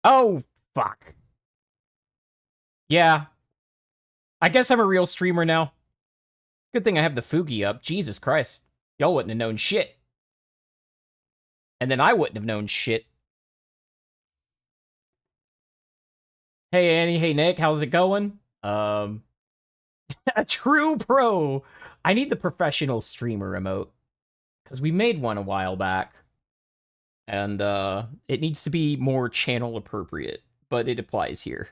Oh, fuck. Yeah. I guess I'm a real streamer now. Good thing I have the Fugi up. Jesus Christ. Y'all wouldn't have known shit. And then I wouldn't have known shit. Hey, Annie. Hey, Nick. How's it going? A true pro. I need the professional streamer emote. Because we made one a while back. And, it needs to be more channel appropriate. But it applies here.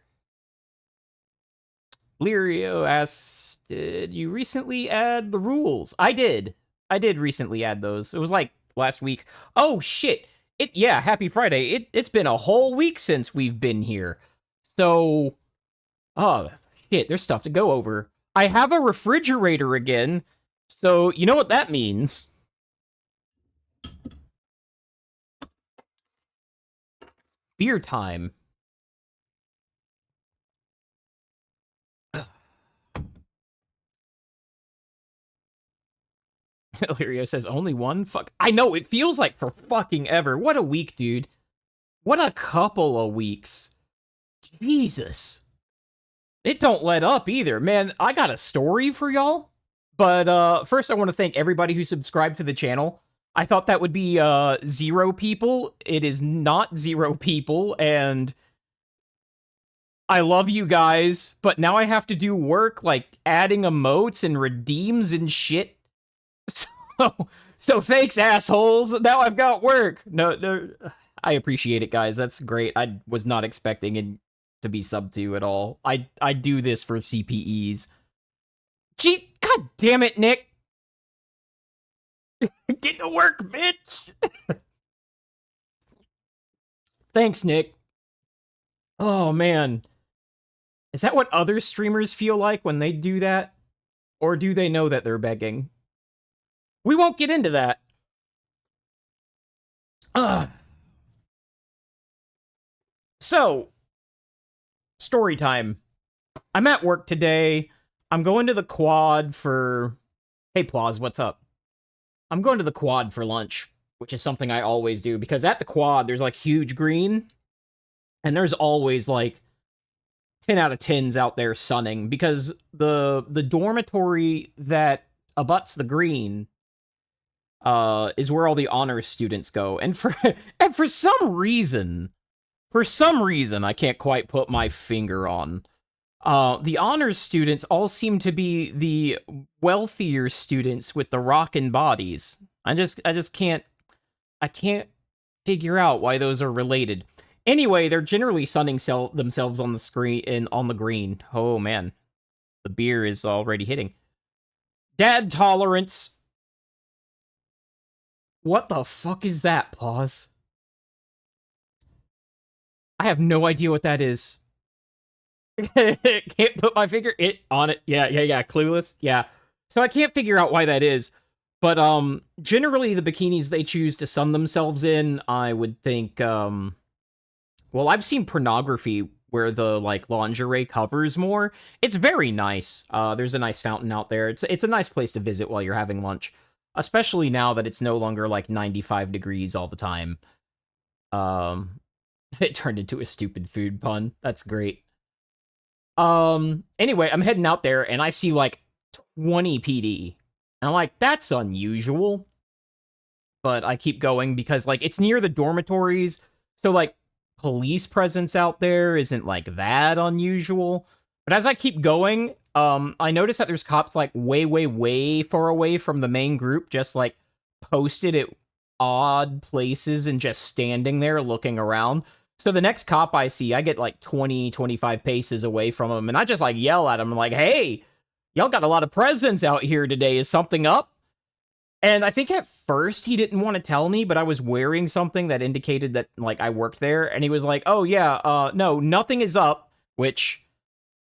Lirio asks, did you recently add the rules? I did. I did recently add those. It was like last week. Oh, shit. Yeah, happy Friday. It's been a whole week since we've been here. So, oh, shit, there's stuff to go over. I have a refrigerator again, so you know what that means. Beer time. Illyrio says, only one? Fuck. I know, it feels like for fucking ever. What a week, dude. What a couple of weeks. Jesus. It don't let up either. Man, I got a story for y'all. But first I want to thank everybody who subscribed to the channel. I thought that would be 0 people. It is not 0 people, and I love you guys, but now I have to do work like adding emotes and redeems and shit. So thanks, assholes. Now I've got work. No, I appreciate it, guys. That's great. I was not expecting it to be sub 2 at all. I do this for CPEs. Gee, god damn it, Nick. Get to work, bitch. Thanks, Nick. Oh, man. Is that what other streamers feel like when they do that? Or do they know that they're begging? We won't get into that. So, story time. I'm at work today. I'm going to the quad for... Hey, Plaus, what's up? I'm going to the quad for lunch, which is something I always do, because at the quad, there's, like, huge green, and there's always, like, 10 out of 10s out there sunning, because the dormitory that abuts the green is where all the honors students go. And for some reason, I can't quite put my finger on, the honors students all seem to be the wealthier students with the rockin' bodies. I just can't figure out why those are related. Anyway, they're generally sunning themselves on the screen and on the green. Oh man, the beer is already hitting. Dad tolerance. What the fuck is that, Pause? I have no idea what that is. Can't put my finger on it. Yeah. Clueless. Yeah. So I can't figure out why that is. But generally the bikinis they choose to sun themselves in, I would think well, I've seen pornography where the like lingerie covers more. It's very nice. There's a nice fountain out there. It's a nice place to visit while you're having lunch, especially now that it's no longer like 95 degrees all the time. It turned into a stupid food pun. That's great. Anyway, I'm heading out there and I see like 20 PD. And I'm like, that's unusual. But I keep going because like it's near the dormitories. So like police presence out there isn't like that unusual. But as I keep going, I notice that there's cops like way far away from the main group, just like posted at odd places and just standing there looking around. So the next cop I see, I get like 20, 25 paces away from him, and I just like yell at him, like, hey, y'all got a lot of presents out here today. Is something up? And I think at first he didn't want to tell me, but I was wearing something that indicated that like I worked there, and he was like, oh yeah, no, nothing is up, which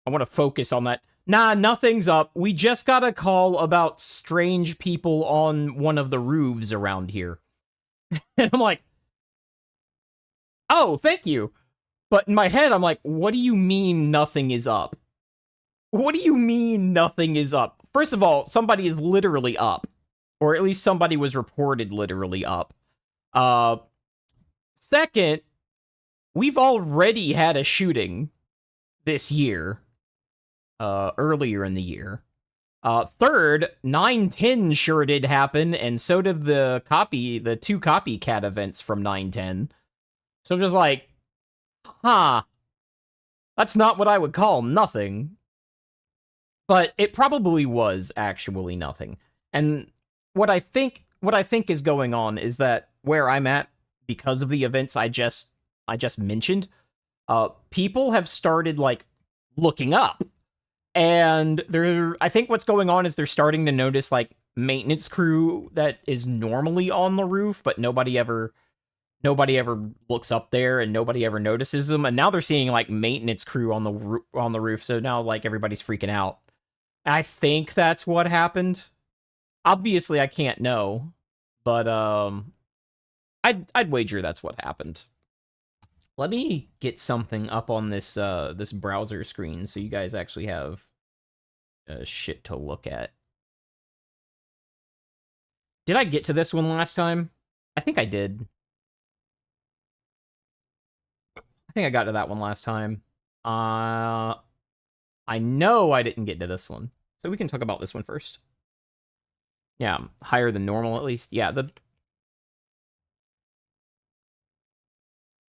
I want to focus on that. Nah, nothing's up. We just got a call about strange people on one of the roofs around here. And I'm like, oh, thank you. But in my head, I'm like, what do you mean nothing is up? What do you mean nothing is up? First of all, somebody is literally up. Or at least somebody was reported literally up. Second, we've already had a shooting this year, earlier in the year. Third, 910 sure did happen, and so did the two copycat events from 910. So I'm just like, huh, that's not what I would call nothing. But it probably was actually nothing. And what I think is going on is that where I'm at, because of the events I just mentioned, people have started like looking up. And I think what's going on is they're starting to notice like maintenance crew that is normally on the roof, but nobody ever looks up there and nobody ever notices them. And now they're seeing like maintenance crew on the roof. So now like everybody's freaking out. I think that's what happened. Obviously, I can't know, but I'd wager that's what happened. Let me get something up on this this browser screen so you guys actually have shit to look at. Did I get to this one last time? I think I did. I think I got to that one last time. I know I didn't get to this one, so we can talk about this one first. Yeah, higher than normal at least. Yeah,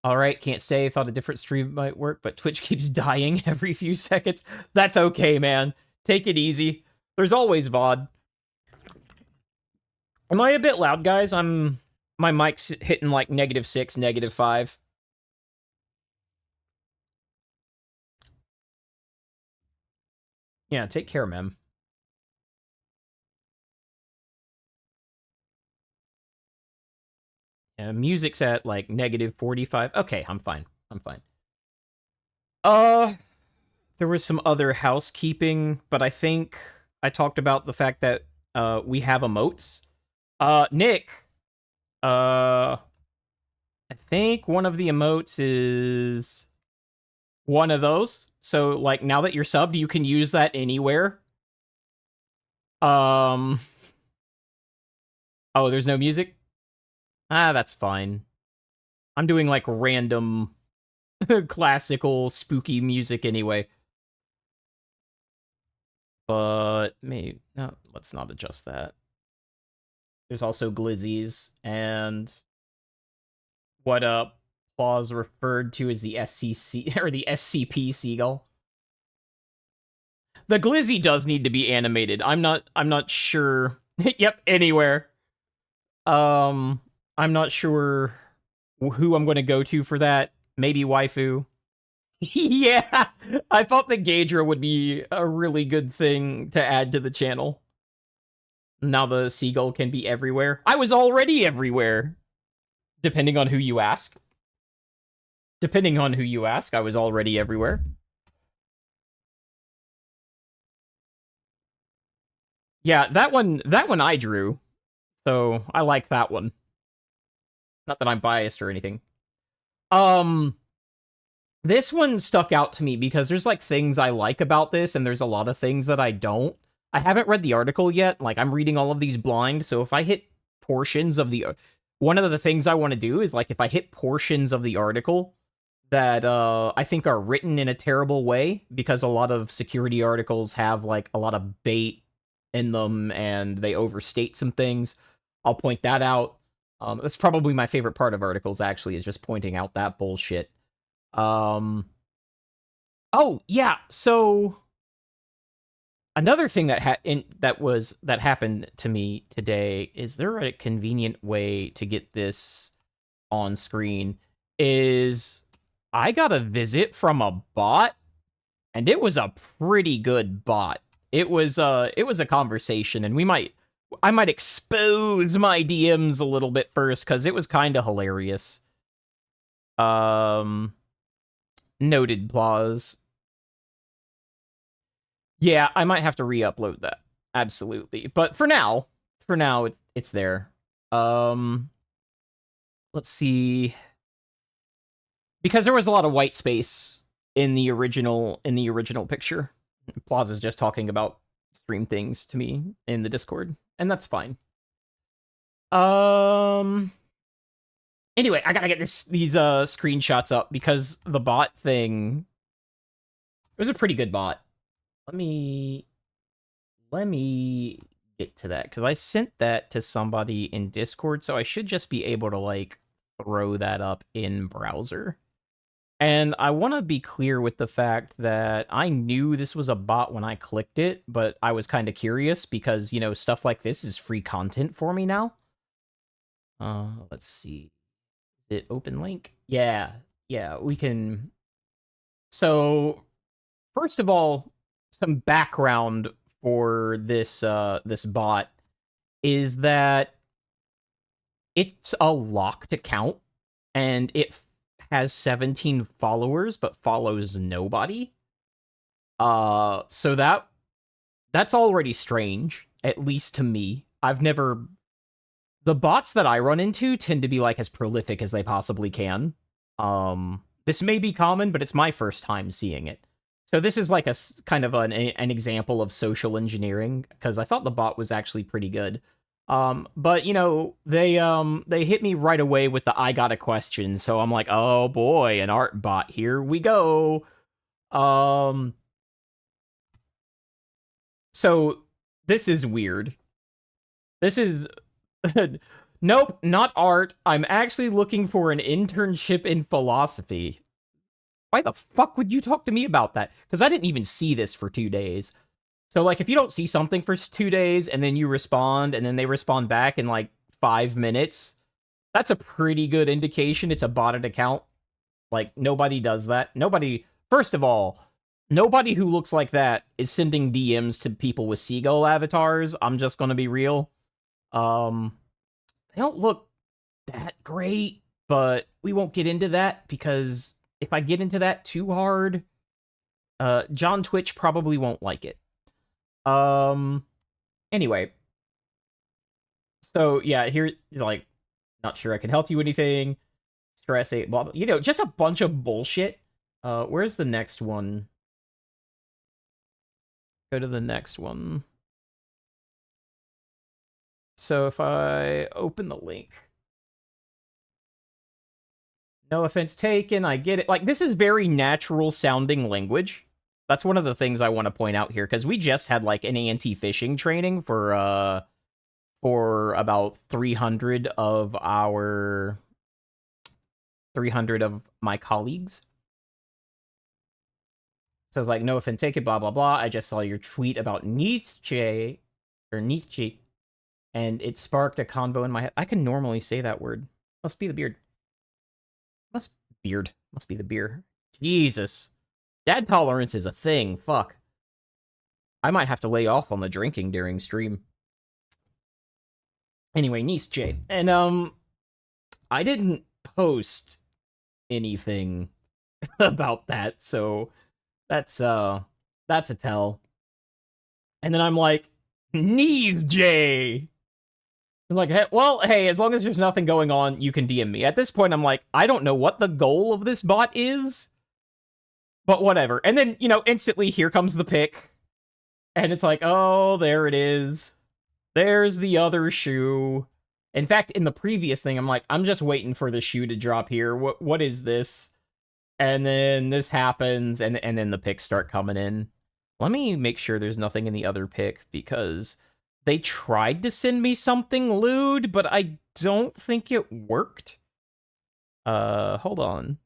Alright, can't say. Thought a different stream might work, but Twitch keeps dying every few seconds. That's okay, man. Take it easy. There's always VOD. Am I a bit loud, guys? My mic's hitting like -6, -5. Yeah, take care, mem. Music's at like -45. Okay, I'm fine. I'm fine. There was some other housekeeping, but I think I talked about the fact that we have emotes. Nick, I think one of the emotes is one of those. So like now that you're subbed, you can use that anywhere. Oh, there's no music? Ah, that's fine. I'm doing like random classical spooky music anyway. But maybe no, let's not adjust that. There's also glizzies and what Claus referred to as the SCC or the SCP seagull. The glizzy does need to be animated. I'm not sure. Yep, anywhere. I'm not sure who I'm going to go to for that. Maybe waifu. Yeah, I thought the Gaedra would be a really good thing to add to the channel. Now the seagull can be everywhere. I was already everywhere. Depending on who you ask. Depending on who you ask, I was already everywhere. Yeah, that one I drew. So I like that one. Not that I'm biased or anything. This one stuck out to me because there's like things I like about this and there's a lot of things that I don't. I haven't read the article yet. Like I'm reading all of these blind, so if I hit portions of the one of the things I want to do is like if I hit portions of the article that I think are written in a terrible way because a lot of security articles have like a lot of bait in them and they overstate some things. I'll point that out. That's probably my favorite part of articles actually is just pointing out that bullshit. Oh yeah, so another thing that happened to me today is there a convenient way to get this on screen is I got a visit from a bot and it was a pretty good bot. It was a conversation and I might expose my DMs a little bit first cuz it was kind of hilarious. Noted Plaus. Yeah, I might have to re-upload that. Absolutely. But for now, it's there. Let's see. Because there was a lot of white space in the original picture. Plaza's just talking about stream things to me in the Discord, and that's fine. Anyway, I gotta get these screenshots up because the bot thing, it was a pretty good bot. Let me get to that because I sent that to somebody in Discord, so I should just be able to like throw that up in browser. And I want to be clear with the fact that I knew this was a bot when I clicked it, but I was kind of curious because, you know, stuff like this is free content for me now. Let's see. Is it open link? Yeah. Yeah, we can. So, first of all, some background for this bot is that it's a locked account and it has 17 followers but follows nobody. So that's already strange, at least to me. The bots that I run into tend to be like as prolific as they possibly can. This may be common, but it's my first time seeing it. So this is like a kind of an example of social engineering because I thought the bot was actually pretty good. But you know, they hit me right away with the I got a question, so I'm like, oh boy, an art bot, here we go. So this is weird. This is nope, not art. I'm actually looking for an internship in philosophy. Why the fuck would you talk to me about that? Because I didn't even see this for 2 days. So, like, if you don't see something for 2 days and then you respond and then they respond back in like 5 minutes, that's a pretty good indication it's a botted account. Like, nobody does that. First of all, nobody who looks like that is sending DMs to people with seagull avatars. I'm just gonna be real. They don't look that great, but we won't get into that because if I get into that too hard, John Twitch probably won't like it. Anyway. So, yeah, here, like, not sure I can help you anything. Stress 8, blah, blah, you know, just a bunch of bullshit. Where's the next one? Go to the next one. So if I open the link. No offense taken, I get it. Like, this is very natural sounding language. That's one of the things I want to point out here, because we just had, like, an anti-phishing training for about 300 of my colleagues. So it's like, no offense taken, blah, blah, blah. I just saw your tweet about Nietzsche, and it sparked a convo in my head. I can normally say that word. Must be the beard. Must be the beer. Jesus. Dad tolerance is a thing. Fuck. I might have to lay off on the drinking during stream. Anyway, Nietzsche. And, I didn't post anything about that, so that's a tell. And then I'm like, Nietzsche! Like, hey, well, hey, as long as there's nothing going on, you can DM me. At this point, I'm like, I don't know what the goal of this bot is, but whatever. And then, you know, instantly here comes the pic. And it's like, oh, there it is. There's the other shoe. In fact, in the previous thing, I'm like, I'm just waiting for the shoe to drop here. What is this? And then this happens, and then the pics start coming in. Let me make sure there's nothing in the other pic, because they tried to send me something lewd, but I don't think it worked. Hold on.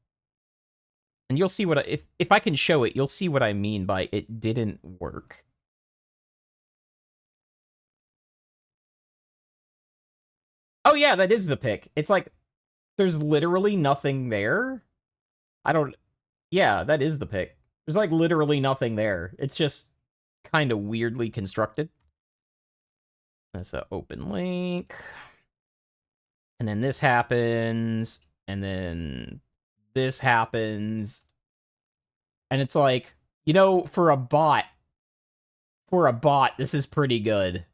And you'll see what if I can show it, you'll see what I mean by it didn't work. Oh yeah, that is the pic. It's like, there's literally nothing there. Yeah, that is the pic. There's like literally nothing there. It's just kind of weirdly constructed. That's an open link. And then this happens. And then this happens. And it's like, you know, for a bot, this is pretty good.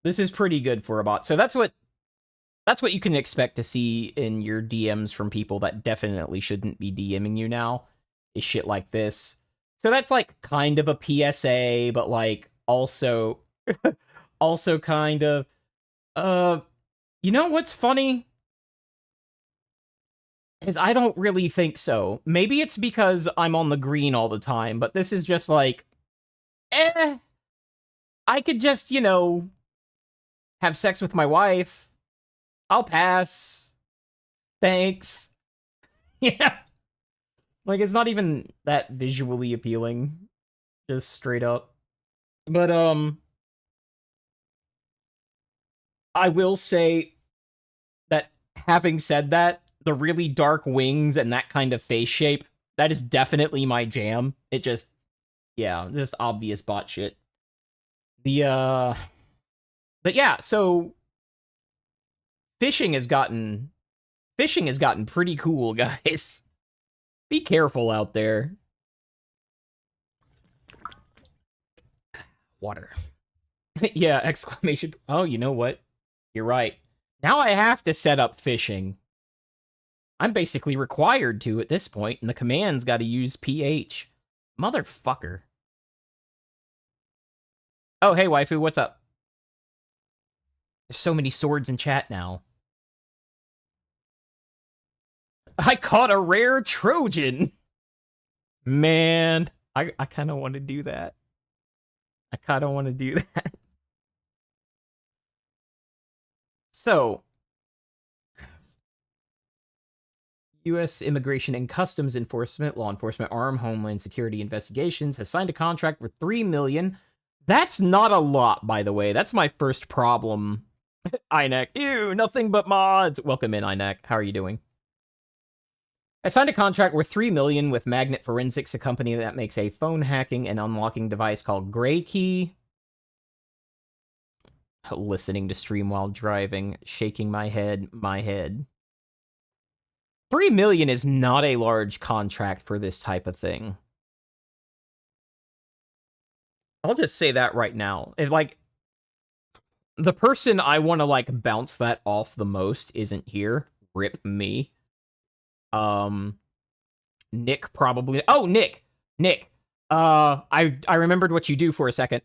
This is pretty good for a bot. So that's what you can expect to see in your DMs from people that definitely shouldn't be DMing you now, is shit like this. So that's like kind of a PSA, but like also kind of You know what's funny? Is I don't really think so. Maybe it's because I'm on the green all the time, but this is just like, I could just, have sex with my wife. I'll pass. Thanks. Yeah. Like, it's not even that visually appealing. Just straight up. But, I will say that having said that, the really dark wings and that kind of face shape, that is definitely my jam. It just, yeah, just obvious bot shit. The, but yeah, so fishing has gotten pretty cool, guys. Be careful out there. Water. Yeah, exclamation. Oh, you know what? You're right. Now I have to set up fishing. I'm basically required to at this point, and the command's got to use PH. Motherfucker. Oh, hey, waifu, what's up? There's so many swords in chat now. I caught a rare Trojan. Man, I kind of want to do that. I kind of want to do that. So, U.S. Immigration and Customs Enforcement, Law Enforcement Arm, Homeland Security Investigations has signed a contract for $3 million. That's not a lot, by the way. That's my first problem. INEC. Ew, nothing but mods. Welcome in, INEC. How are you doing? I signed a contract worth $3 million with Magnet Forensics, a company that makes a phone hacking and unlocking device called Gray Key. Listening to stream while driving, shaking my head. 3 million is not a large contract for this type of thing. I'll just say that right now. If, like, the person I want to, like, bounce that off the most isn't here. Rip me. Nick probably. Oh, Nick. I remembered what you do for a second.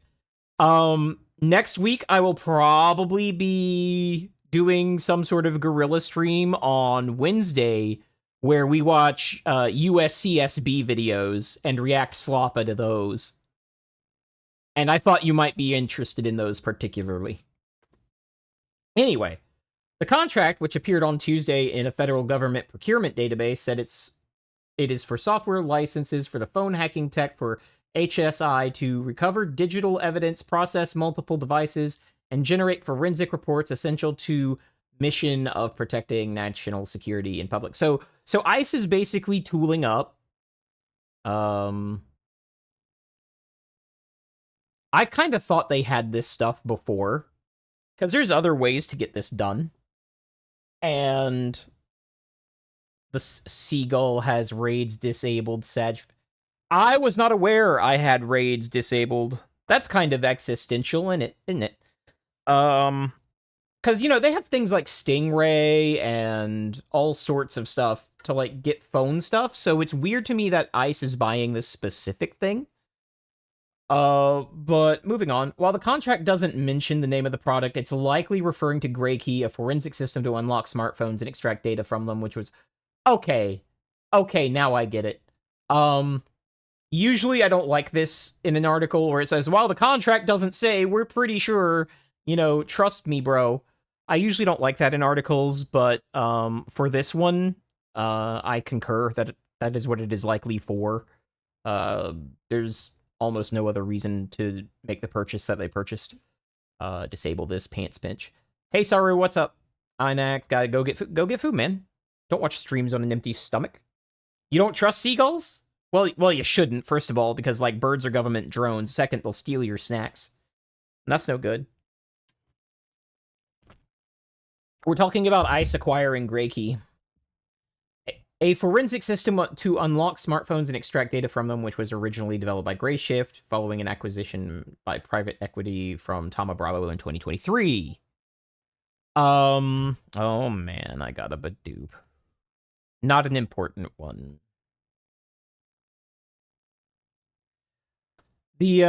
Next week I will probably be doing some sort of guerrilla stream on Wednesday where we watch USCSB videos and react sloppa to those. And I thought you might be interested in those particularly. Anyway, the contract, which appeared on Tuesday in a federal government procurement database, said it is for software licenses for the phone hacking tech for HSI to recover digital evidence, process multiple devices, and generate forensic reports essential to mission of protecting national security in public. So ICE is basically tooling up. I kind of thought they had this stuff before, because there's other ways to get this done. And the Seagull has raids disabled. I was not aware I had raids disabled. That's kind of existential, isn't it? Because, they have things like Stingray and all sorts of stuff to, like, get phone stuff, so it's weird to me that ICE is buying this specific thing. But moving on. While the contract doesn't mention the name of the product, it's likely referring to Gray Key, a forensic system to unlock smartphones and extract data from them, which was... Okay, now I get it. Usually I don't like this in an article where it says, while the contract doesn't say, we're pretty sure, trust me, bro. I usually don't like that in articles, but for this one, I concur that that is what it is likely for. There's almost no other reason to make the purchase that they purchased. Disable this pants pinch. Hey, Saru, what's up? INAC, gotta go get food, man. Don't watch streams on an empty stomach. You don't trust seagulls? Well, you shouldn't, first of all, because, like, birds are government drones. Second, they'll steal your snacks. And that's no good. We're talking about ICE acquiring Gray Key. A forensic system to unlock smartphones and extract data from them, which was originally developed by Grayshift, following an acquisition by private equity from Thoma Bravo in 2023. Oh man, I got a Badoop. Not an important one. The,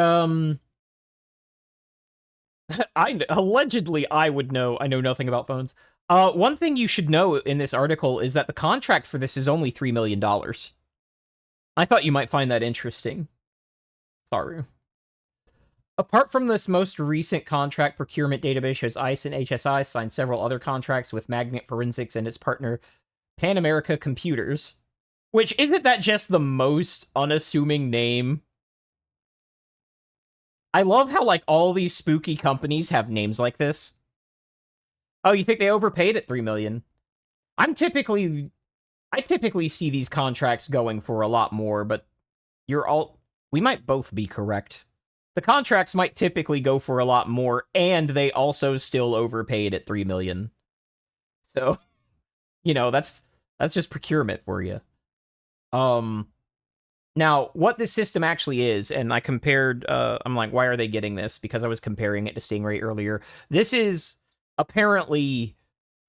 allegedly, I would know. I know nothing about phones. One thing you should know in this article is that the contract for this is only $3 million. I thought you might find that interesting. Sorry. Apart from this most recent contract, procurement database shows ICE and HSI signed several other contracts with Magnet Forensics and its partner Pan America Computers. Which, isn't that just the most unassuming name? I love how, like, all these spooky companies have names like this. Oh, you think they overpaid at $3 million? I typically see these contracts going for a lot more, but we might both be correct. The contracts might typically go for a lot more, and they also still overpaid at $3 million. So, that's just procurement for you. Now, what this system actually is, and I compared, I'm like, why are they getting this? Because I was comparing it to Stingray earlier. This is apparently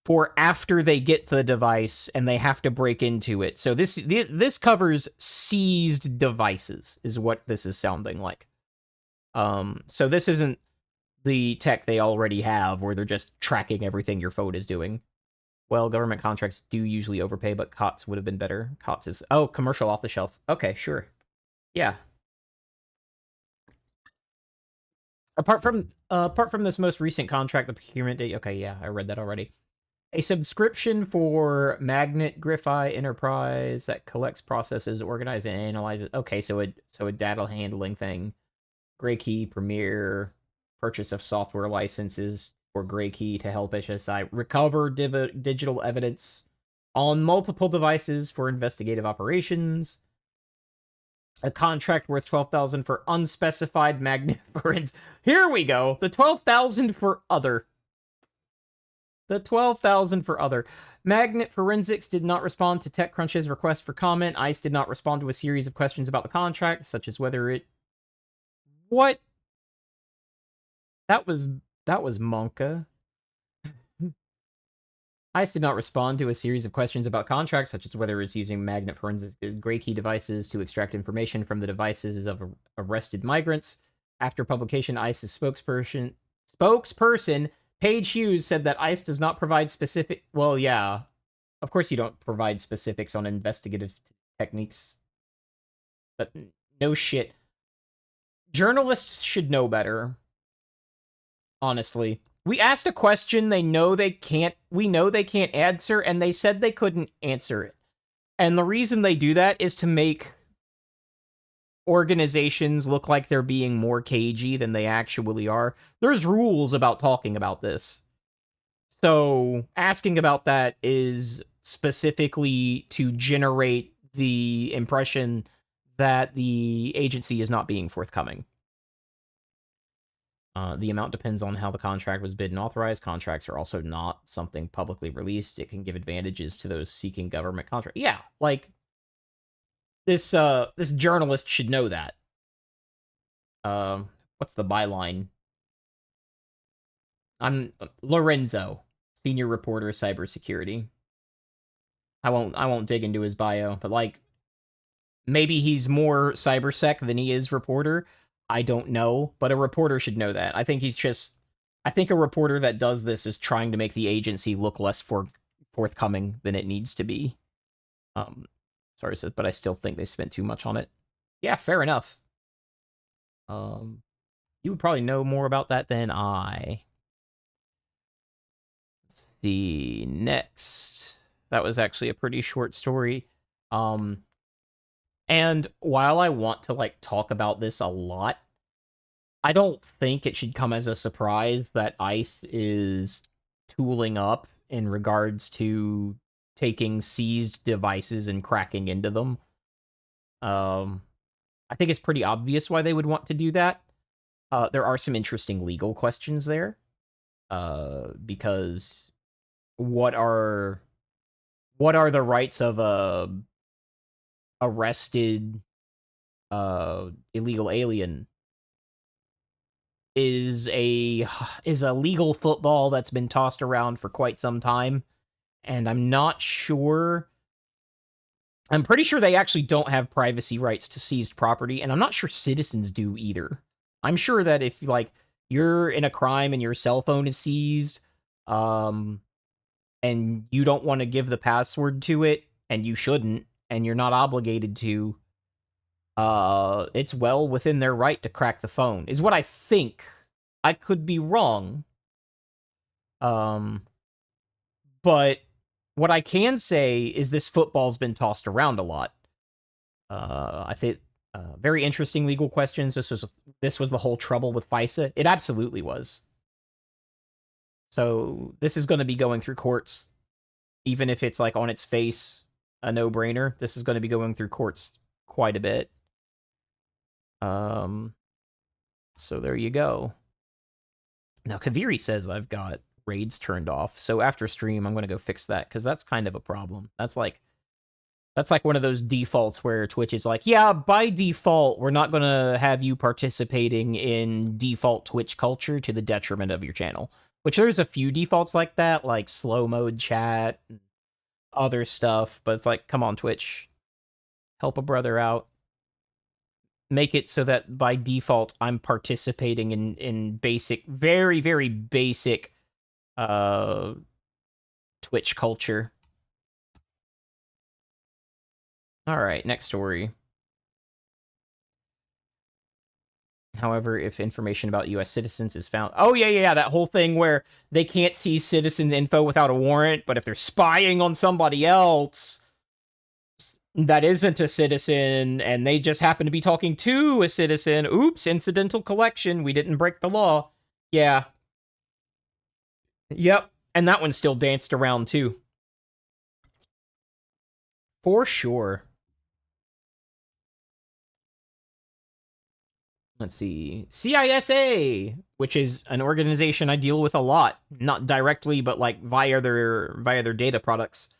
for after they get the device and they have to break into it. So this covers seized devices, is what this is sounding like. So this isn't the tech they already have, where they're just tracking everything your phone is doing. Well, government contracts do usually overpay, but COTS would have been better. COTS is... Oh, commercial off the shelf. Okay, sure. Yeah. Apart from this most recent contract, the procurement date... Okay, yeah, I read that already. A subscription for Magnet Griffi Enterprise that collects, processes, organizes, and analyzes... Okay, so a data handling thing. Gray Key, Premiere, purchase of software licenses for Gray Key to help HSI recover digital evidence on multiple devices for investigative operations. A contract worth $12,000 for unspecified Magnet Forensics. Here we go. The $12,000 for other. The $12,000 for other. Magnet Forensics did not respond to TechCrunch's request for comment. ICE did not respond to a series of questions about the contract, such as whether it... What? That was Monka. ICE did not respond to a series of questions about contracts, such as whether it's using Magnet Forensics Gray Key devices to extract information from the devices of arrested migrants. After publication, ICE's spokesperson Paige Hughes said that ICE does not provide specific... Well, yeah. Of course you don't provide specifics on investigative techniques. But no shit. Journalists should know better. Honestly. We asked a question we know they can't answer, and they said they couldn't answer it. And the reason they do that is to make organizations look like they're being more cagey than they actually are. There's rules about talking about this. So asking about that is specifically to generate the impression that the agency is not being forthcoming. The amount depends on how the contract was bid and authorized. Contracts are also not something publicly released. It can give advantages to those seeking government contract. Yeah, like this journalist should know that. What's the byline? I'm Lorenzo, senior reporter, cybersecurity. I won't dig into his bio, but like maybe he's more cybersec than he is reporter. I don't know, but a reporter should know that. I think a reporter that does this is trying to make the agency look less forthcoming than it needs to be. Sorry, but I still think they spent too much on it. Yeah, fair enough. You would probably know more about that than I. Let's see, next. That was actually a pretty short story. And while I want to, like, talk about this a lot, I don't think it should come as a surprise that ICE is tooling up in regards to taking seized devices and cracking into them. I think it's pretty obvious why they would want to do that. There are some interesting legal questions there. Because what are the rights of a arrested illegal alien is a legal football that's been tossed around for quite some time, and I'm not sure. I'm pretty sure they actually don't have privacy rights to seized property, and I'm not sure citizens do either. I'm sure that if, like, you're in a crime and your cell phone is seized, and you don't want to give the password to it, and you shouldn't, and you're not obligated to, it's well within their right to crack the phone, is what I think. I could be wrong. But what I can say is this football's been tossed around a lot. I think very interesting legal questions. This was the whole trouble with FISA. It absolutely was. So this is going to be going through courts, even if it's like on its face a no-brainer. This is going to be going through courts quite a bit. So there you go. Now Kaviri says I've got raids turned off. So after stream, I'm going to go fix that because that's kind of a problem. That's like one of those defaults where Twitch is like, yeah, by default, we're not going to have you participating in default Twitch culture to the detriment of your channel. Which there's a few defaults like that, like slow mode chat, and other stuff. But it's like, come on, Twitch, help a brother out. Make it so that by default, I'm participating in basic, very, very basic Twitch culture. All right, next story. However, if information about U.S. citizens is found... Oh, yeah, that whole thing where they can't see citizen info without a warrant, but if they're spying on somebody else that isn't a citizen, and they just happen to be talking to a citizen, oops, incidental collection, we didn't break the law. Yeah. Yep, and that one still danced around, too. For sure. Let's see. CISA, which is an organization I deal with a lot, not directly, but like via their data products.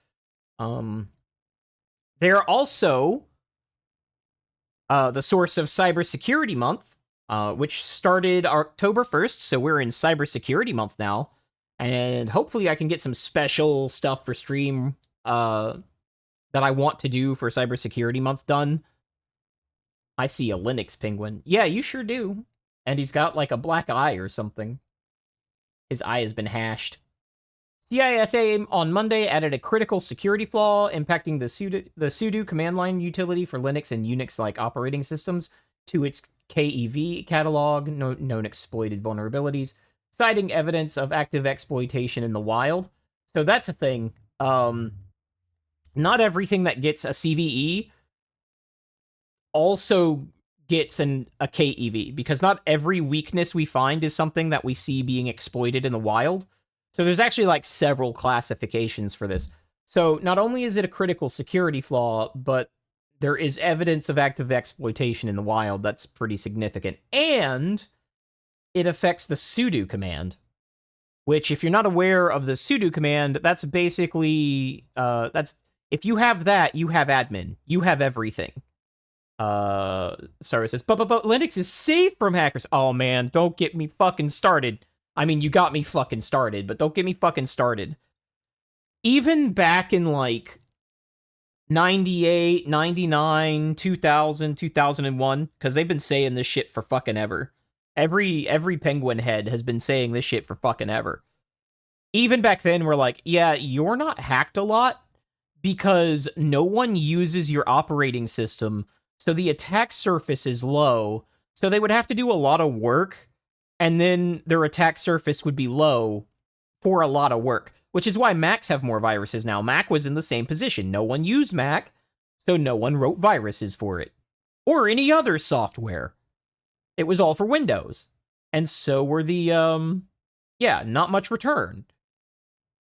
They're also the source of Cybersecurity Month, which started October 1st, so we're in Cybersecurity Month now, and hopefully I can get some special stuff for stream that I want to do for Cybersecurity Month done. I see a Linux penguin. Yeah, you sure do. And he's got like a black eye or something. His eye has been hashed. CISA on Monday added a critical security flaw impacting the sudo command line utility for Linux and Unix-like operating systems to its KEV catalog, known exploited vulnerabilities, citing evidence of active exploitation in the wild. So that's a thing. Not everything that gets a CVE also gets a KEV, because not every weakness we find is something that we see being exploited in the wild. So there's actually like several classifications for this. So not only is it a critical security flaw, but there is evidence of active exploitation in the wild. That's pretty significant. And it affects the sudo command, which if you're not aware of the sudo command, that's basically, if you have that, you have admin. You have everything. Sorry, it says, but Linux is safe from hackers. Oh man, don't get me fucking started. I mean, you got me fucking started, but don't get me fucking started. Even back in like 98, 99, 2000, 2001, because they've been saying this shit for fucking ever. Every penguin head has been saying this shit for fucking ever. Even back then, we're like, yeah, you're not hacked a lot because no one uses your operating system, so the attack surface is low, so they would have to do a lot of work, and then their attack surface would be low for a lot of work, which is why Macs have more viruses now. Mac was in the same position. No one used Mac, so no one wrote viruses for it. Or any other software. It was all for Windows. And so were the, not much return.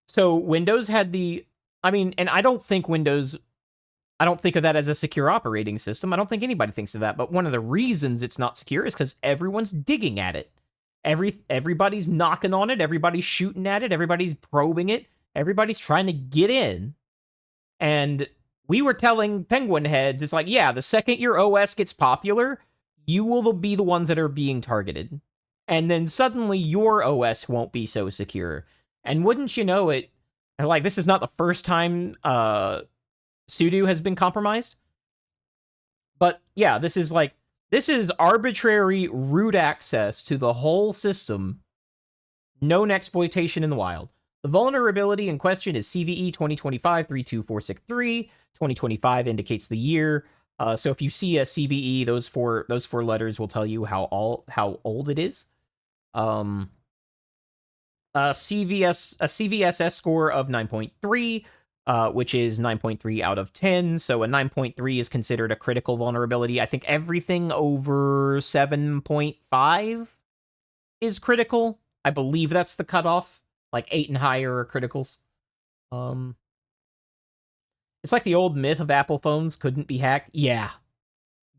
So Windows had the, and I don't think of that as a secure operating system. I don't think anybody thinks of that. But one of the reasons it's not secure is because everyone's digging at it. Everybody's knocking on it. Everybody's shooting at it. Everybody's probing it. Everybody's trying to get in. And we were telling penguin heads, it's like, yeah, the second your OS gets popular, you will be the ones that are being targeted. And then suddenly your OS won't be so secure. And wouldn't you know it, like, this is not the first time sudo has been compromised. But yeah, this is arbitrary root access to the whole system. Known exploitation in the wild. The vulnerability in question is CVE 2025-32463. 2025 indicates the year. So if you see a CVE, those four letters will tell you how old it is. A CVSS score of 9.3, which is 9.3 out of 10. So a 9.3 is considered a critical vulnerability. I think everything over 7.5 is critical. I believe that's the cutoff. Like 8 and higher are criticals. It's like the old myth of Apple phones couldn't be hacked. Yeah.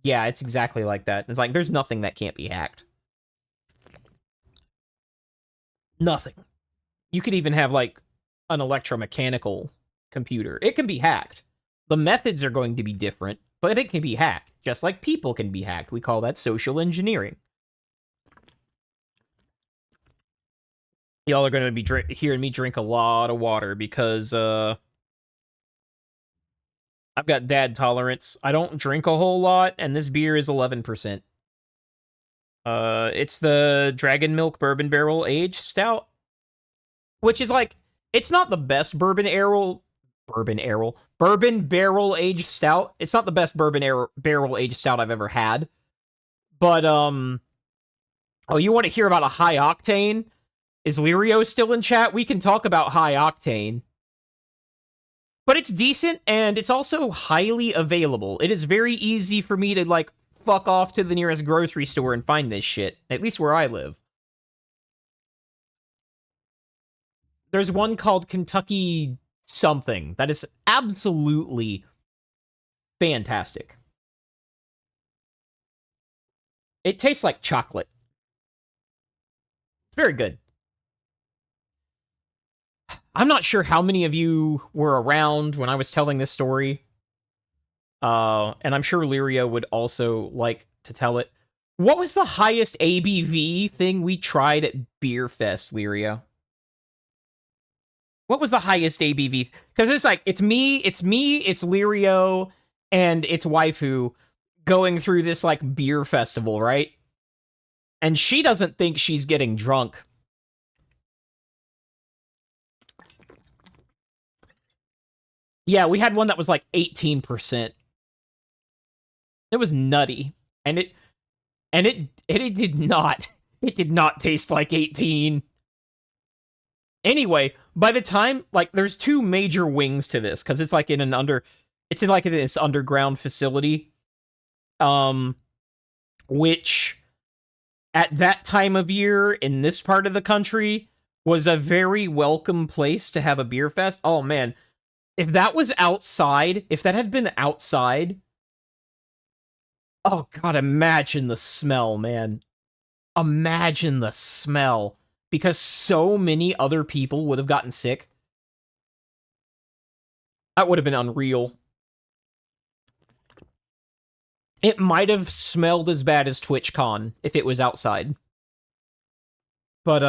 Yeah, it's exactly like that. It's like, there's nothing that can't be hacked. Nothing. You could even have, like, an electromechanical computer. It can be hacked. The methods are going to be different, but it can be hacked. Just like people can be hacked. We call that social engineering. Y'all are going to be hearing me drink a lot of water because, I've got dad tolerance. I don't drink a whole lot, and this beer is 11%. It's the Dragon Milk Bourbon Barrel Aged Stout, which is like, it's not the best bourbon barrel aged stout. It's not the best barrel aged stout I've ever had. But, oh, you want to hear about a high octane? Is Lirio still in chat? We can talk about high octane. But it's decent, and it's also highly available. It is very easy for me to, like, fuck off to the nearest grocery store and find this shit. At least where I live. There's one called Kentucky something that is absolutely fantastic. It tastes like chocolate. It's very good. I'm not sure how many of you were around when I was telling this story. And I'm sure Lirio would also like to tell it. What was the highest ABV thing we tried at Beer Fest, Lirio? What was the highest ABV? Because it's like, it's me, it's Lirio, and it's Waifu going through this, like, beer festival, right? And she doesn't think she's getting drunk. Yeah, we had one that was like 18%. It was nutty. And it did not taste like 18. Anyway, by the time, like, there's two major wings to this, because it's like it's in like this underground facility. Which at that time of year in this part of the country was a very welcome place to have a beer fest. Oh man. If that was outside, if that had been outside, oh god, imagine the smell, man. Imagine the smell. Because so many other people would have gotten sick. That would have been unreal. It might have smelled as bad as TwitchCon if it was outside. But,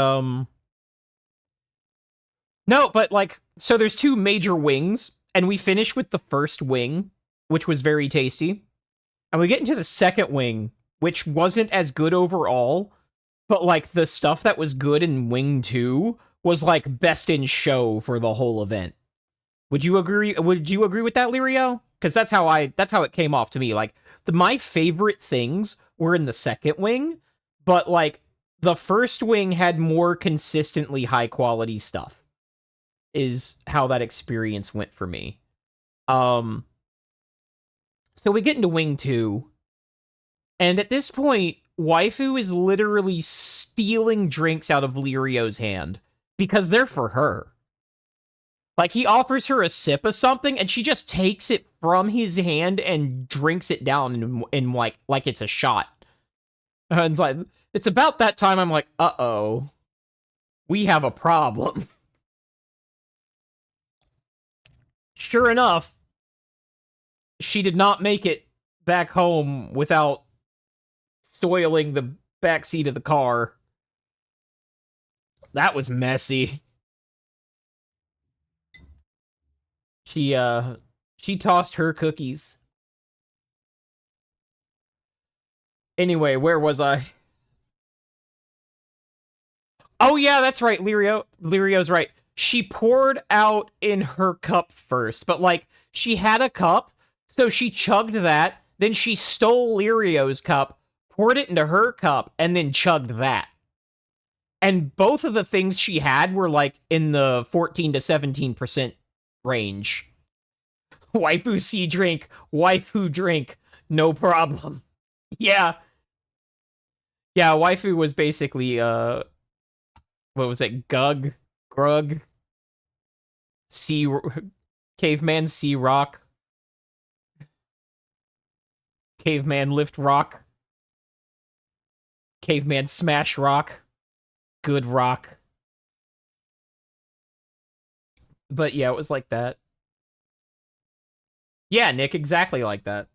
no, but, like, so there's two major wings, and we finish with the first wing, which was very tasty. And we get into the second wing, which wasn't as good overall, but, like, the stuff that was good in wing 2 was, like, best in show for the whole event. Would you agree with that, Lirio? Because that's how it came off to me. Like, my favorite things were in the second wing, but, like, the first wing had more consistently high-quality stuff, is how that experience went for me. So we get into wing 2, and at this point, Waifu is literally stealing drinks out of Lirio's hand, because they're for her. Like, he offers her a sip of something, and she just takes it from his hand and drinks it down in like it's a shot. And it's like, it's about that time I'm like, uh-oh. We have a problem. Sure enough, she did not make it back home without soiling the backseat of the car. That was messy. She tossed her cookies. Anyway, where was I? Oh yeah, that's right, Lirio's right. she poured out in her cup first, but like she had a cup, so she chugged that, then she stole Lirio's cup, poured it into her cup, and then chugged that. And both of the things she had were like in the 14 to 17% range. Waifu C drink, waifu drink, no problem. Yeah. Yeah, waifu was basically what was it? Grug, sea caveman sea rock, caveman lift rock, caveman smash rock, good rock. But yeah, it was like that. Yeah, Nick, exactly like that.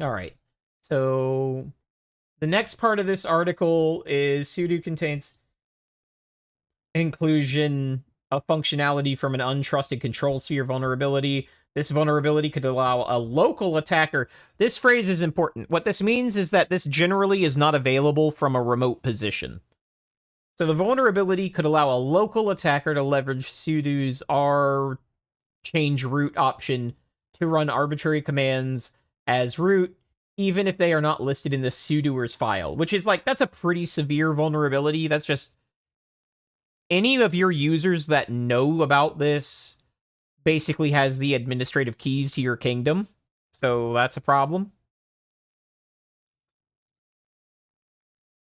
All right. So the next part of this article is sudo contains inclusion of functionality from an untrusted control sphere vulnerability. This vulnerability could allow a local attacker. This phrase is important. What this means is that this generally is not available from a remote position. So the vulnerability could allow a local attacker to leverage sudo's r change root option to run arbitrary commands as root, even if they are not listed in the sudoers file, which is like, that's a pretty severe vulnerability. That's just any of your users that know about this basically has the administrative keys to your kingdom. So that's a problem.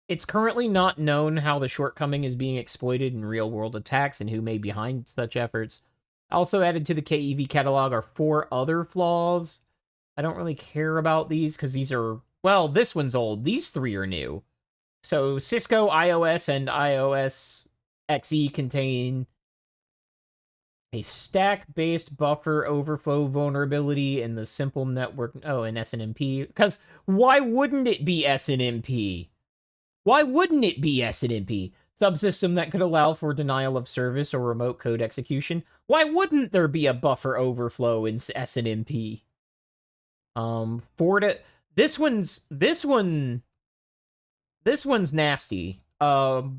It's currently not known how the shortcoming is being exploited in real-world attacks and who may be behind such efforts. Also added to the KEV catalog are 4 other flaws. I don't really care about these because these are, well, this one's old. These 3 are new. So Cisco, iOS, and iOS XE contain a stack-based buffer overflow vulnerability in the simple network. Oh, in SNMP. Because why wouldn't it be SNMP? Why wouldn't it be SNMP? Subsystem that could allow for denial of service or remote code execution. Why wouldn't there be a buffer overflow in SNMP? Forta. This one's nasty. Forta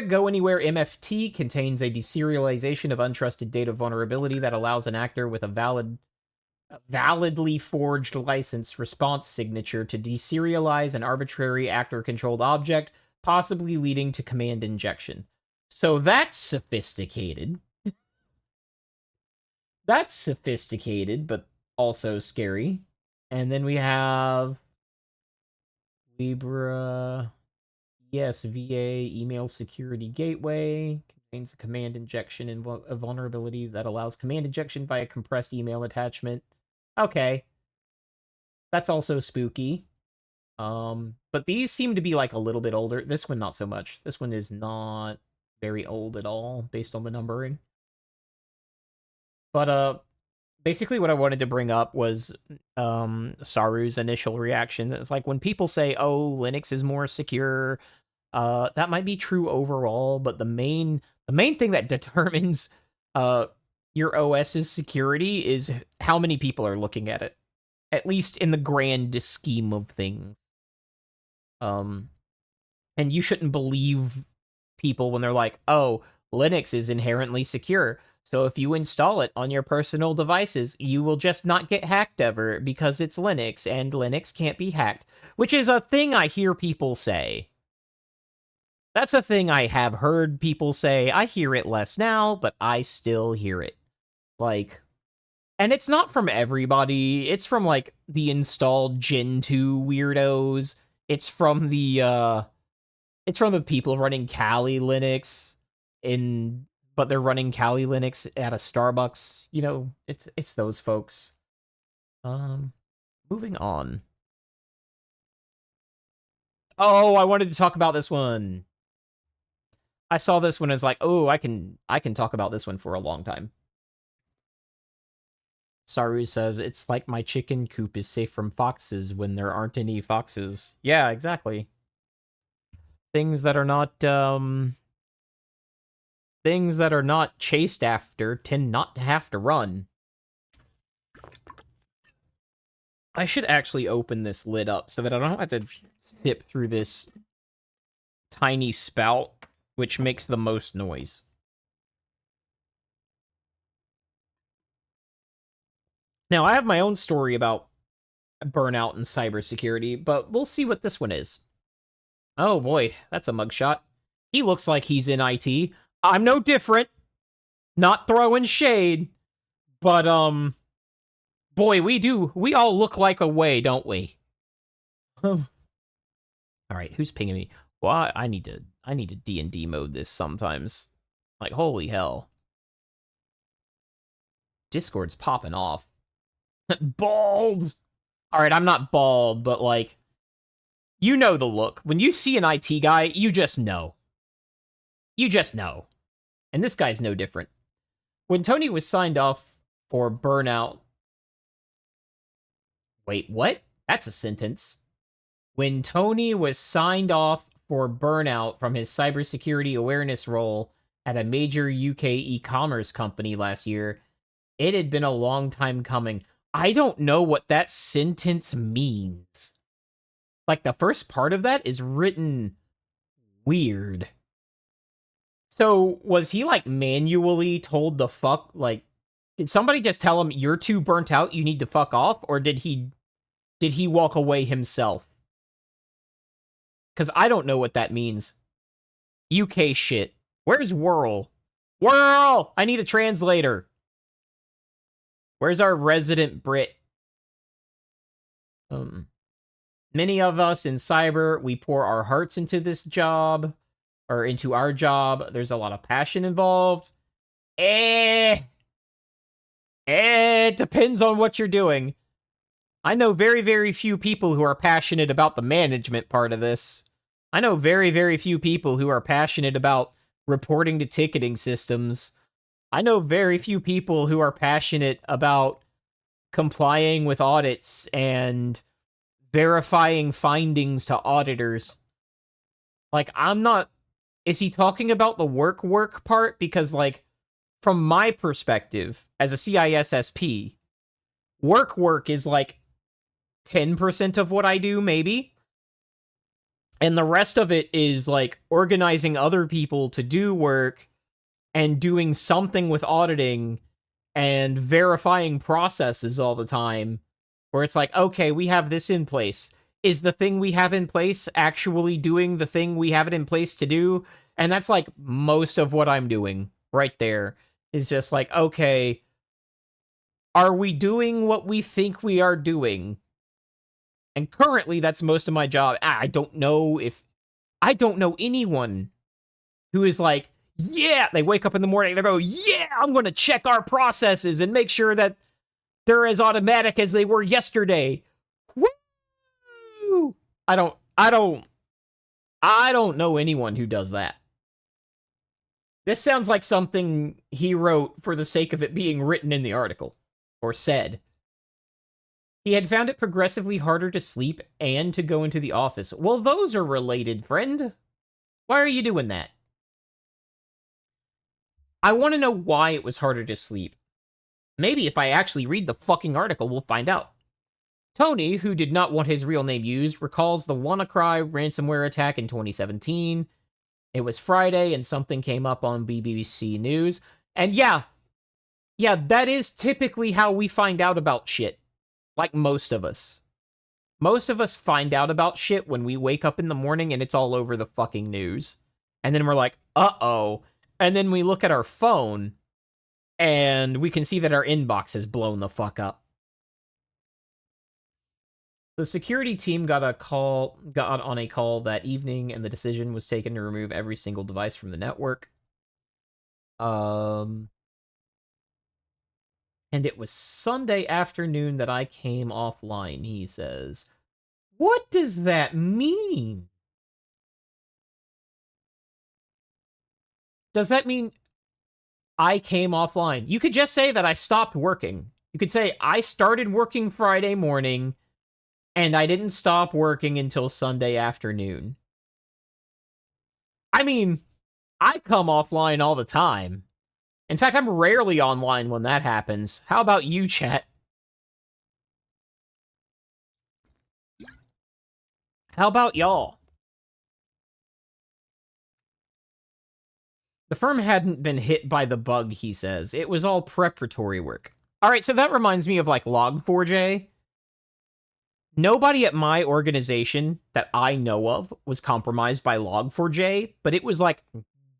Go Anywhere MFT contains a deserialization of untrusted data vulnerability that allows an actor with a validly forged license response signature to deserialize an arbitrary actor-controlled object, possibly leading to command injection. So that's sophisticated. That's sophisticated, but also scary. And then we have Libra. Yes, VA email security gateway contains a command injection and a vulnerability that allows command injection via compressed email attachment. Okay. That's also spooky. But these seem to be like a little bit older. This one, not so much. This one is not very old at all, based on the numbering. But, basically what I wanted to bring up was, Saru's initial reaction. It's like, when people say, oh, Linux is more secure, that might be true overall, but the main thing that determines, your OS's security is how many people are looking at it. At least in the grand scheme of things. And you shouldn't believe people when they're like, oh, Linux is inherently secure. So if you install it on your personal devices, you will just not get hacked ever because it's Linux and Linux can't be hacked. Which is a thing I hear people say. That's a thing I have heard people say. I hear it less now, but I still hear it. Like, and it's not from everybody. It's from, like, the installed Gen 2 weirdos. It's from the people running Kali Linux but they're running Kali Linux at a Starbucks. You know, it's those folks. Moving on. Oh, I wanted to talk about this one. I saw this one as like, oh, I can talk about this one for a long time. Saru says, it's like my chicken coop is safe from foxes when there aren't any foxes. Yeah, exactly. Things that are not chased after tend not to have to run. I should actually open this lid up so that I don't have to sip through this tiny spout, which makes the most noise. Now, I have my own story about burnout and cybersecurity, but we'll see what this one is. Oh boy, that's a mugshot. He looks like he's in IT. I'm no different. Not throwing shade, but boy, we all look like a way, don't we? All right, who's pinging me? Well, I need to D&D mode this sometimes. Like, holy hell. Discord's popping off. Bald! Alright, I'm not bald, but like, you know the look. When you see an IT guy, you just know. You just know. And this guy's no different. When Tony was signed off for burnout... Wait, what? That's a sentence. When Tony was signed off for burnout from his cybersecurity awareness role at a major UK e-commerce company last year, it had been a long time coming. I don't know what that sentence means. Like, the first part of that is written weird. So, was he, like, manually told the fuck, like, did somebody just tell him, you're too burnt out, you need to fuck off? Or did he walk away himself? Because I don't know what that means. UK shit. Where's Whirl? Whirl! I need a translator. Where's our resident Brit? Many of us in cyber, we pour our hearts into this job, or into our job. There's a lot of passion involved. It depends on what you're doing. I know very, very few people who are passionate about the management part of this. I know very, very few people who are passionate about reporting to ticketing systems. I know very few people who are passionate about complying with audits and verifying findings to auditors. Like, I'm not... Is he talking about the work part? Because, like, from my perspective, as a CISSP, work is, like, 10% of what I do, maybe. And the rest of it is, like, organizing other people to do work and doing something with auditing and verifying processes all the time, where it's like, okay, we have this in place. Is the thing we have in place actually doing the thing we have it in place to do? And that's, like, most of what I'm doing right there. Is just like, okay, are we doing what we think we are doing? And currently, that's most of my job. I don't know anyone who is like, yeah, they wake up in the morning, they go, yeah, I'm going to check our processes and make sure that they're as automatic as they were yesterday. Woo! I don't know anyone who does that. This sounds like something he wrote for the sake of it being written in the article, or said. He had found it progressively harder to sleep and to go into the office. Well, those are related, friend. Why are you doing that? I want to know why it was harder to sleep. Maybe if I actually read the fucking article, we'll find out. Tony, who did not want his real name used, recalls the WannaCry ransomware attack in 2017. It was Friday, and something came up on BBC News. And yeah, that is typically how we find out about shit. Like most of us. Most of us find out about shit when we wake up in the morning and it's all over the fucking news. And then we're like, uh-oh. And then we look at our phone and we can see that our inbox has blown the fuck up. The security team got on a call that evening, and the decision was taken to remove every single device from the network. And it was Sunday afternoon that I came offline, he says. What does that mean? Does that mean I came offline? You could just say that I stopped working. You could say I started working Friday morning and I didn't stop working until Sunday afternoon. I mean, I come offline all the time. In fact, I'm rarely online when that happens. How about you, chat? How about y'all? The firm hadn't been hit by the bug, he says. It was all preparatory work. All right, so that reminds me of like Log4j. Nobody at my organization that I know of was compromised by Log4j, but it was like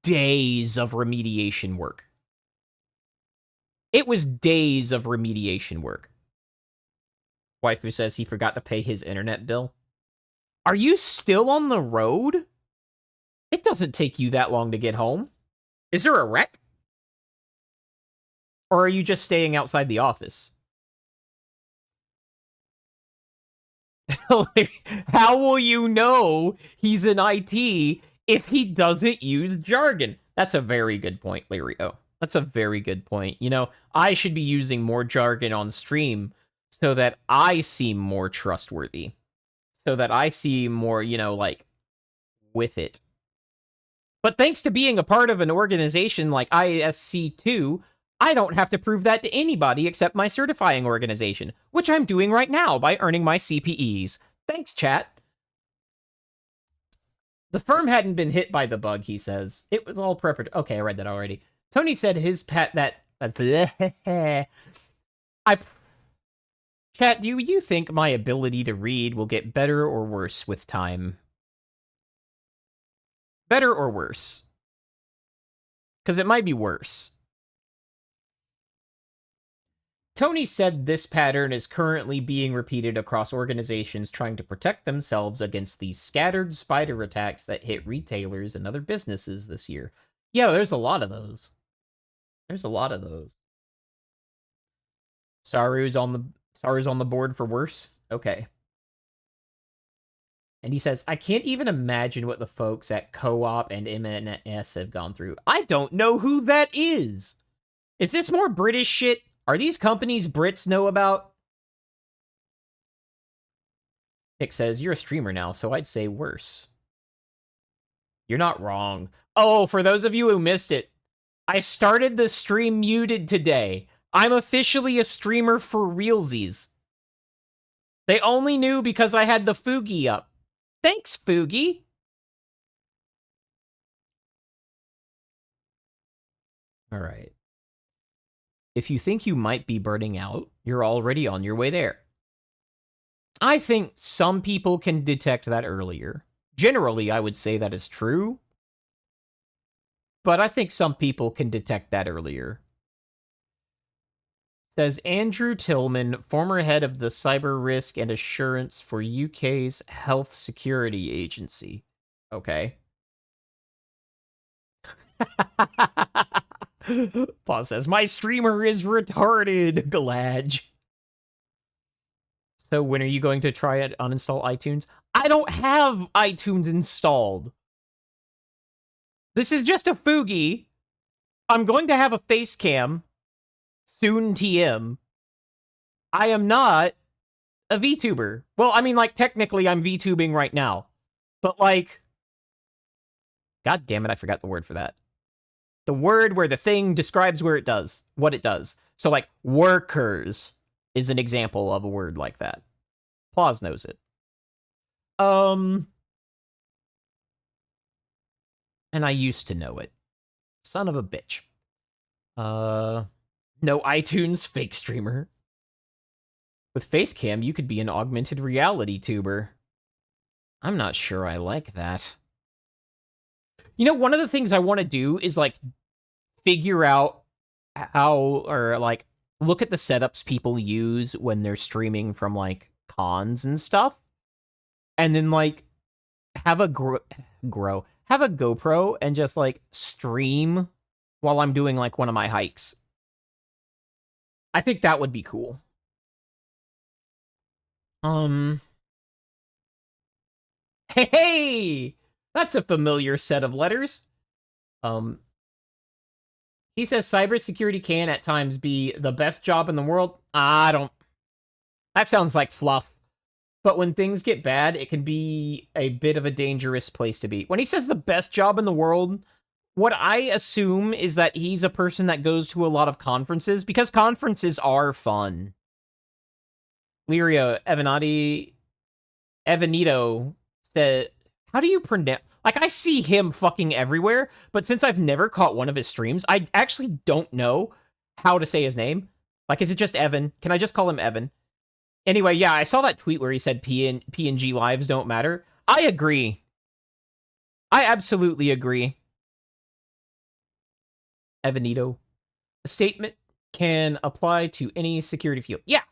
days of remediation work. It was days of remediation work. Waifu says he forgot to pay his internet bill. Are you still on the road? It doesn't take you that long to get home. Is there a wreck? Or are you just staying outside the office? How will you know he's in IT if he doesn't use jargon? That's a very good point, Lirio. That's a very good point. You know, I should be using more jargon on stream so that I seem more trustworthy. So that I seem more, you know, like, with it. But thanks to being a part of an organization like ISC2, I don't have to prove that to anybody except my certifying organization, which I'm doing right now by earning my CPEs. Thanks, chat. The firm hadn't been hit by the bug, he says. It was all preparatory. Okay, I read that already. Tony said his pet that... Chat, do you think my ability to read will get better or worse with time? Better or worse? Because it might be worse. Tony said this pattern is currently being repeated across organizations trying to protect themselves against these scattered spider attacks that hit retailers and other businesses this year. Yeah, there's a lot of those. There's a lot of those. Saru's on the board for worse? Okay. And he says, I can't even imagine what the folks at Co-op and MNS have gone through. I don't know who that is. Is this more British shit? Are these companies Brits know about? Nick says, you're a streamer now, so I'd say worse. You're not wrong. Oh, for those of you who missed it, I started the stream muted today. I'm officially a streamer for realsies. They only knew because I had the Fugi up. Thanks, Fugi. All right. If you think you might be burning out, you're already on your way there. I think some people can detect that earlier. Generally, I would say that is true. But I think some people can detect that earlier. Says Andrew Tillman, former head of the Cyber Risk and Assurance for UK's Health Security Agency. Okay. Paul says, my streamer is retarded, Galage. So when are you going to try it, uninstall iTunes? I don't have iTunes installed. This is just a Fugi. I'm going to have a face cam. Soon TM. I am not a VTuber. Well, I mean, like, technically I'm VTubing right now. But, like... God damn it, I forgot the word for that. The word where the thing describes where it does, what it does. So, like, workers is an example of a word like that. Paws knows it. And I used to know it. Son of a bitch. No iTunes, fake streamer. With Facecam, you could be an augmented reality tuber. I'm not sure I like that. You know, one of the things I want to do is, like, figure out how, or, like, look at the setups people use when they're streaming from, like, cons and stuff. And then, like, have a have a GoPro and just, like, stream while I'm doing, like, one of my hikes. I think that would be cool. Hey! That's a familiar set of letters. He says cybersecurity can at times be the best job in the world. I don't... That sounds like fluff. But when things get bad, it can be a bit of a dangerous place to be. When he says the best job in the world, what I assume is that he's a person that goes to a lot of conferences, because conferences are fun. Lirio Evanito said, how do you pronounce... Like, I see him fucking everywhere, but since I've never caught one of his streams, I actually don't know how to say his name. Like, is it just Evan? Can I just call him Evan? Anyway, yeah, I saw that tweet where he said PNG lives don't matter. I agree. I absolutely agree. Evanito. A statement can apply to any security field. Yeah.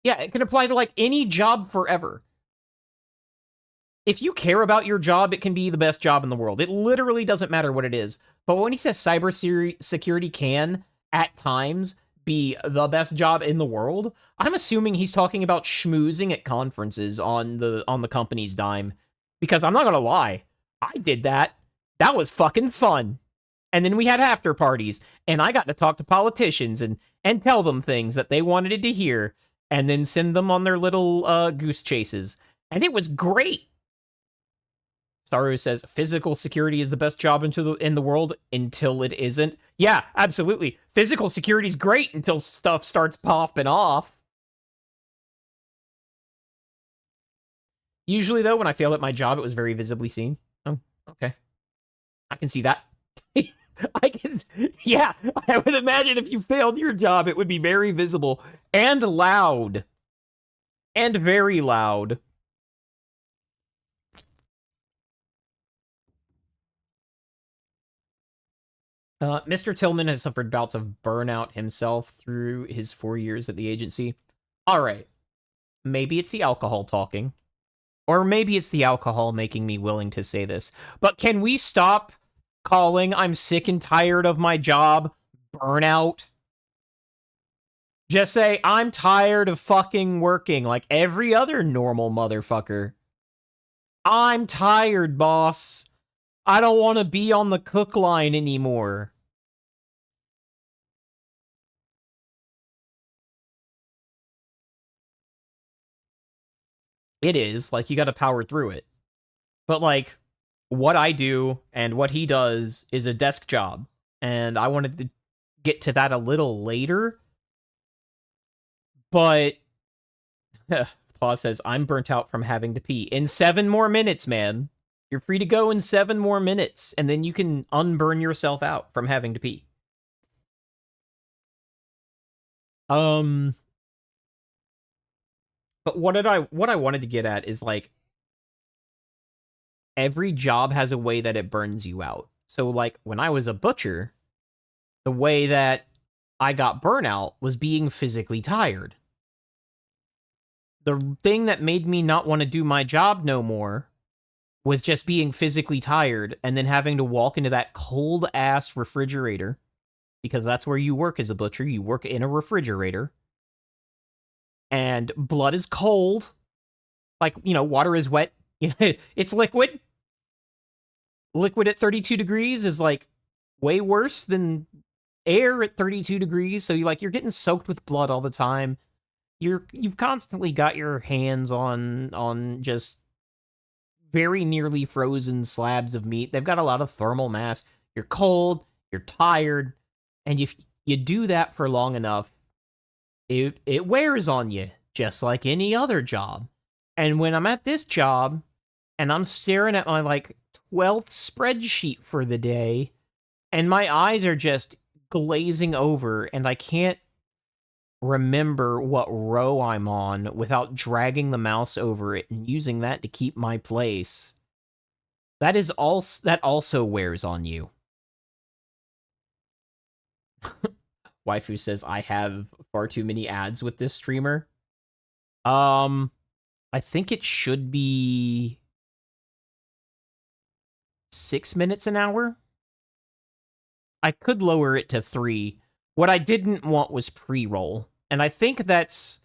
Yeah, it can apply to, like, any job forever. If you care about your job, it can be the best job in the world. It literally doesn't matter what it is. But when he says cybersecurity can, at times, be the best job in the world, I'm assuming he's talking about schmoozing at conferences on the company's dime. Because I'm not gonna lie, I did that. That was fucking fun. And then we had after parties, and I got to talk to politicians and tell them things that they wanted to hear, and then send them on their little goose chases. And it was great. Saru says, physical security is the best job in the world until it isn't. Yeah, absolutely. Physical security is great until stuff starts popping off. Usually, though, when I failed at my job, it was very visibly seen. Oh, okay. I can see that. Yeah, I would imagine if you failed your job, it would be very visible and loud. And very loud. Mr. Tillman has suffered bouts of burnout himself through his 4 years at the agency. All right. Maybe it's the alcohol talking. Or maybe it's the alcohol making me willing to say this. But can we stop calling I'm sick and tired of my job burnout? Just say, I'm tired of fucking working like every other normal motherfucker. I'm tired, boss. I don't want to be on the cook line anymore. It is, like, you gotta power through it. But, like, what I do and what he does is a desk job. And I wanted to get to that a little later. But, Paul says, I'm burnt out from having to pee. In 7 more minutes, man. You're free to go in 7 more minutes, and then you can unburn yourself out from having to pee. But what I wanted to get at is, like, every job has a way that it burns you out. So, like, when I was a butcher, the way that I got burnout was being physically tired. The thing that made me not want to do my job no more was just being physically tired and then having to walk into that cold-ass refrigerator, because that's where you work as a butcher. You work in a refrigerator. And blood is cold. Like, you know, water is wet. It's liquid. Liquid at 32 degrees is, like, way worse than air at 32 degrees. So, you're getting soaked with blood all the time. You've constantly got your hands on just very nearly frozen slabs of meat. They've got a lot of thermal mass. You're cold, you're tired, and if you do that for long enough, it wears on you, just like any other job. And when I'm at this job, and I'm staring at my, like, 12th spreadsheet for the day, and my eyes are just glazing over, and I can't remember what row I'm on without dragging the mouse over it and using that to keep my place, that also wears on you. Waifu says, I have far too many ads with this streamer. I think it should be 6 minutes an hour. I could lower it to 3. What I didn't want was pre-roll. And I think that's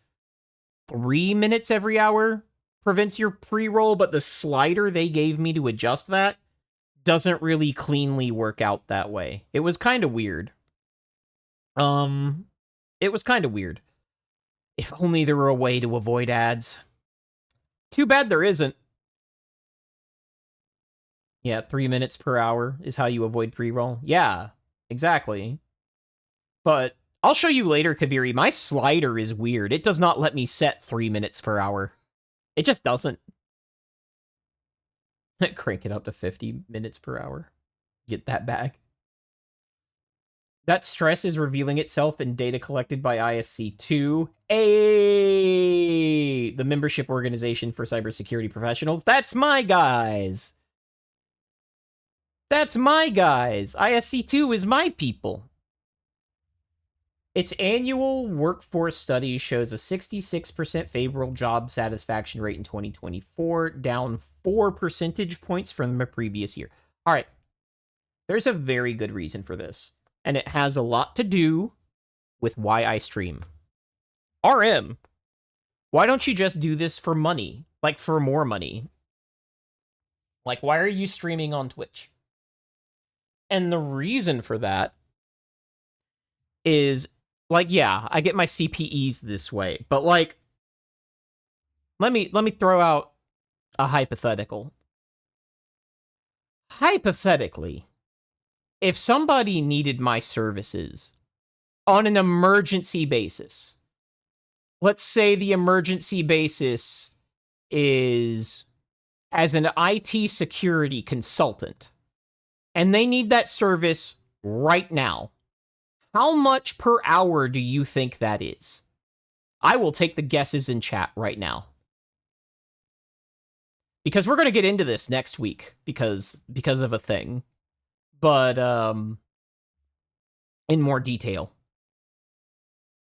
3 minutes every hour prevents your pre-roll, but the slider they gave me to adjust that doesn't really cleanly work out that way. It was kind of weird. It was kind of weird. If only there were a way to avoid ads. Too bad there isn't. Yeah, 3 minutes per hour is how you avoid pre-roll. Yeah, exactly. But I'll show you later, Kaviri. My slider is weird. It does not let me set 3 minutes per hour. It just doesn't. Crank it up to 50 minutes per hour. Get that back. That stress is revealing itself in data collected by ISC2, the membership organization for cybersecurity professionals. That's my guys. That's my guys. ISC2 is my people. Its annual workforce study shows a 66% favorable job satisfaction rate in 2024, down 4 percentage points from the previous year. All right. There's a very good reason for this, and it has a lot to do with why I stream. RM, why don't you just do this for money? Like, for more money? Like, why are you streaming on Twitch? And the reason for that is, like, yeah, I get my CPEs this way, but, like, let me throw out a hypothetical. Hypothetically, if somebody needed my services on an emergency basis, let's say the emergency basis is as an IT security consultant, and they need that service right now, how much per hour do you think that is? I will take the guesses in chat right now. Because we're going to get into this next week because of a thing. But in more detail.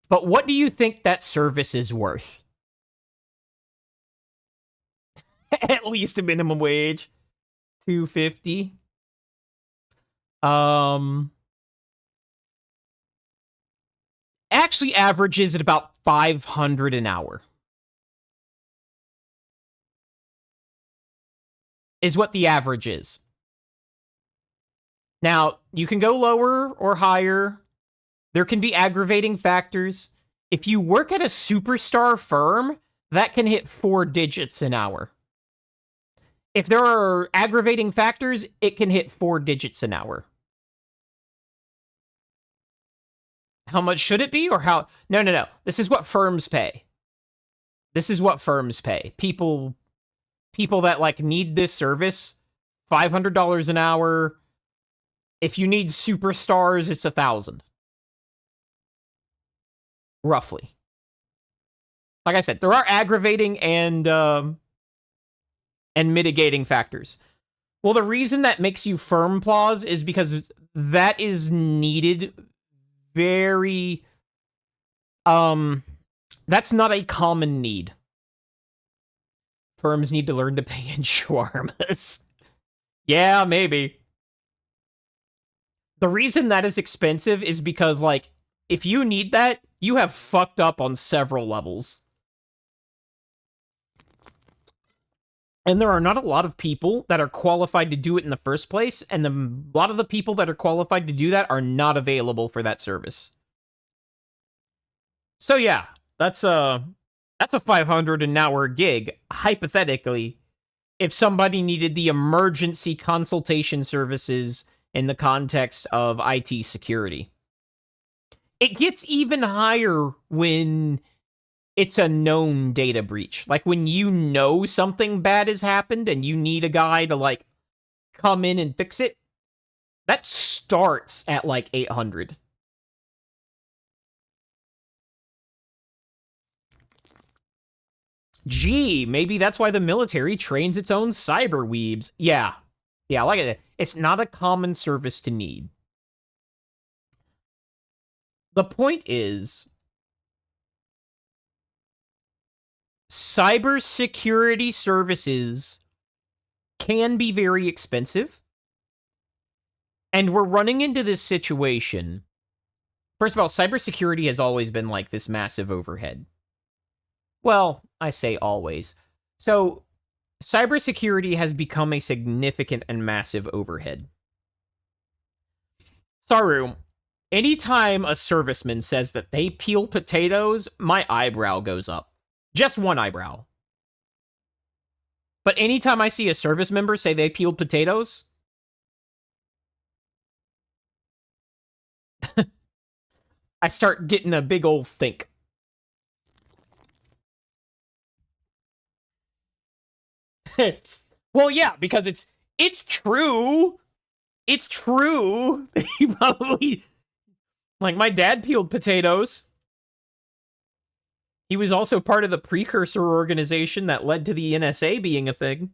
But what do you think that service is worth? At least a minimum wage. $250. Actually averages at about $500 an hour. Is what the average is. Now, you can go lower or higher. There can be aggravating factors. If you work at a superstar firm, that can hit 4 digits an hour. If there are aggravating factors, it can hit 4 digits an hour. How much should it be, or how? No. This is what firms pay. This is what firms pay. People that, like, need this service, $500 an hour. If you need superstars, it's $1,000. Roughly. Like I said, there are aggravating and mitigating factors. Well, the reason that makes you firm clause is because that is needed very... that's not a common need. Firms need to learn to pay in shawarmas. Yeah, maybe. The reason that is expensive is because, like, if you need that, you have fucked up on several levels. And there are not a lot of people that are qualified to do it in the first place, and a lot of the people that are qualified to do that are not available for that service. So yeah, that's a $500 an hour gig, hypothetically, if somebody needed the emergency consultation services in the context of IT security. It gets even higher when it's a known data breach. Like, when you know something bad has happened and you need a guy to, like, come in and fix it, that starts at, like, 800. Gee, maybe that's why the military trains its own cyber weebs. Yeah, like it. It's not a common service to need. The point is, cybersecurity services can be very expensive. And we're running into this situation. First of all, cybersecurity has always been like this massive overhead. Well, I say always. So, cybersecurity has become a significant and massive overhead. Saru, anytime a serviceman says that they peel potatoes, my eyebrow goes up. Just one eyebrow. But anytime I see a service member say they peeled potatoes, I start getting a big old think. Well, yeah, because it's true. It's true. He probably, like, my dad peeled potatoes. He was also part of the precursor organization that led to the NSA being a thing.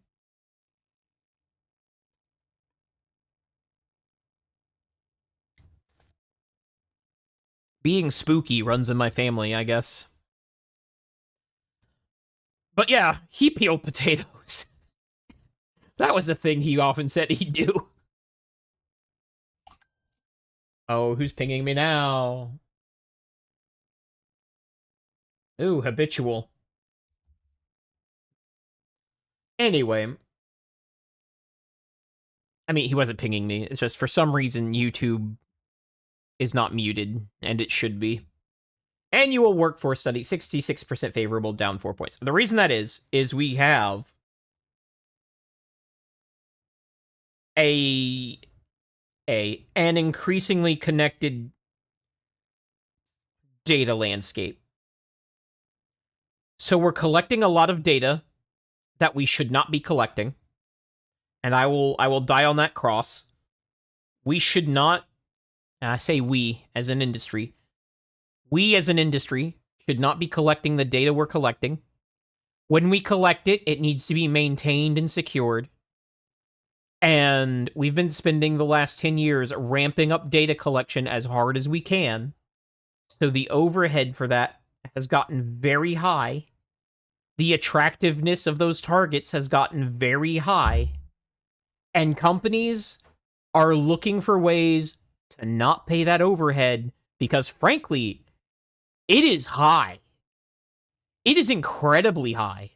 Being spooky runs in my family, I guess. But yeah, he peeled potatoes. That was a thing he often said he'd do. Oh, who's pinging me now? Ooh, habitual. Anyway, I mean, he wasn't pinging me. It's just for some reason YouTube is not muted, and it should be. Annual workforce study, 66% favorable, down 4 points. The reason that is we have an increasingly connected data landscape. So we're collecting a lot of data that we should not be collecting. And I will die on that cross. We should not, and I say we as an industry should not be collecting the data we're collecting. When we collect it, it needs to be maintained and secured. And we've been spending the last 10 years ramping up data collection as hard as we can. So the overhead for that has gotten very high. The attractiveness of those targets has gotten very high. And companies are looking for ways to not pay that overhead because, frankly, it is high. It is incredibly high.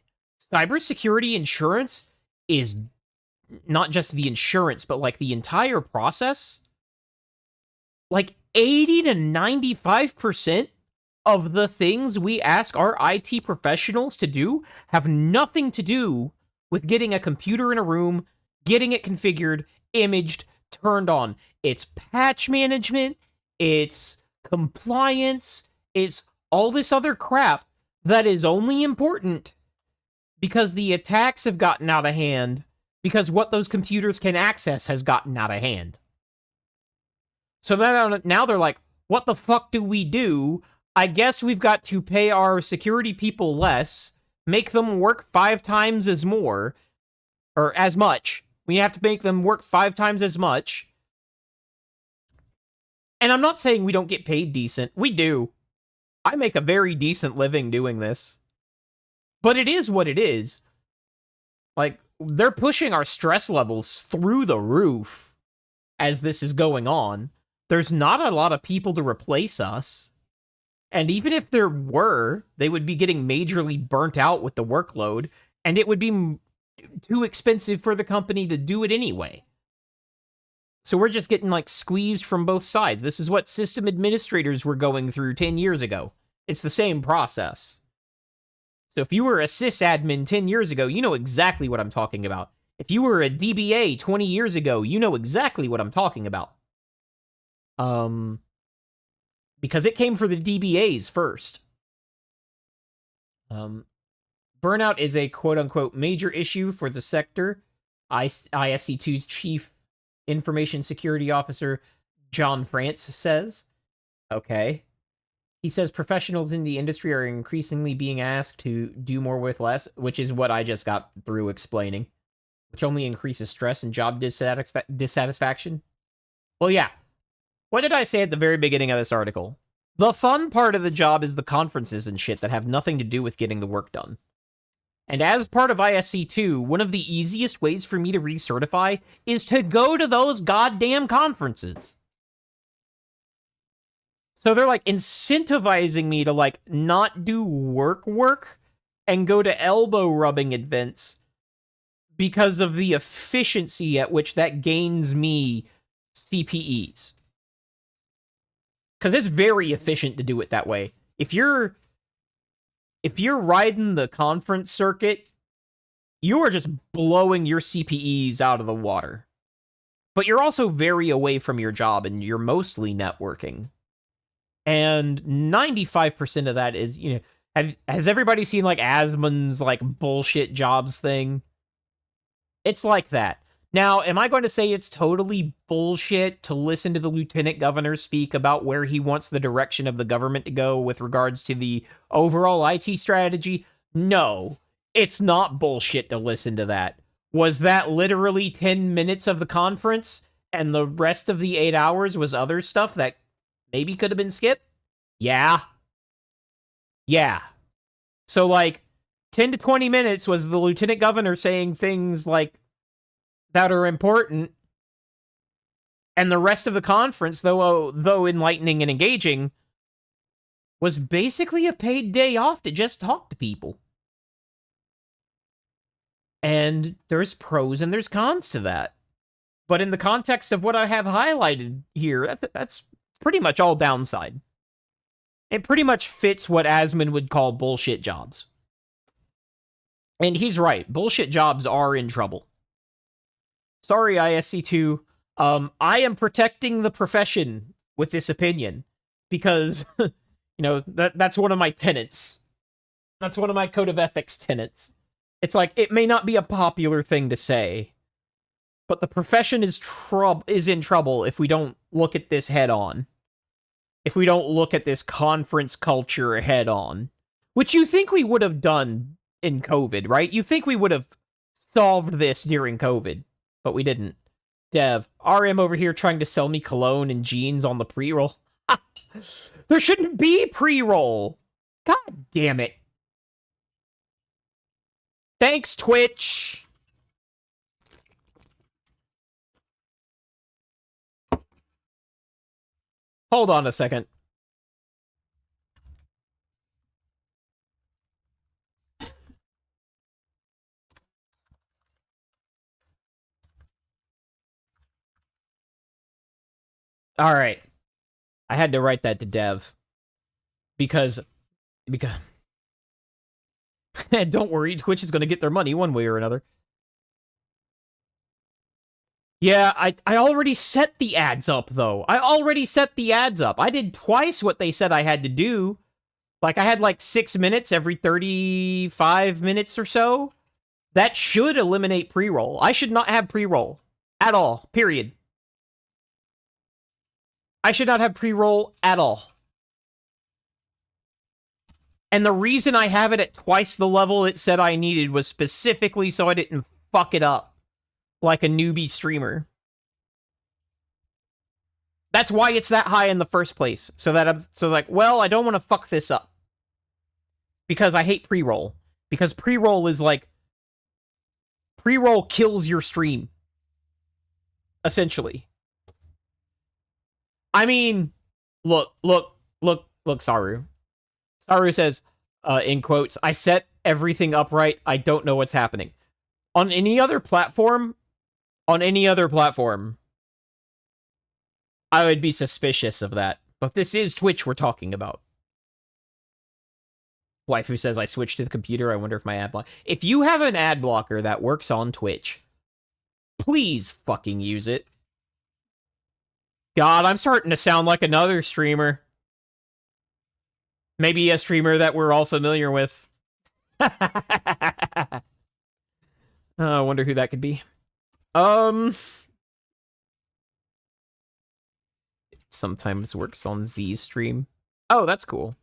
Cybersecurity insurance is not just the insurance, but like the entire process. Like 80 to 95% of the things we ask our IT professionals to do have nothing to do with getting a computer in a room, getting it configured, imaged, turned on. It's patch management, it's compliance, it's all this other crap that is only important because the attacks have gotten out of hand, because what those computers can access has gotten out of hand. So now they're like, what the fuck do we do? I guess we've got to pay our security people less, make them work 5 times as more, or as much. We have to make them work 5 times as much. And I'm not saying we don't get paid decent. We do. I make a very decent living doing this. But it is what it is. Like, they're pushing our stress levels through the roof as this is going on. There's not a lot of people to replace us. And even if there were, they would be getting majorly burnt out with the workload, and it would be too expensive for the company to do it anyway. So we're just getting, like, squeezed from both sides. This is what system administrators were going through 10 years ago. It's the same process. So if you were a sysadmin 10 years ago, you know exactly what I'm talking about. If you were a DBA 20 years ago, you know exactly what I'm talking about. Because it came for the DBAs first. Burnout is a quote-unquote major issue for the sector. ISC2's chief information security officer, John France, says. Okay. He says professionals in the industry are increasingly being asked to do more with less, which is what I just got through explaining, which only increases stress and job dissatisfaction. Well, yeah. What did I say at the very beginning of this article? The fun part of the job is the conferences and shit that have nothing to do with getting the work done. And as part of ISC2, one of the easiest ways for me to recertify is to go to those goddamn conferences. So they're, like, incentivizing me to, like, not do work and go to elbow-rubbing events because of the efficiency at which that gains me CPEs. Because it's very efficient to do it that way. If you're riding the conference circuit, you are just blowing your CPEs out of the water. But you're also very away from your job, and you're mostly networking. And 95% of that is, you know, has everybody seen, like, Asmon's, like, bullshit jobs thing? It's like that. Now, am I going to say it's totally bullshit to listen to the lieutenant governor speak about where he wants the direction of the government to go with regards to the overall IT strategy? No, it's not bullshit to listen to that. Was that literally 10 minutes of the conference and the rest of the 8 hours was other stuff that maybe could have been skipped? Yeah. Yeah. So, like, 10 to 20 minutes was the lieutenant governor saying things like that are important, and the rest of the conference, though enlightening and engaging, was basically a paid day off to just talk to people. And there's pros and there's cons to that. But in the context of what I have highlighted here, that's pretty much all downside. It pretty much fits what Asmund would call bullshit jobs. And he's right. Bullshit jobs are in trouble. Sorry, ISC2. I am protecting the profession with this opinion because, that's one of my tenets. That's one of my code of ethics tenets. It's like, it may not be a popular thing to say, but the profession is in trouble if we don't look at this head on. If we don't look at this conference culture head on. Which you think we would have done in COVID, right? You think we would have solved this during COVID, but we didn't. Dev, RM over here trying to sell me cologne and jeans on the pre-roll. There shouldn't be pre-roll. God damn it. Thanks, Twitch. Hold on a second. All right. I had to write that to Dev. Because don't worry, Twitch is going to get their money one way or another. Yeah, I already set the ads up, though. I already set the ads up. I did twice what they said I had to do. Like, I had, 6 minutes every 35 minutes or so. That should eliminate pre-roll. I should not have pre-roll. At all. Period. I should not have pre-roll at all. And the reason I have it at twice the level it said I needed was specifically so I didn't fuck it up like a newbie streamer. That's why it's that high in the first place. So well, I don't want to fuck this up. Because I hate pre-roll. Because pre-roll is pre-roll kills your stream. Essentially. I mean, look, Saru. Saru says, in quotes, I set everything up right. I don't know what's happening. On any other platform, I would be suspicious of that. But this is Twitch we're talking about. Waifu says, I switched to the computer. I wonder if my ad block... If you have an ad blocker that works on Twitch, please fucking use it. God, I'm starting to sound like another streamer. Maybe a streamer that we're all familiar with. I wonder who that could be. Sometimes works on Z's stream. Oh, that's cool.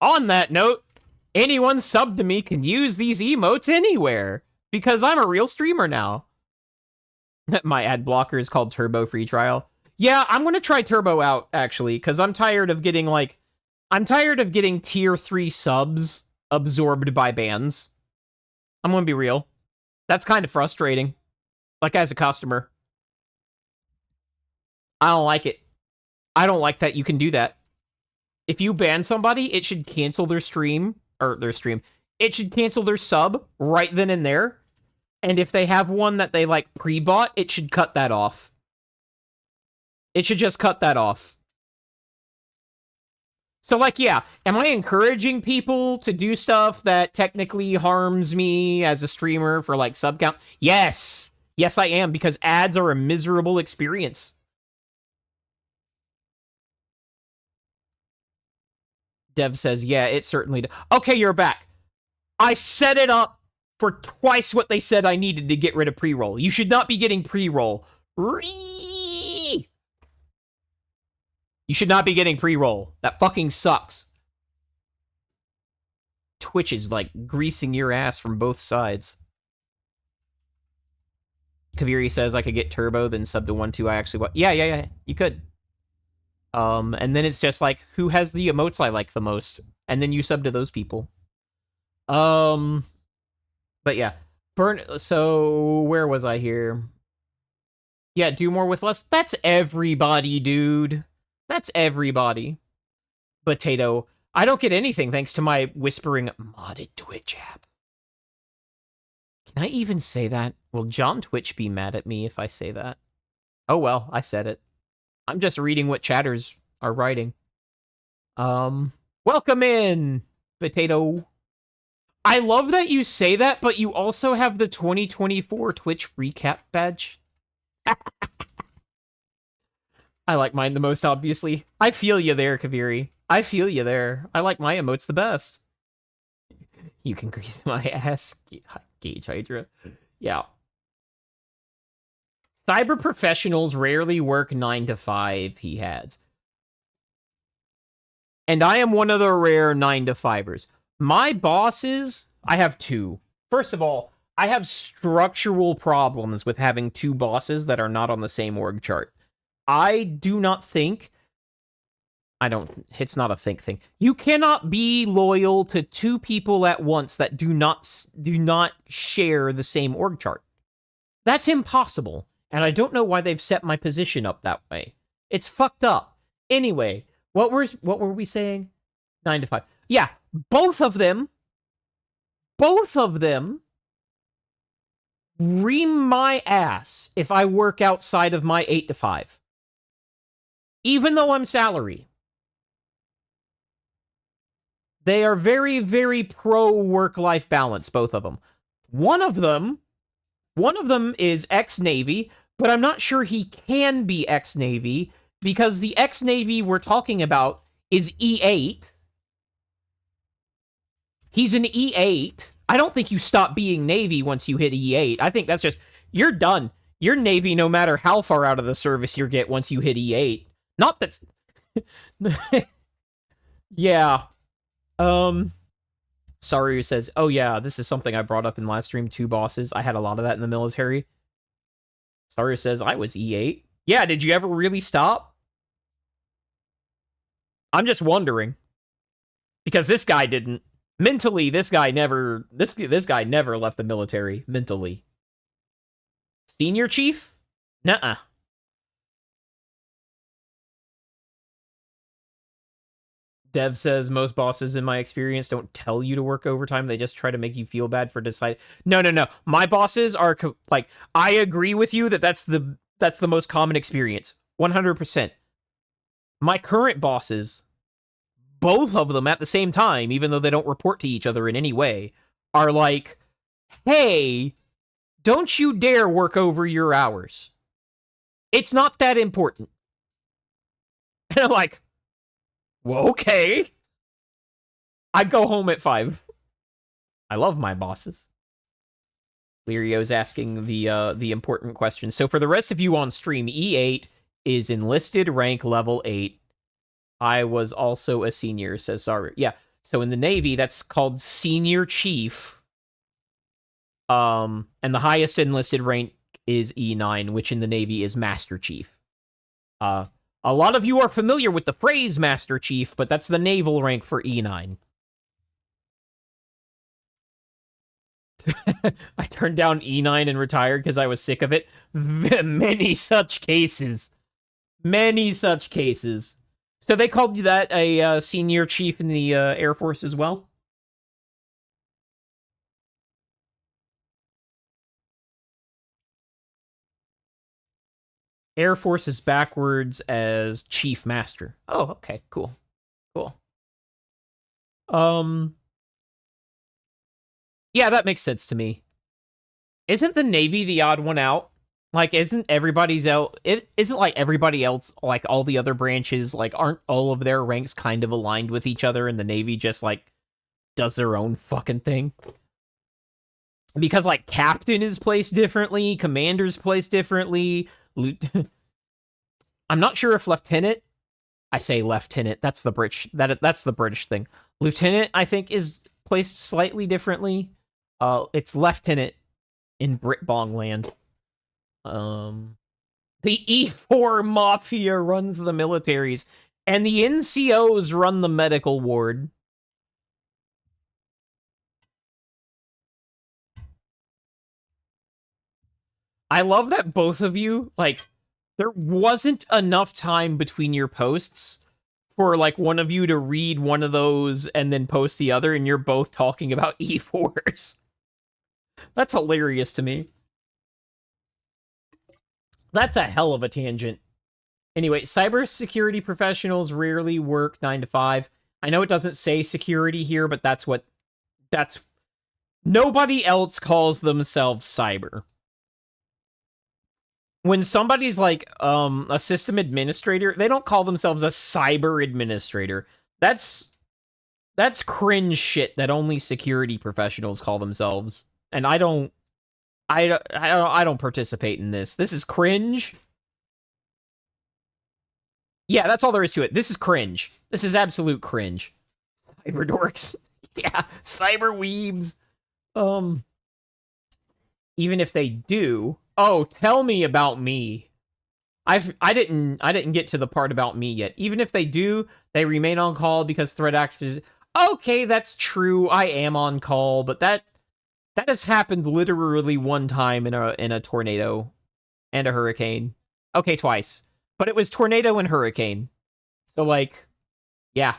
On that note, anyone sub to me can use these emotes anywhere, because I'm a real streamer now. My ad blocker is called Turbo Free Trial. Yeah, I'm gonna try Turbo out, actually, because I'm tired of getting, tier 3 subs absorbed by bans. I'm gonna be real. That's kind of frustrating. As a customer. I don't like it. I don't like that you can do that. If you ban somebody, it should cancel their stream, It should cancel their sub right then and there. And if they have one that they, pre-bought, it should cut that off. It should just cut that off. So, yeah, am I encouraging people to do stuff that technically harms me as a streamer for, sub count? Yes! Yes, I am, because ads are a miserable experience. Dev says, yeah, it certainly does. Okay, you're back. I set it up for twice what they said I needed to get rid of pre-roll. You should not be getting pre-roll. You should not be getting pre-roll. That fucking sucks. Twitch is like greasing your ass from both sides. Kaviri says I could get turbo, then sub to 1-2. I actually want. Yeah. You could. And then it's just like, who has the emotes I like the most? And then you sub to those people. But yeah. So, where was I here? Yeah, do more with less. That's everybody, dude. That's everybody. Potato. I don't get anything thanks to my whispering modded Twitch app. Can I even say that? Will John Twitch be mad at me if I say that? Oh well, I said it. I'm just reading what chatters are writing. Welcome in, Potato. I love that you say that, but you also have the 2024 Twitch recap badge. I like mine the most, obviously. I feel you there, Kaviri. I feel you there. I like my emotes the best. You can grease my ass, Gauge Hydra. Yeah. Cyber professionals rarely work 9 to 5, he adds. And I am one of the rare 9 to 5ers. My bosses, I have 2. First of all, I have structural problems with having 2 bosses that are not on the same org chart. I do not think... It's not a think thing. You cannot be loyal to 2 people at once that do not share the same org chart. That's impossible. And I don't know why they've set my position up that way. It's fucked up. Anyway, what were we saying? 9 to 5. Yeah, both of them ream my ass if I work outside of my 8 to 5. Even though I'm salary. They are very, very pro work-life balance, both of them. One of them is ex-Navy, but I'm not sure he can be ex-Navy, because the ex-Navy we're talking about is E8. He's an E8. I don't think you stop being Navy once you hit E8. I think that's just, you're done. You're Navy no matter how far out of the service you get once you hit E8. Not that's... Yeah. Saru says, oh yeah, this is something I brought up in last stream, 2 bosses. I had a lot of that in the military. Saru says, I was E8. Yeah, did you ever really stop? I'm just wondering. Because this guy didn't. Mentally, this guy never left the military, mentally. Senior chief? Nuh-uh. Dev says, most bosses in my experience don't tell you to work overtime. They just try to make you feel bad for deciding. No. My bosses are, like, I agree with you that that's the most common experience. 100%. My current bosses, both of them at the same time, even though they don't report to each other in any way, are like, hey, don't you dare work over your hours. It's not that important. And I'm like, well, okay. I go home at 5. I love my bosses. Lirio's asking the important question. So for the rest of you on stream, E8 is enlisted rank level 8. I was also a senior, says Saru. Yeah, so in the Navy, that's called senior chief. And the highest enlisted rank is E9, which in the Navy is master chief. A lot of you are familiar with the phrase Master Chief, but that's the naval rank for E9. I turned down E9 and retired because I was sick of it. Many such cases. Many such cases. So they called you that a senior chief in the Air Force as well? Air Force is backwards as Chief Master. Oh, okay, cool. Cool. Yeah, that makes sense to me. Isn't the Navy the odd one out? Like, isn't everybody's out? Isn't like everybody else, like all the other branches, like aren't all of their ranks kind of aligned with each other and the Navy just like does their own fucking thing? because like captain is placed differently, commander's placed differently. I'm not sure if lieutenant. I say lieutenant. That's the British. That's the British thing. Lieutenant, I think, is placed slightly differently. It's lieutenant in Britbong land. The E4 Mafia runs the militaries, and the NCOs run the medical ward. I love that both of you, like, there wasn't enough time between your posts for, like, one of you to read one of those and then post the other, and you're both talking about E4s. That's hilarious to me. That's a hell of a tangent. Anyway, cybersecurity professionals rarely work 9 to 5. I know it doesn't say security here, but that's nobody else calls themselves cyber. When somebody's like a system administrator, they don't call themselves a cyber administrator. That's cringe shit that only security professionals call themselves. And I don't participate in this. This is cringe. Yeah, that's all there is to it. This is cringe. This is absolute cringe. Cyber dorks. Yeah, cyber weebs. Even if they do, oh, tell me about me. I didn't get to the part about me yet. Even if they do, they remain on call because threat actors. Okay, that's true. I am on call, but that has happened literally one time in a tornado and a hurricane. Okay, twice. But it was tornado and hurricane. So, like, yeah.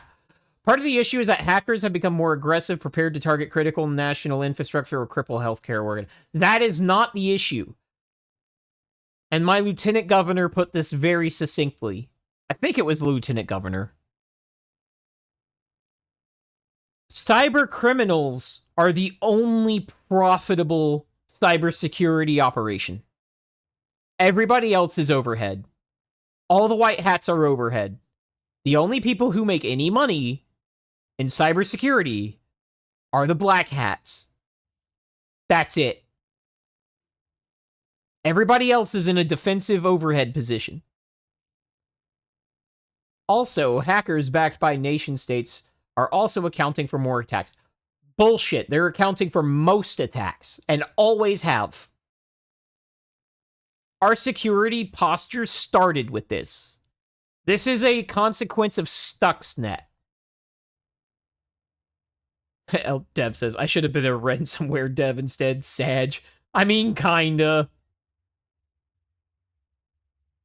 Part of the issue is that hackers have become more aggressive, prepared to target critical national infrastructure or cripple healthcare organ. That is not the issue. And my lieutenant governor put this very succinctly. I think it was lieutenant governor. Cyber criminals are the only profitable cybersecurity operation. Everybody else is overhead. All the white hats are overhead. The only people who make any money in cybersecurity are the black hats. That's it. Everybody else is in a defensive overhead position. Also, hackers backed by nation states are also accounting for more attacks. Bullshit. They're accounting for most attacks, and always have. Our security posture started with this. This is a consequence of Stuxnet. Dev says, I should have been a ransomware dev instead, Sag. I mean, kinda.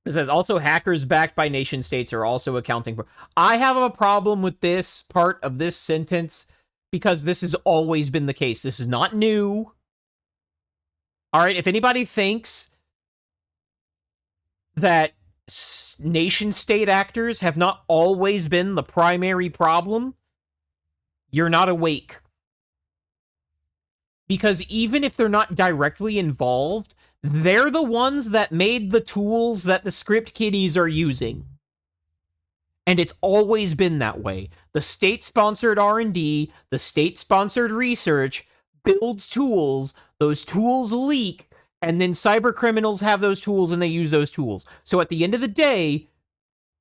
It says, also hackers backed by nation states are also accounting for... I have a problem with this part of this sentence because this has always been the case. This is not new. Alright, if anybody thinks that nation-state actors have not always been the primary problem, you're not awake. Because even if they're not directly involved, they're the ones that made the tools that the script kiddies are using. And it's always been that way. The state-sponsored R&D, the state-sponsored research builds tools, those tools leak, and then cyber criminals have those tools and they use those tools. So at the end of the day,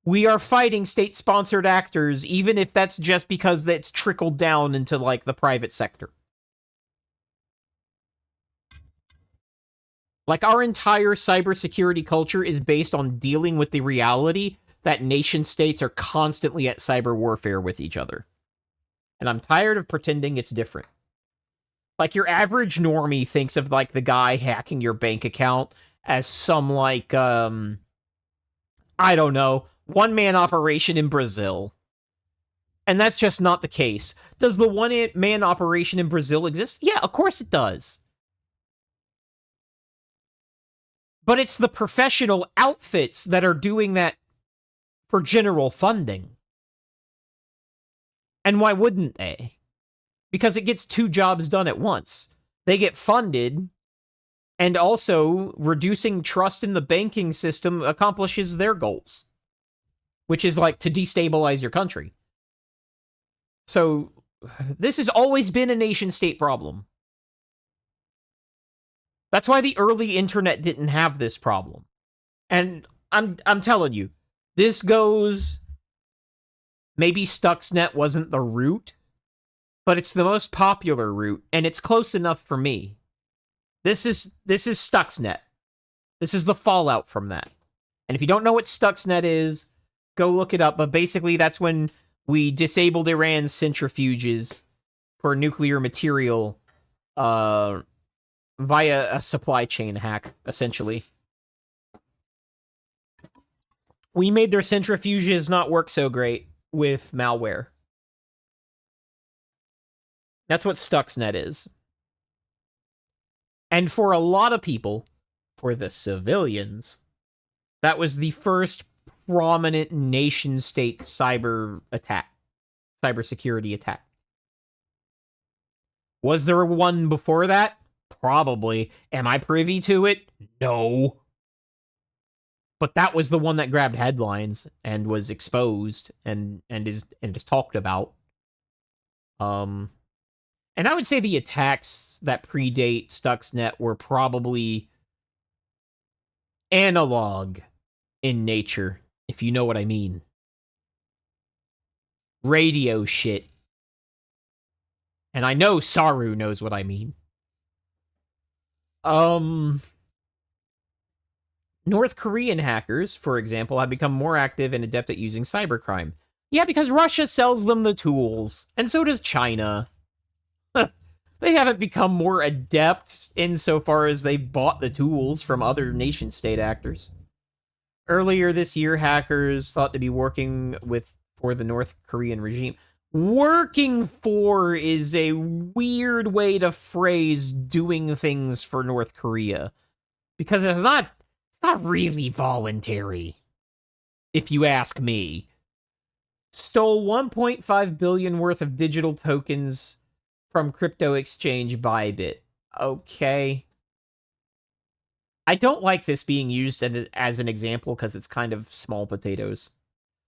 we are fighting state-sponsored actors, even if that's just because it's trickled down into, like, the private sector. Like, our entire cybersecurity culture is based on dealing with the reality that nation-states are constantly at cyber warfare with each other. And I'm tired of pretending it's different. Like, your average normie thinks of, like, the guy hacking your bank account as some, like, I don't know, one-man operation in Brazil. And that's just not the case. Does the one-man operation in Brazil exist? Yeah, of course it does. But it's the professional outfits that are doing that for general funding. And why wouldn't they? Because it gets two jobs done at once. They get funded, and also reducing trust in the banking system accomplishes their goals, which is like to destabilize your country. So this has always been a nation-state problem. That's why the early internet didn't have this problem. And I'm telling you, this goes... Maybe Stuxnet wasn't the root, but it's the most popular route, and it's close enough for me. This is Stuxnet. This is the fallout from that. And if you don't know what Stuxnet is, go look it up. But basically, that's when we disabled Iran's centrifuges for nuclear material via a supply chain hack, essentially. We made their centrifuges not work so great with malware. That's what Stuxnet is. And for a lot of people, for the civilians, that was the first prominent nation-state cyber attack, cybersecurity attack. Was there one before that? Probably. Am I privy to it? No. But that was the one that grabbed headlines and was exposed and is talked about. And I would say the attacks that predate Stuxnet were probably analog in nature, if you know what I mean. Radio shit. And I know Saru knows what I mean. North Korean hackers, for example, have become more active and adept at using cybercrime. Yeah, because Russia sells them the tools, and so does China. They haven't become more adept insofar as they bought the tools from other nation-state actors. Earlier this year, hackers thought to be working for the North Korean regime. Working for is a weird way to phrase doing things for North Korea. Because it's not really voluntary, if you ask me. Stole 1.5 billion worth of digital tokens from crypto exchange Bybit. Okay. I don't like this being used as an example because it's kind of small potatoes.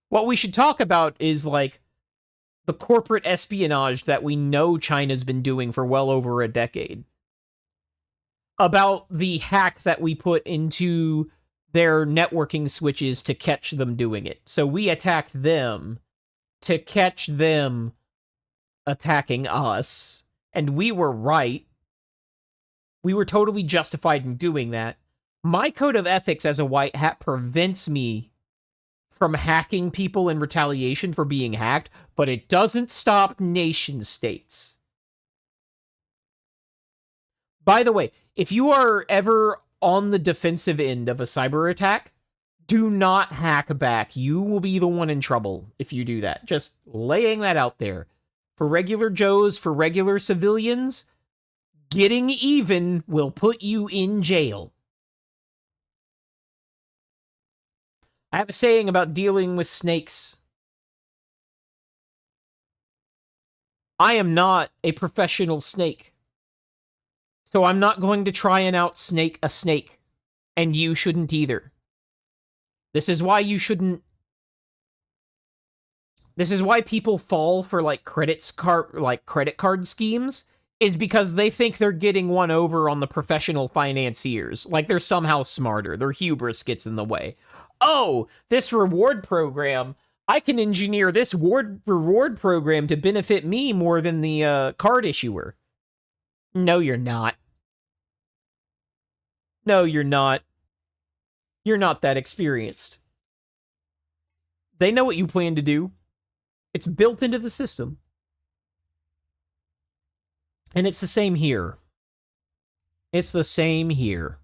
What we should talk about is, like, the corporate espionage that we know China's been doing for well over a decade. About the hack that we put into their networking switches to catch them doing it. So we attacked them to catch them attacking us, and we were right. We were totally justified in doing that. My code of ethics as a white hat prevents me from hacking people in retaliation for being hacked, but it doesn't stop nation states. By the way, if you are ever on the defensive end of a cyber attack, do not hack back. You will be the one in trouble if you do that. Just laying that out there. For regular Joes, for regular civilians, getting even will put you in jail. I have a saying about dealing with snakes. I am not a professional snake. So I'm not going to try and out-snake a snake. And you shouldn't either. This is why you shouldn't... This is why people fall for, like, credit card schemes, is because they think they're getting one over on the professional financiers. Like, they're somehow smarter. Their hubris gets in the way. Oh, this reward program, I can engineer this reward program to benefit me more than the card issuer. No, you're not. No, you're not. You're not that experienced. They know what you plan to do. It's built into the system. And it's the same here. It's the same here.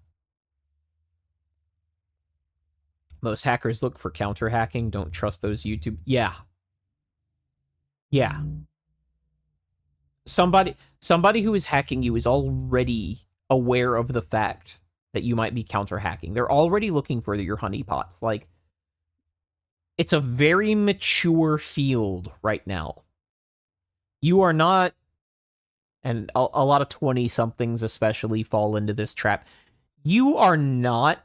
Most hackers look for counter-hacking. Don't trust those YouTube... Yeah. Yeah. Somebody who is hacking you is already aware of the fact that you might be counter-hacking. They're already looking for your honeypots. Like, it's a very mature field right now. You are not... And a lot of 20-somethings especially fall into this trap. You are not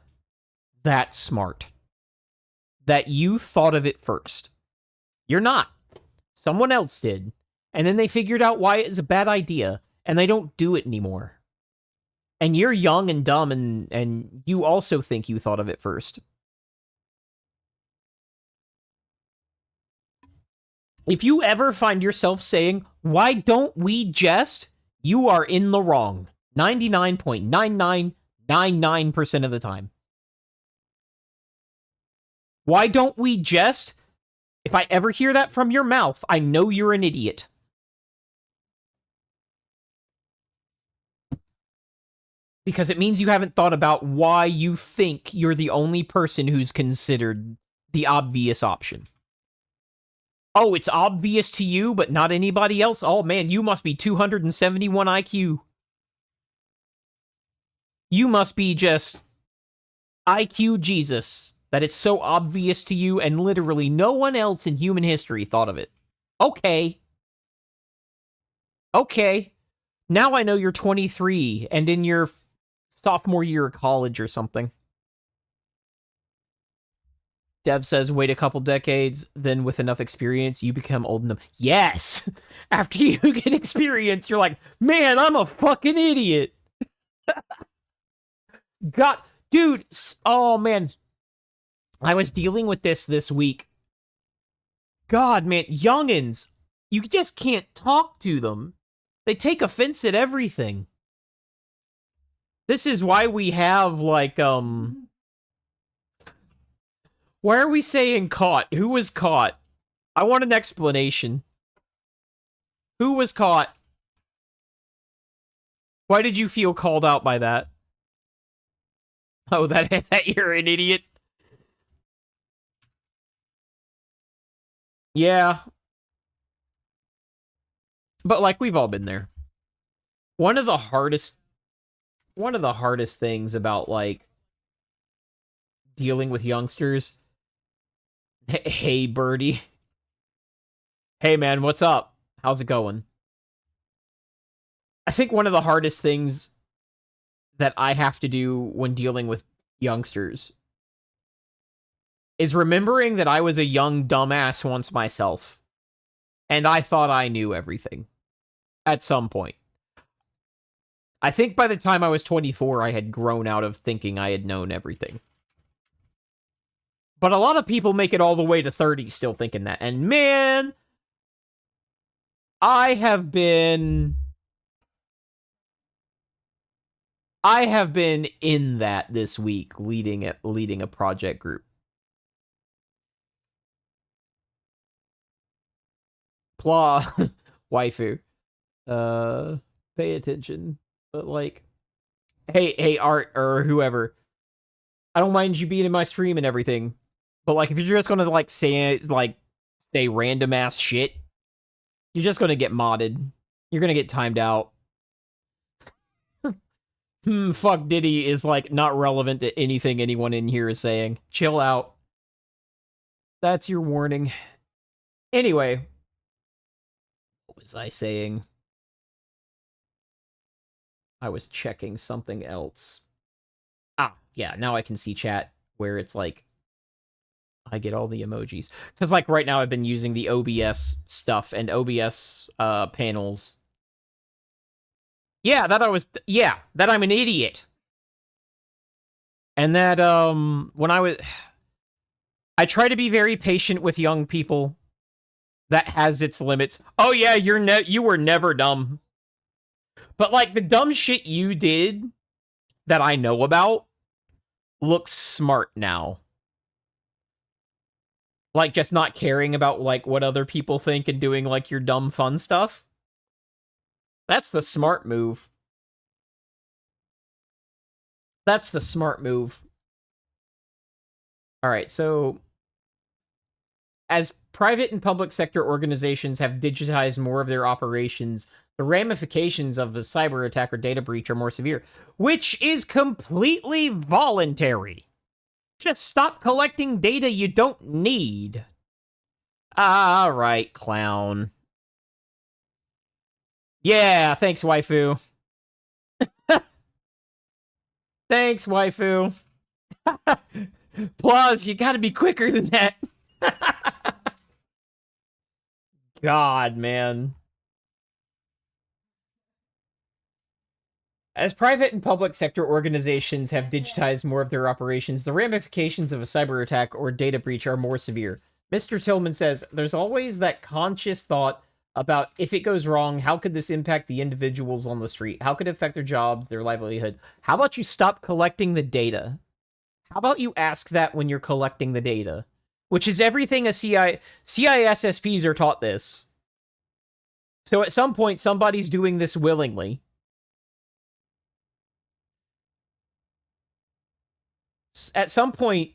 that smart. That you thought of it first. You're not. Someone else did. And then they figured out why it is a bad idea, and they don't do it anymore. And you're young and dumb, and you also think you thought of it first. If you ever find yourself saying, why don't we jest? You are in the wrong. 99.9999% of the time. Why don't we jest? If I ever hear that from your mouth, I know you're an idiot. Because it means you haven't thought about why you think you're the only person who's considered the obvious option. Oh, it's obvious to you, but not anybody else? Oh, man, you must be 271 IQ. You must be just IQ Jesus, that it's so obvious to you and literally no one else in human history thought of it. Okay. Okay. Now I know you're 23 and in your sophomore year of college or something. Dev says, wait a couple decades, then with enough experience, you become old enough. Yes! After you get experience, you're like, man, I'm a fucking idiot. God, dude, oh man. I was dealing with this week. God, man, youngins, you just can't talk to them. They take offense at everything. This is why we have, like, why are we saying caught? Who was caught? I want an explanation. Who was caught? Why did you feel called out by that? Oh, that you're an idiot? Yeah. But, like, we've all been there. One of the hardest things about, like, dealing with youngsters. Hey, Birdie. Hey, man, what's up? How's it going? I think one of the hardest things that I have to do when dealing with youngsters is remembering that I was a young dumbass once myself, and I thought I knew everything at some point. I think by the time I was 24, I had grown out of thinking I had known everything. But a lot of people make it all the way to 30 still thinking that. And man, I have been in that this week, leading a project group. Plah, waifu. Pay attention. But like, hey, Art or whoever. I don't mind you being in my stream and everything, but like, if you're just gonna like say random ass shit, you're just gonna get modded. You're gonna get timed out. Fuck Diddy is like not relevant to anything anyone in here is saying. Chill out. That's your warning. Anyway, what was I saying? I was checking something else. Ah, yeah, now I can see chat where it's like I get all the emojis. Because like right now I've been using the OBS stuff and OBS panels. Yeah, that I'm an idiot. And that when I try to be very patient with young people. That has its limits. Oh yeah, you were never dumb. But like the dumb shit you did that I know about looks smart now. Like just not caring about like what other people think and doing like your dumb fun stuff. That's the smart move. That's the smart move. All right, so as private and public sector organizations have digitized more of their operations, the ramifications of a cyber attack or data breach are more severe, which is completely voluntary. Just stop collecting data you don't need. All right, clown. Yeah, thanks, waifu. Thanks, waifu. Plus, you gotta be quicker than that. God, man. As private and public sector organizations have digitized more of their operations, the ramifications of a cyber attack or data breach are more severe. Mr. Tillman says, there's always that conscious thought about if it goes wrong, how could this impact the individuals on the street? How could it affect their jobs, their livelihood? How about you stop collecting the data? How about you ask that when you're collecting the data? Which is everything a CISSPs are taught this. So at some point, somebody's doing this willingly. At some point,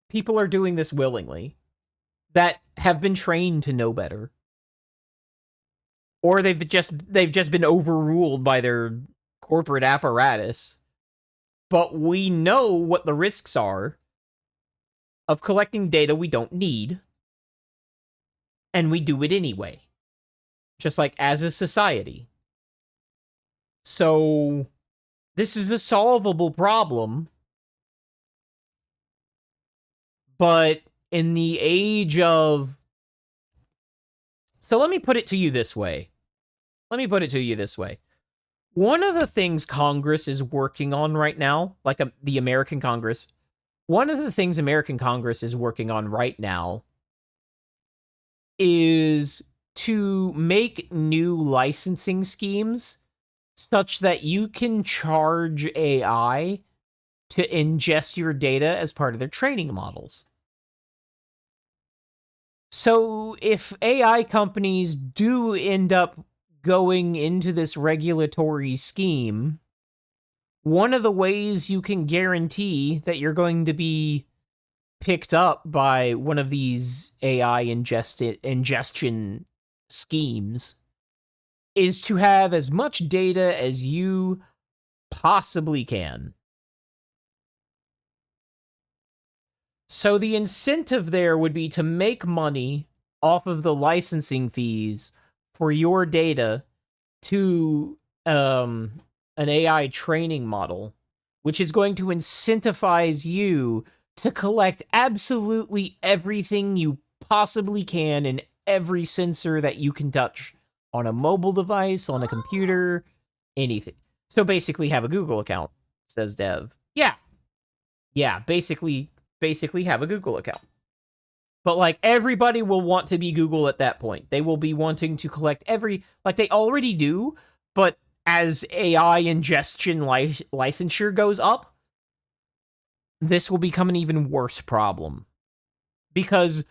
people are doing this willingly that have been trained to know better. Or they've just been overruled by their corporate apparatus. But we know what the risks are of collecting data we don't need. And we do it anyway. Just like as a society. So this is a solvable problem. But in the age of... So let me put it to you this way. One of the things Congress is working on right now, like the American Congress, one of the things American Congress is working on right now is to make new licensing schemes such that you can charge AI to ingest your data as part of their training models. So if AI companies do end up going into this regulatory scheme, one of the ways you can guarantee that you're going to be picked up by one of these AI ingestion schemes is to have as much data as you possibly can. So the incentive there would be to make money off of the licensing fees for your data to an AI training model, which is going to incentivize you to collect absolutely everything you possibly can in every sensor that you can touch on a mobile device, on a computer, anything. So basically have a Google account, says Dev. Yeah, basically have a Google account. But, like, everybody will want to be Google at that point. They will be wanting to collect like, they already do, but as AI ingestion licensure goes up, this will become an even worse problem. Because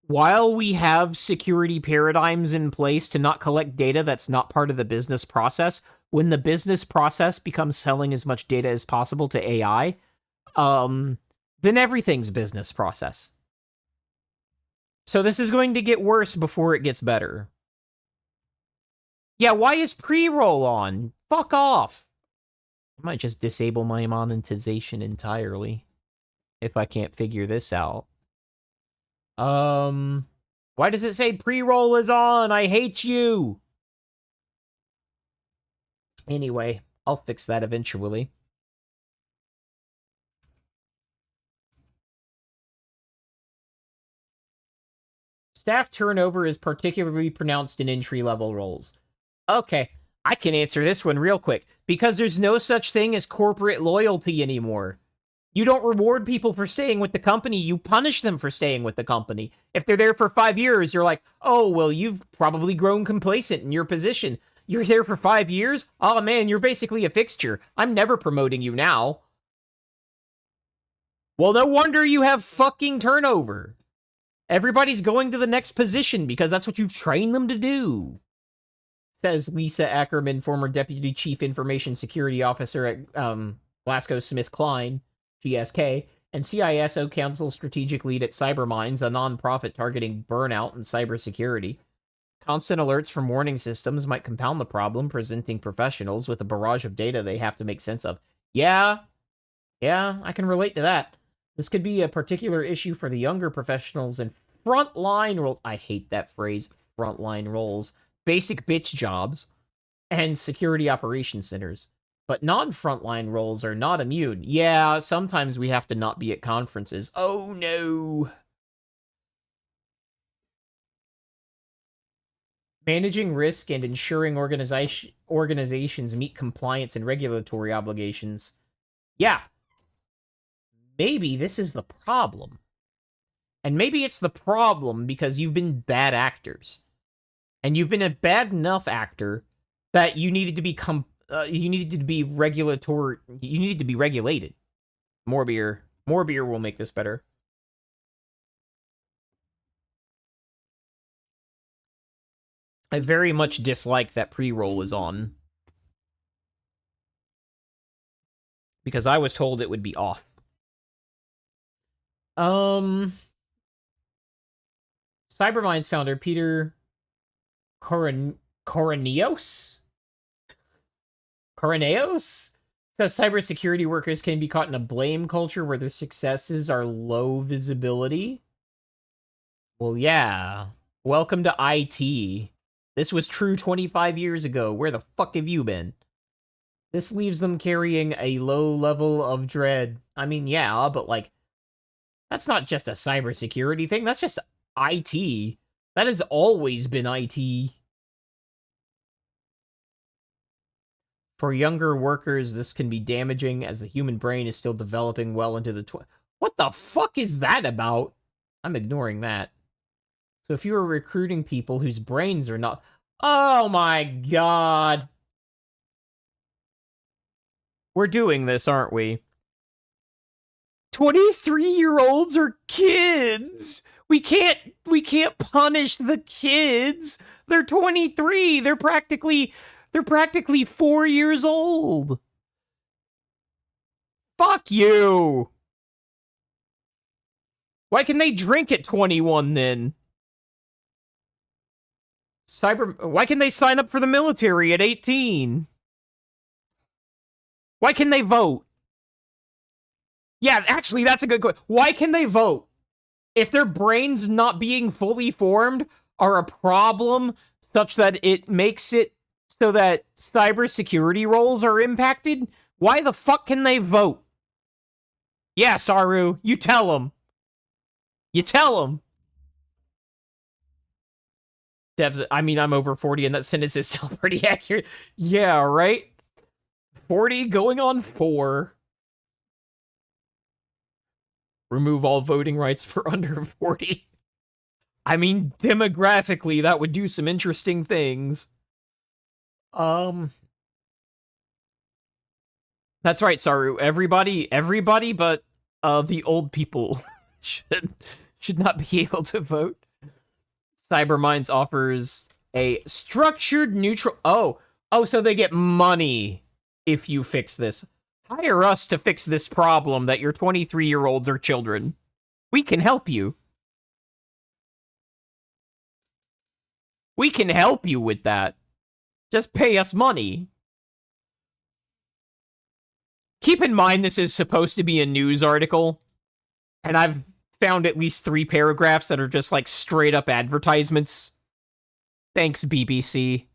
while we have security paradigms in place to not collect data that's not part of the business process, when the business process becomes selling as much data as possible to AI, then everything's business process. So this is going to get worse before it gets better. Yeah, why is pre-roll on? Fuck off. I might just disable my monetization entirely if I can't figure this out. Why does it say pre-roll is on? I hate you. Anyway, I'll fix that eventually. Staff turnover is particularly pronounced in entry-level roles. Okay, I can answer this one real quick. Because there's no such thing as corporate loyalty anymore. You don't reward people for staying with the company, you punish them for staying with the company. If they're there for 5 years, you're like, oh, well, you've probably grown complacent in your position. You're there for 5 years? Oh, man, you're basically a fixture. I'm never promoting you now. Well, no wonder you have fucking turnover. Everybody's going to the next position because that's what you've trained them to do. Says Lisa Ackerman, former Deputy Chief Information Security Officer at GlaxoSmithKline, GSK, and CISO Council Strategic Lead at CyberMinds, a nonprofit targeting burnout and cybersecurity. Constant alerts from warning systems might compound the problem, presenting professionals with a barrage of data they have to make sense of. Yeah, I can relate to that. This could be a particular issue for the younger professionals in frontline roles. I hate that phrase, frontline roles. Basic bitch jobs and security operations centers. But non-frontline roles are not immune. Yeah, sometimes we have to not be at conferences. Oh no. Managing risk and ensuring organizations meet compliance and regulatory obligations. Yeah, maybe this is the problem. And maybe it's the problem because you've been bad actors. And you've been a bad enough actor that you needed to become you needed to be regulated. More beer. More beer will make this better. I very much dislike that pre-roll is on. Because I was told it would be off. Cyberminds founder Peter Coroneos says cybersecurity workers can be caught in a blame culture where their successes are low visibility. Well, yeah. Welcome to IT. This was true 25 years ago. Where the fuck have you been? This leaves them carrying a low level of dread. I mean, yeah, but like, that's not just a cybersecurity thing. That's just IT. That has always been IT. For younger workers, this can be damaging as the human brain is still developing well into the What the fuck is that about? I'm ignoring that. So if you are recruiting people whose brains are not... Oh my god. We're doing this, aren't we? 23-year-olds are kids! We can't punish the kids! They're 23! They're practically 4 years old! Fuck you! Why can they drink at 21 then? Why can they sign up for the military at 18? Why can they vote? Yeah, actually, that's a good question. Why can they vote? If their brains not being fully formed are a problem such that it makes it so that cybersecurity roles are impacted, why the fuck can they vote? Yeah, Saru, you tell them. You tell them. Devs, I mean, I'm over 40 and that sentence is still pretty accurate. Yeah, right? 40 going on 4. Remove all voting rights for under 40. I mean, demographically, that would do some interesting things. That's right, Saru. Everybody but the old people should not be able to vote. Cyberminds offers a structured neutral... Oh, so they get money if you fix this. Hire us to fix this problem that your 23-year-olds are children. We can help you. We can help you with that. Just pay us money. Keep in mind this is supposed to be a news article, and I've found at least 3 paragraphs that are just like straight up advertisements. Thanks, BBC.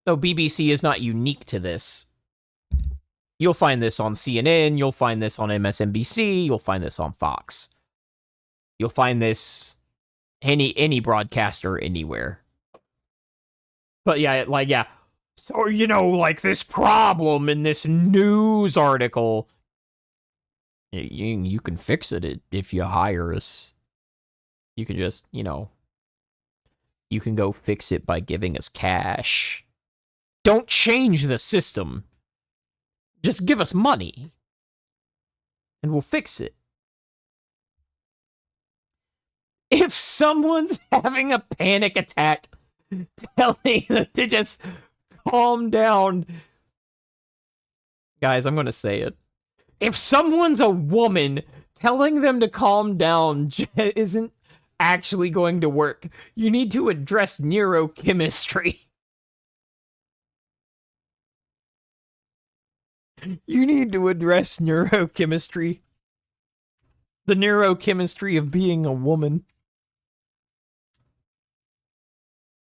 Though BBC is not unique to this. You'll find this on CNN, you'll find this on MSNBC, you'll find this on Fox. You'll find this any broadcaster anywhere. But yeah, like, yeah. So, you know, like this problem in this news article, you can fix it if you hire us. You can just, you know, you can go fix it by giving us cash. Don't change the system. Just give us money. And we'll fix it. If someone's having a panic attack, telling them to just calm down. Guys, I'm gonna say it. If someone's a woman, telling them to calm down isn't actually going to work. You need to address neurochemistry. You need to address neurochemistry. The neurochemistry of being a woman.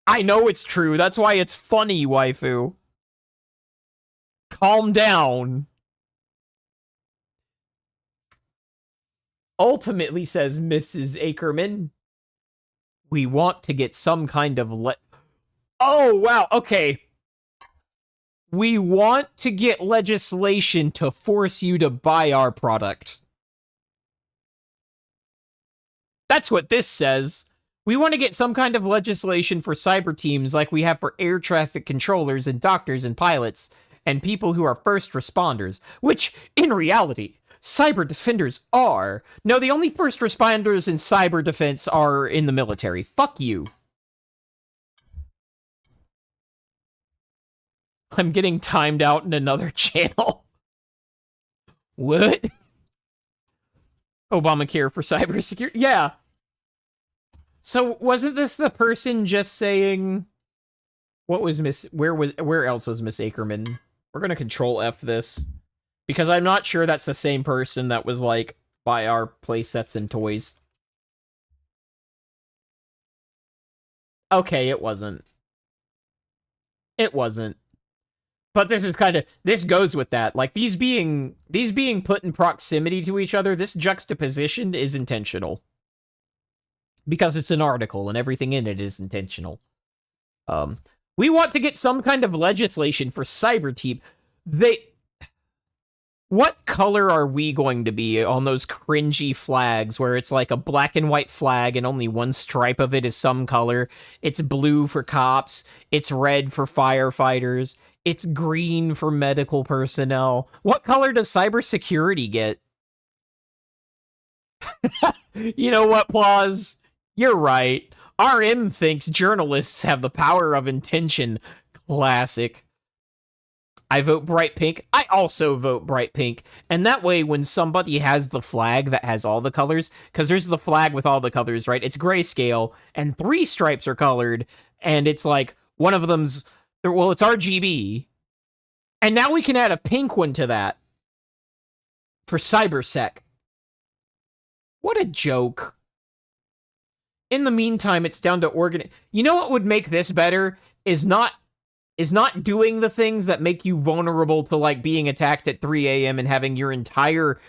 I know it's true. That's why it's funny, waifu. Calm down. Ultimately, says Mrs. Ackerman, we want to get some kind of Oh, wow. Okay. We want to get legislation to force you to buy our product. That's what this says. We want to get some kind of legislation for cyber teams like we have for air traffic controllers and doctors and pilots and people who are first responders, which, in reality, cyber defenders are. No, the only first responders in cyber defense are in the military. Fuck you. I'm getting timed out in another channel. What? Obamacare for cybersecurity? Yeah. So wasn't this the person just saying what was where else was Miss Ackerman? We're gonna control F this. Because I'm not sure that's the same person that was like, buy our playsets and toys. Okay, it wasn't. It wasn't. But this is kind of, this goes with that. Like, these being put in proximity to each other, this juxtaposition is intentional. Because it's an article, and everything in it is intentional. We want to get some kind of legislation for cyber team. What color are we going to be on those cringy flags where it's like a black and white flag and only one stripe of it is some color? It's blue for cops. It's red for firefighters. It's green for medical personnel. What color does cybersecurity get? You know what, Plaus? You're right. RM thinks journalists have the power of intention. Classic. I vote bright pink. I also vote bright pink. And that way, when somebody has the flag that has all the colors, because there's the flag with all the colors, right? It's grayscale, and 3 stripes are colored, and it's like, one of them's, well, it's RGB. And now we can add a pink one to that. For cybersec. What a joke. In the meantime, it's down to You know what would make this better? Is not doing the things that make you vulnerable to, like, being attacked at 3 a.m. and having your entire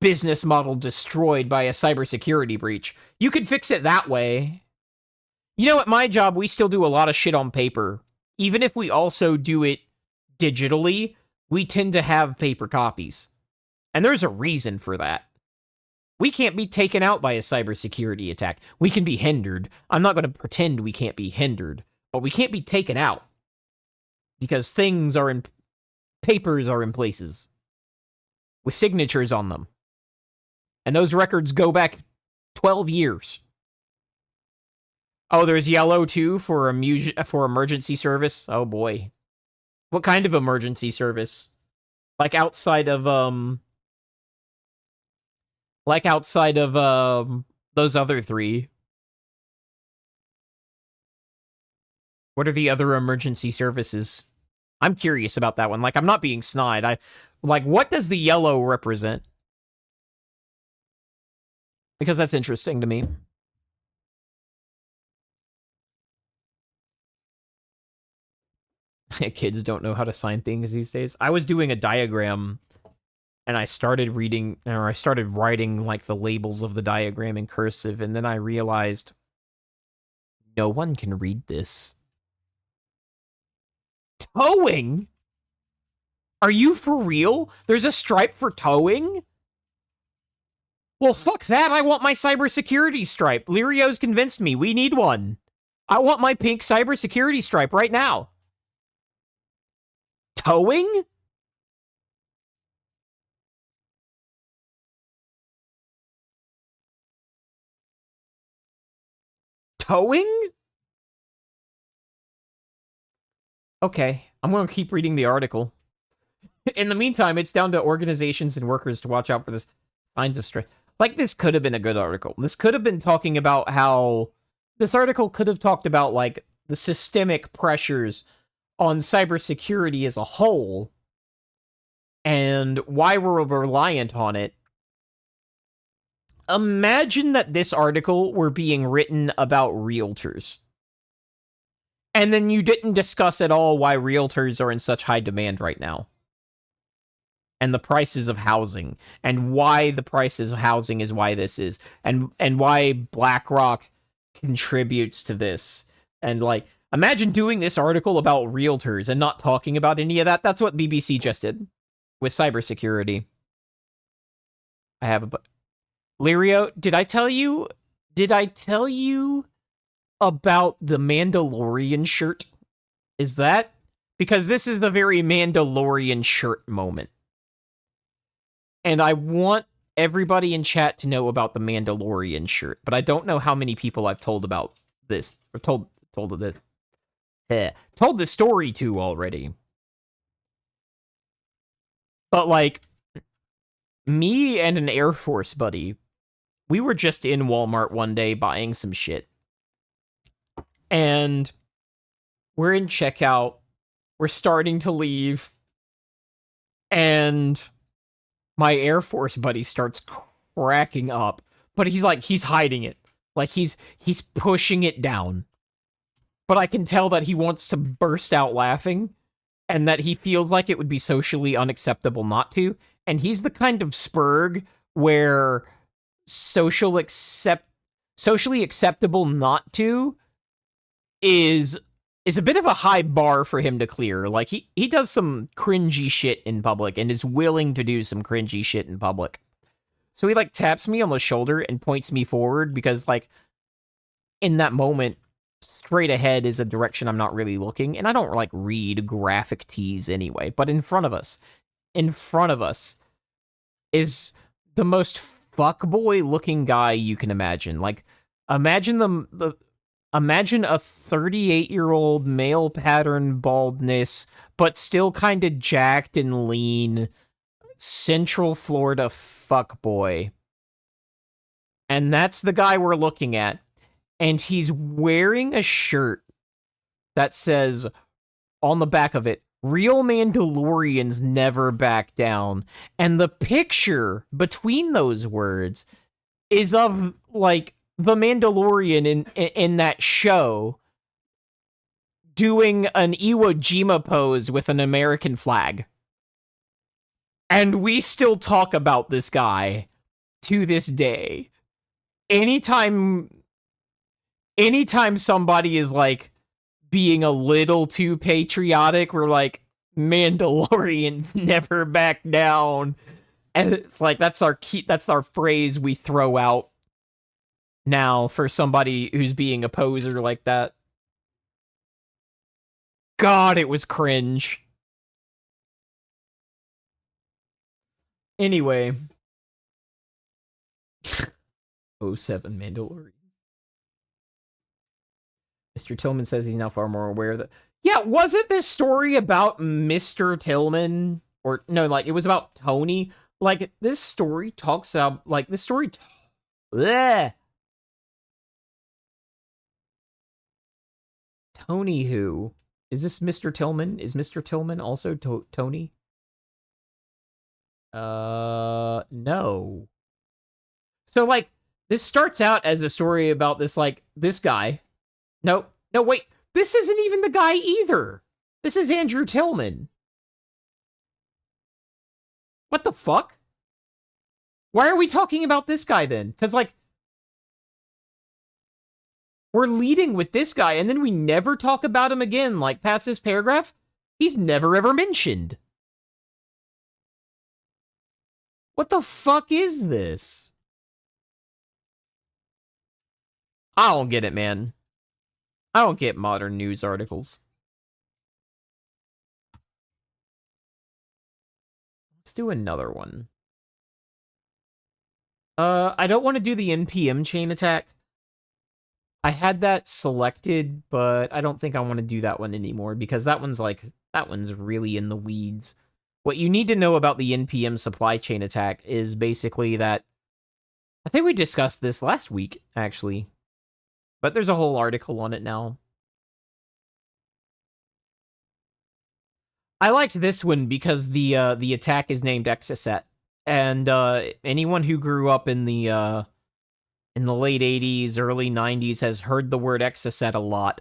business model destroyed by a cybersecurity breach. You could fix it that way. You know, at my job, we still do a lot of shit on paper. Even if we also do it digitally, we tend to have paper copies. And there's a reason for that. We can't be taken out by a cybersecurity attack. We can be hindered. I'm not going to pretend we can't be hindered, but we can't be taken out. Because papers are in places. With signatures on them. And those records go back 12 years. Oh, there's yellow too for emergency service? Oh boy. What kind of emergency service? Like outside of, those other 3. What are the other emergency services? I'm curious about that one. Like, I'm not being snide. What does the yellow represent? Because that's interesting to me. Kids don't know how to sign things these days. I was doing a diagram, and I started writing, like, the labels of the diagram in cursive, and then I realized no one can read this. Towing? Are you for real? There's a stripe for towing? Well, fuck that. I want my cybersecurity stripe. Lirio's convinced me. We need one. I want my pink cybersecurity stripe right now. Towing? Towing? Okay, I'm going to keep reading the article. In the meantime, it's down to organizations and workers to watch out for this signs of stress. Like, this could have been a good article. This could have been talking about how... This article could have talked about, like, the systemic pressures on cybersecurity as a whole and why we're reliant on it. Imagine that this article were being written about realtors. And then you didn't discuss at all why realtors are in such high demand right now. And the prices of housing. And why the prices of housing is why this is. And why BlackRock contributes to this. And, like, Imagine doing this article about realtors and not talking about any of that. That's what BBC just did with cybersecurity. I have a... Lirio, did I tell you about the Mandalorian shirt? Is that... Because this is the very Mandalorian shirt moment. And I want everybody in chat to know about the Mandalorian shirt, but I don't know how many people I've told about this, or told this story to already. But, like, me and an Air Force buddy, we were just in Walmart one day buying some shit. And we're in checkout. We're starting to leave. And my Air Force buddy starts cracking up. But he's hiding it. Like, he's pushing it down. But I can tell that he wants to burst out laughing. And that he feels like it would be socially unacceptable not to. And he's the kind of spurg where socially acceptable not to is a bit of a high bar for him to clear. Like, he does some cringy shit in public and is willing to do some cringy shit in public. So he, like, taps me on the shoulder and points me forward because, like, in that moment, straight ahead is a direction I'm not really looking, and I don't, like, read graphic tees anyway, but in front of us is the most fuckboy-looking guy you can imagine. Like, imagine imagine a 38-year-old male pattern baldness, but still kind of jacked and lean, Central Florida fuckboy. And that's the guy we're looking at. And he's wearing a shirt that says, on the back of it, "Real Mandalorians never back down." And the picture between those words is of, like, the Mandalorian in that show doing an Iwo Jima pose with an American flag. And we still talk about this guy to this day. Anytime somebody is, like, being a little too patriotic, we're like, Mandalorians never back down. And it's like, that's our phrase we throw out now for somebody who's being a poser like that. God, it was cringe. Anyway. 07 Mandalorian. Mr. Tillman says he's now far more aware that... Yeah, wasn't this story about Mr. Tillman? Or, no, like, it was about Tony. Like, this story talks about... Like, this story... Bleh. Tony who? Is this Mr. Tillman? Is Mr. Tillman also Tony? No. So, like, this starts out as a story about this, like, this guy. No, wait. This isn't even the guy either. This is Andrew Tillman. What the fuck? Why are we talking about this guy then? Because, like, we're leading with this guy, and then we never talk about him again. Like, past this paragraph, he's never ever mentioned. What the fuck is this? I don't get it, man. I don't get modern news articles. Let's do another one. I don't want to do the NPM chain attack. I had that selected, but I don't think I want to do that one anymore because that one's really in the weeds. What you need to know about the NPM supply chain attack is basically that, I think we discussed this last week, actually, but there's a whole article on it now. I liked this one because the attack is named Exocet, and anyone who grew up in the late 80s, early 90s has heard the word Exocet a lot.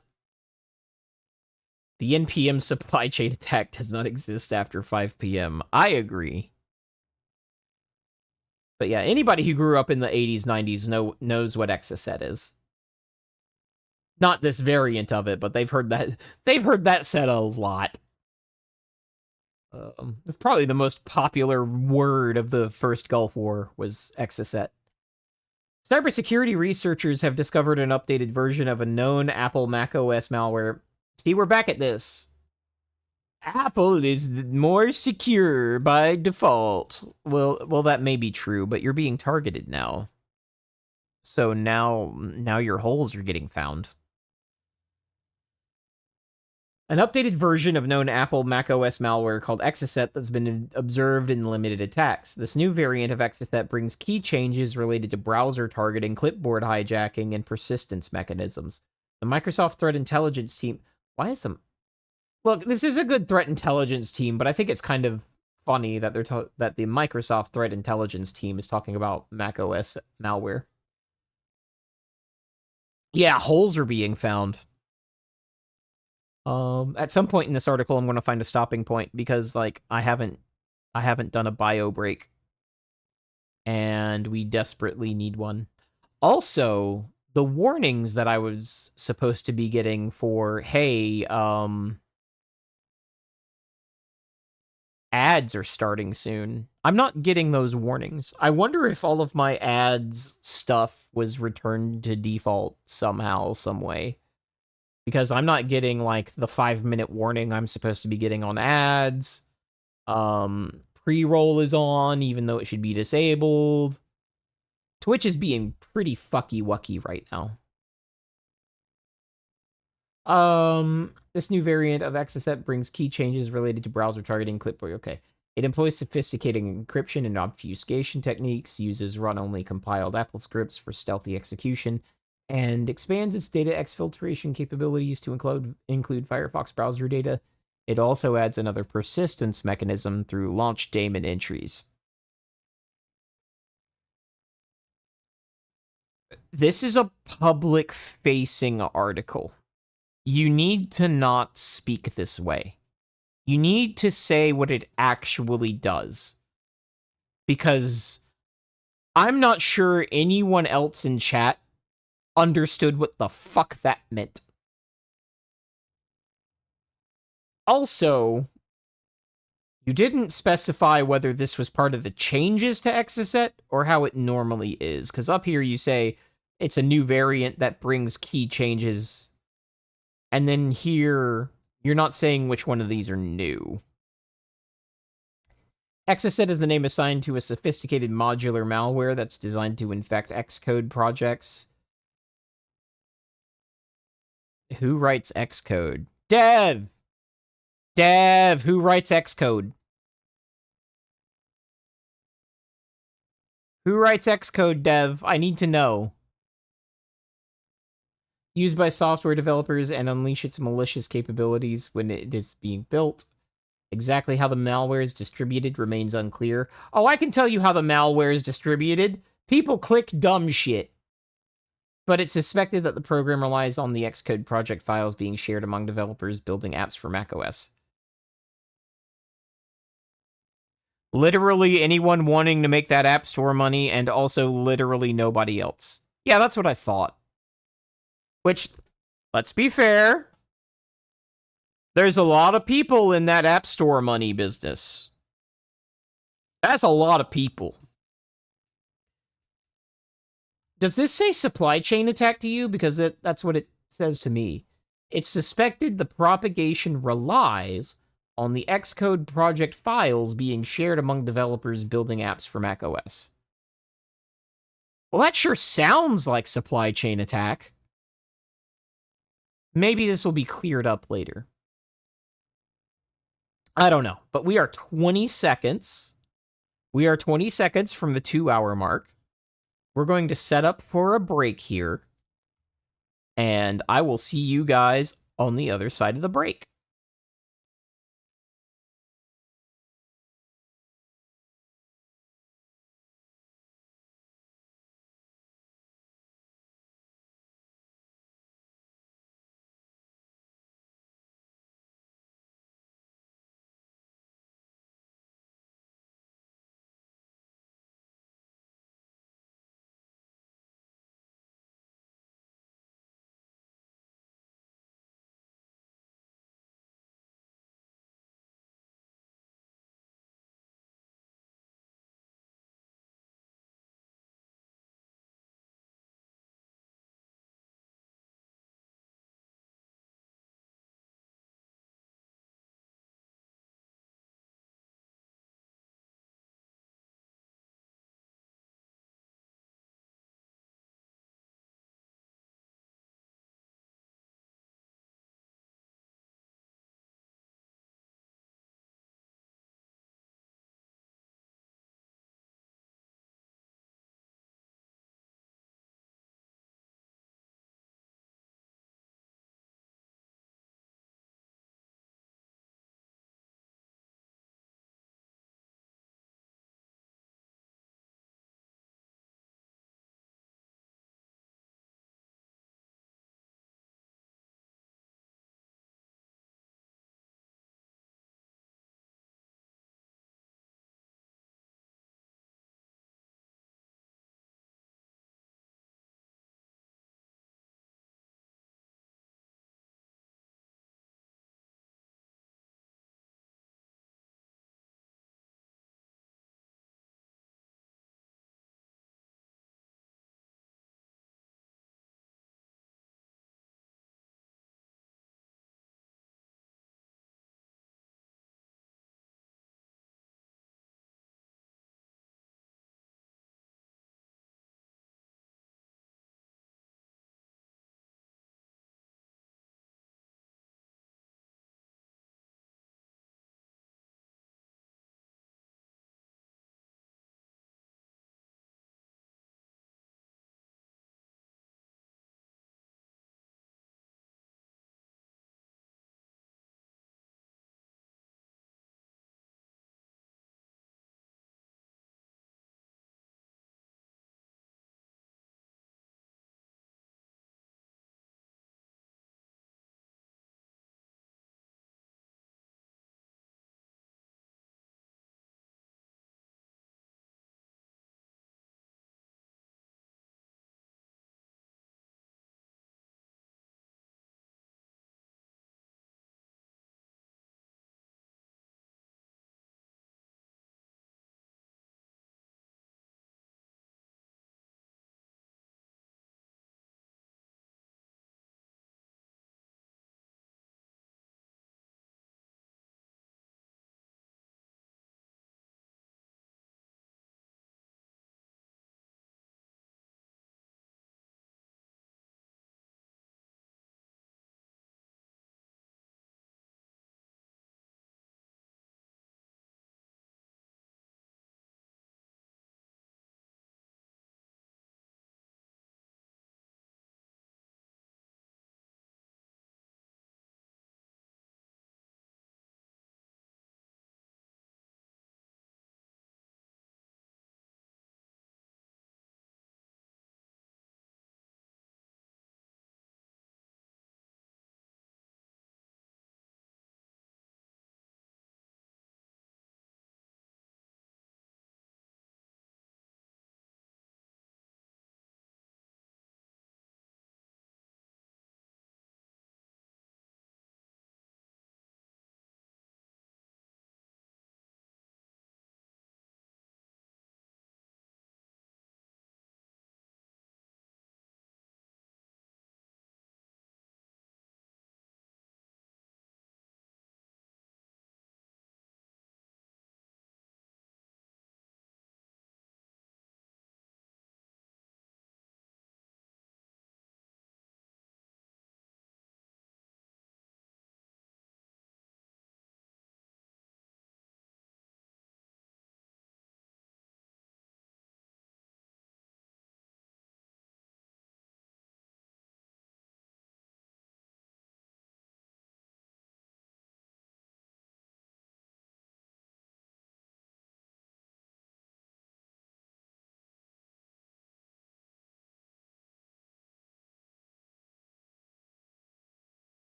The NPM supply chain attack does not exist after 5 p.m. I agree. But yeah, anybody who grew up in the 80s, 90s knows what Exocet is. Not this variant of it, but they've heard that said a lot. Probably the most popular word of the first Gulf War was Exocet. Cybersecurity researchers have discovered an updated version of a known Apple macOS malware. See, we're back at this. Apple is more secure by default. Well, that may be true, but you're being targeted now. So now your holes are getting found. An updated version of known Apple macOS malware called Exocet that's been observed in limited attacks. This new variant of Exocet brings key changes related to browser targeting, clipboard hijacking, and persistence mechanisms. The Microsoft Threat Intelligence team... Why is the... Look, this is a good threat intelligence team, but I think it's kind of funny that that the Microsoft Threat Intelligence team is talking about macOS malware. Yeah, holes are being found. At some point in this article, I'm going to find a stopping point because, like, I haven't done a bio break, and we desperately need one. Also, the warnings that I was supposed to be getting for, hey, ads are starting soon. I'm not getting those warnings. I wonder if all of my ads stuff was returned to default somehow, some way. Because I'm not getting, like, the 5-minute warning I'm supposed to be getting on ads. Pre-roll is on, even though it should be disabled. Twitch is being pretty fucky-wucky right now. This new variant of Exocet brings key changes related to browser targeting clipboard. Okay. It employs sophisticated encryption and obfuscation techniques, uses run-only compiled Apple scripts for stealthy execution, and expands its data exfiltration capabilities to include Firefox browser data. It also adds another persistence mechanism through launch daemon entries. This is a public-facing article. You need to not speak this way. You need to say what it actually does. Because I'm not sure anyone else in chat understood what the fuck that meant. Also, you didn't specify whether this was part of the changes to Exocet or how it normally is. Because up here you say it's a new variant that brings key changes. And then here, you're not saying which one of these are new. Exocet is the name assigned to a sophisticated modular malware that's designed to infect Xcode projects. Who writes Xcode? Dev! Dev! Who writes Xcode? Who writes Xcode, Dev? I need to know. Used by software developers and unleash its malicious capabilities when it is being built. Exactly how the malware is distributed remains unclear. Oh, I can tell you how the malware is distributed. People click dumb shit. But it's suspected that the program relies on the Xcode project files being shared among developers building apps for macOS. Literally anyone wanting to make that App Store money, and also literally nobody else. Yeah, that's what I thought. Which, let's be fair, there's a lot of people in that App Store money business. That's a lot of people. Does this say supply chain attack to you? Because that's what it says to me. It's suspected the propagation relies on the Xcode project files being shared among developers building apps for macOS. Well, that sure sounds like supply chain attack. Maybe this will be cleared up later. I don't know, but we are 20 seconds. We are 20 seconds from the 2-hour mark. We're going to set up for a break here. And I will see you guys on the other side of the break.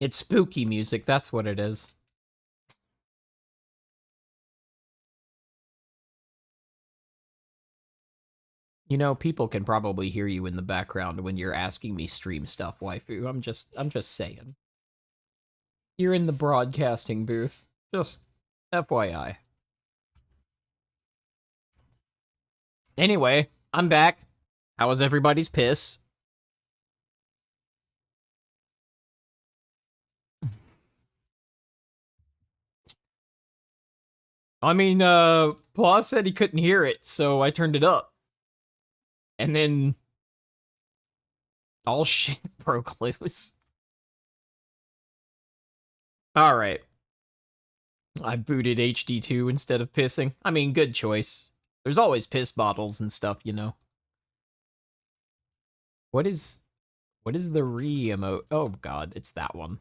It's spooky music, that's what it is. You know, people can probably hear you in the background when you're asking me stream stuff, waifu. I'm just saying. You're in the broadcasting booth. Just FYI. Anyway, I'm back. How was everybody's piss? I mean, Paul said he couldn't hear it, so I turned it up. And then all shit broke loose. Alright. I booted HD2 instead of pissing. I mean, good choice. There's always piss bottles and stuff, you know. What is the re-emote? Oh god, it's that one.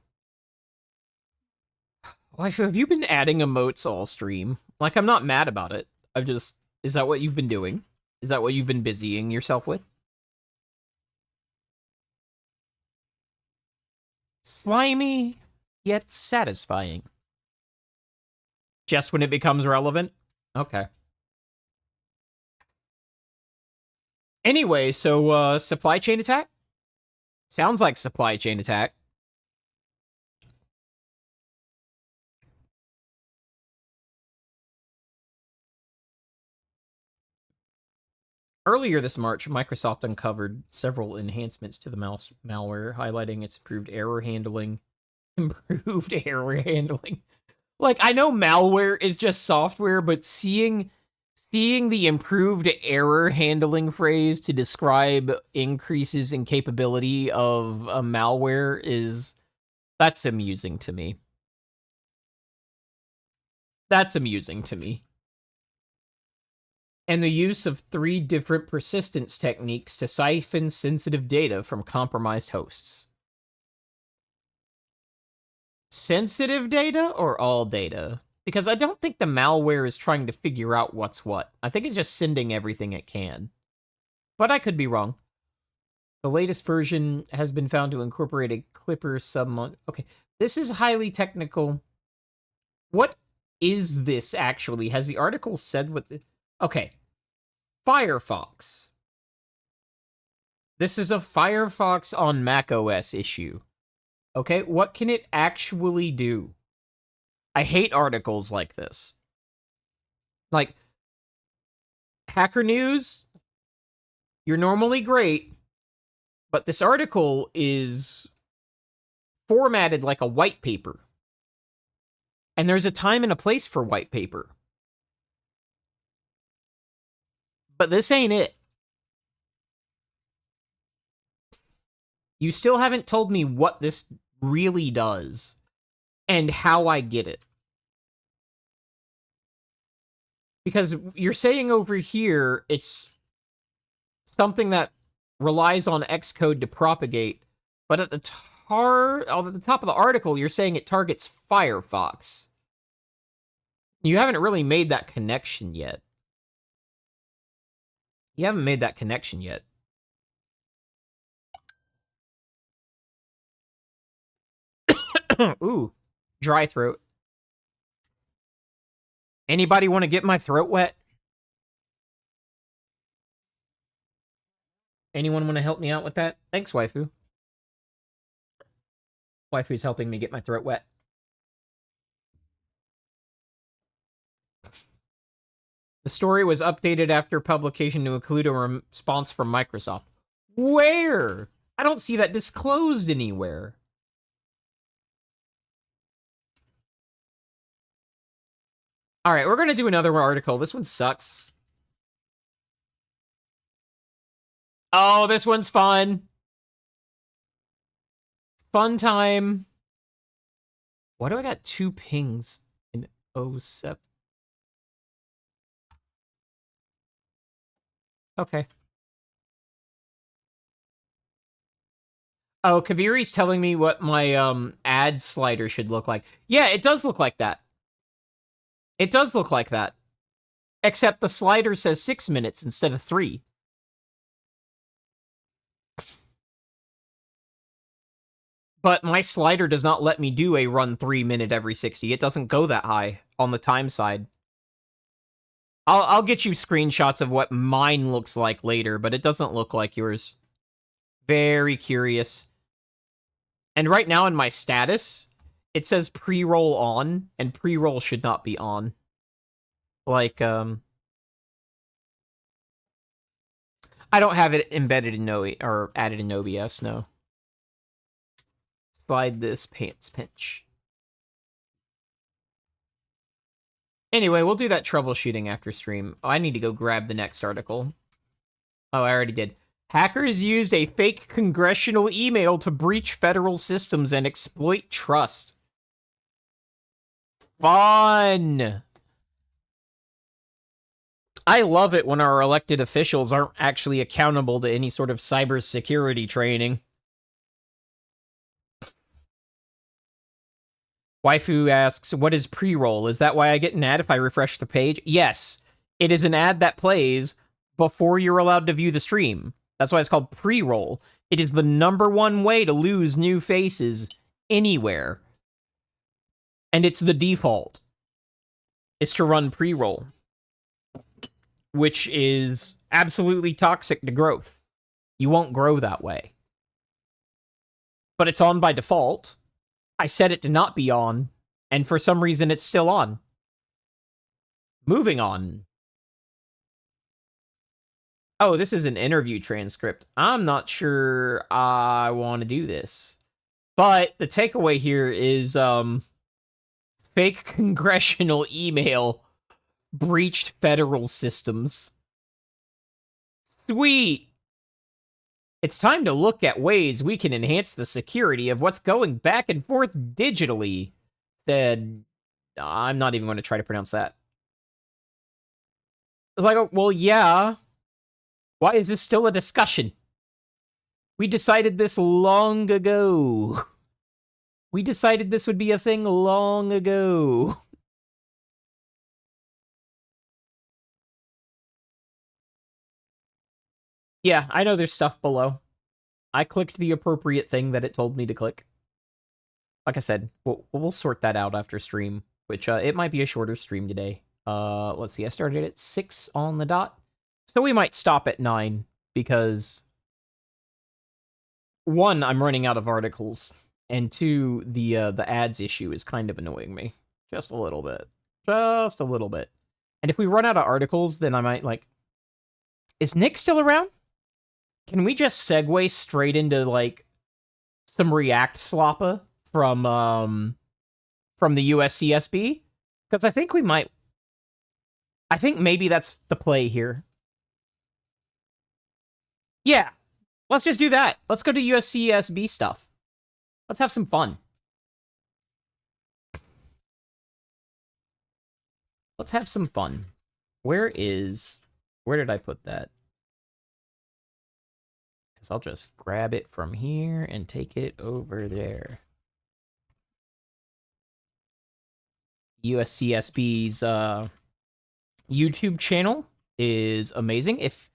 Wife, have you been adding emotes all stream? Like, I'm not mad about it. I'm just... Is that what you've been doing? Is that what you've been busying yourself with? Slimy, yet satisfying. Just when it becomes relevant? Okay. Anyway, so, supply chain attack? Sounds like supply chain attack. Earlier this March, Microsoft uncovered several enhancements to the malware, highlighting its improved error handling. Improved error handling. Like, I know malware is just software, but seeing the improved error handling phrase to describe increases in capability of a malware that's amusing to me. That's amusing to me. And the use of 3 different persistence techniques to siphon sensitive data from compromised hosts. Sensitive data or all data? Because I don't think the malware is trying to figure out what's what. I think it's just sending everything it can. But I could be wrong. The latest version has been found to incorporate a Clipper submon... Okay, this is highly technical. What is this, actually? Has the article said what... Okay. Firefox. This is a Firefox on macOS issue. Okay, what can it actually do? I hate articles like this. Like, Hacker News, you're normally great, but this article is formatted like a white paper. And there's a time and a place for white paper. But this ain't it. You still haven't told me what this really does and how I get it. Because you're saying over here it's something that relies on Xcode to propagate, but at the top of the article, you're saying it targets Firefox. You haven't really made that connection yet. You haven't made that connection yet. Ooh, dry throat. Anybody want to get my throat wet? Anyone want to help me out with that? Thanks, waifu. Waifu's helping me get my throat wet. The story was updated after publication to include a response from Microsoft. Where? I don't see that disclosed anywhere. All right, we're going to do another article. This one sucks. Oh, this one's fun. Fun time. Why do I got 2 pings in 07? Okay. Oh, Kaviri's telling me what my ad slider should look like. Yeah, it does look like that. It does look like that. Except the slider says 6 minutes instead of 3. But my slider does not let me do a run 3 minute every 60. It doesn't go that high on the time side. I'll get you screenshots of what mine looks like later, but it doesn't look like yours. Very curious. And right now in my status, it says pre-roll on, and pre-roll should not be on. Like, I don't have it embedded in or added in OBS, no. Slide this pants pinch. Anyway, we'll do that troubleshooting after stream. Oh, I need to go grab the next article. Oh, I already did. Hackers used a fake congressional email to breach federal systems and exploit trust. Fun! I love it when our elected officials aren't actually accountable to any sort of cybersecurity training. Waifu asks, what is pre-roll? Is that why I get an ad if I refresh the page? Yes. It is an ad that plays before you're allowed to view the stream. That's why it's called pre-roll. It is the #1 way to lose new faces anywhere. And it's the default. It's to run pre-roll. Which is absolutely toxic to growth. You won't grow that way. But it's on by default. I set it to not be on, and for some reason it's still on. Moving on. Oh, this is an interview transcript. I'm not sure I want to do this. But the takeaway here is, fake congressional email breached federal systems. Sweet! It's time to look at ways we can enhance the security of what's going back and forth digitally, said... I'm not even going to try to pronounce that. It's like, well, yeah. Why is this still a discussion? We decided this long ago. We decided this would be a thing long ago. Yeah, I know there's stuff below. I clicked the appropriate thing that it told me to click. Like I said, we'll sort that out after stream, which it might be a shorter stream today. Let's see, I started at 6 on the dot. So we might stop at 9, because 1, I'm running out of articles, and 2, the ads issue is kind of annoying me. Just a little bit. Just a little bit. And if we run out of articles, then I might, like... Is Nick still around? Can we just segue straight into, like, some React sloppa from the USCSB? Because I think we might... I think maybe that's the play here. Yeah, let's just do that. Let's go to USCSB stuff. Let's have some fun. Let's have some fun. Where did I put that? Because I'll just grab it from here and take it over there. USCSB's YouTube channel is amazing. If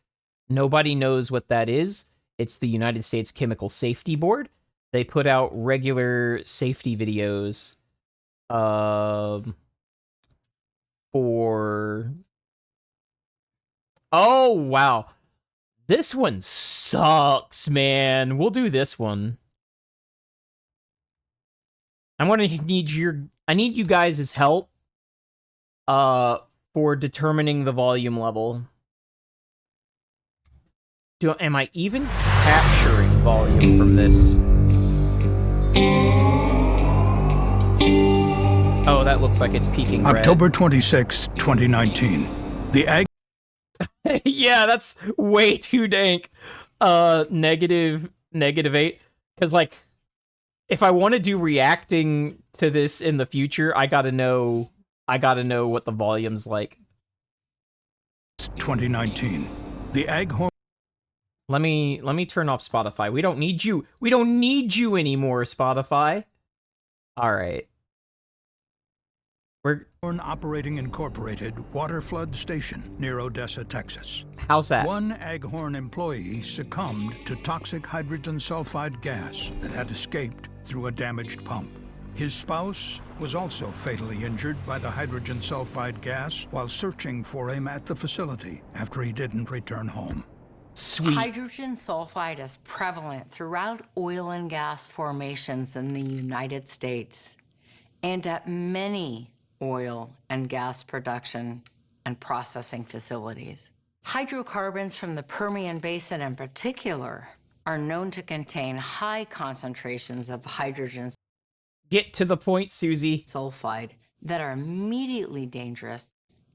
nobody knows what that is, it's the United States Chemical Safety Board. They put out regular safety videos for... Oh, wow. This one sucks, man. We'll do this one. I'm gonna need I need you guys' help for determining the volume level. Am I even capturing volume from this? Oh, that looks like it's peaking red. October 26, 2019. The ag... Yeah, that's way too dank. Negative 8. Because, like, if I want to do reacting to this in the future, I gotta know what the volume's like. 2019. The ag horn... Let me turn off Spotify. We don't need you. We don't need you anymore, Spotify. All right. We're Operating Incorporated water flood station near Odessa, Texas. How's that? One Aghorn employee succumbed to toxic hydrogen sulfide gas that had escaped through a damaged pump. His spouse was also fatally injured by the hydrogen sulfide gas while searching for him at the facility after he didn't return home. Sweet. Hydrogen sulfide is prevalent throughout oil and gas formations in the United States and at many oil and gas production and processing facilities. Hydrocarbons from the Permian Basin in particular are known to contain high concentrations of hydrogen Get to the point, Susie. sulfide that are immediately dangerous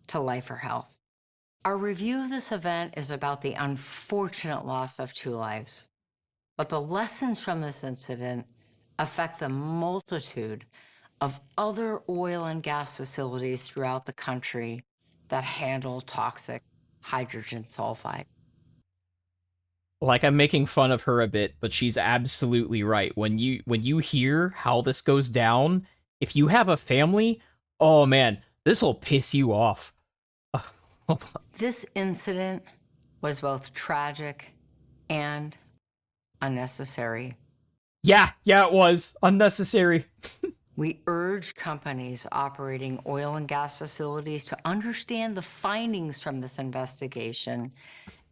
to life or health. Our review of this event is about the unfortunate loss of 2 lives, but the lessons from this incident affect the multitude of other oil and gas facilities throughout the country that handle toxic hydrogen sulfide. Like, I'm making fun of her a bit, but she's absolutely right. When you hear how this goes down, if you have a family, oh man, this will piss you off. Hold on. This incident was both tragic and unnecessary. Yeah, it was unnecessary. We urge companies operating oil and gas facilities to understand the findings from this investigation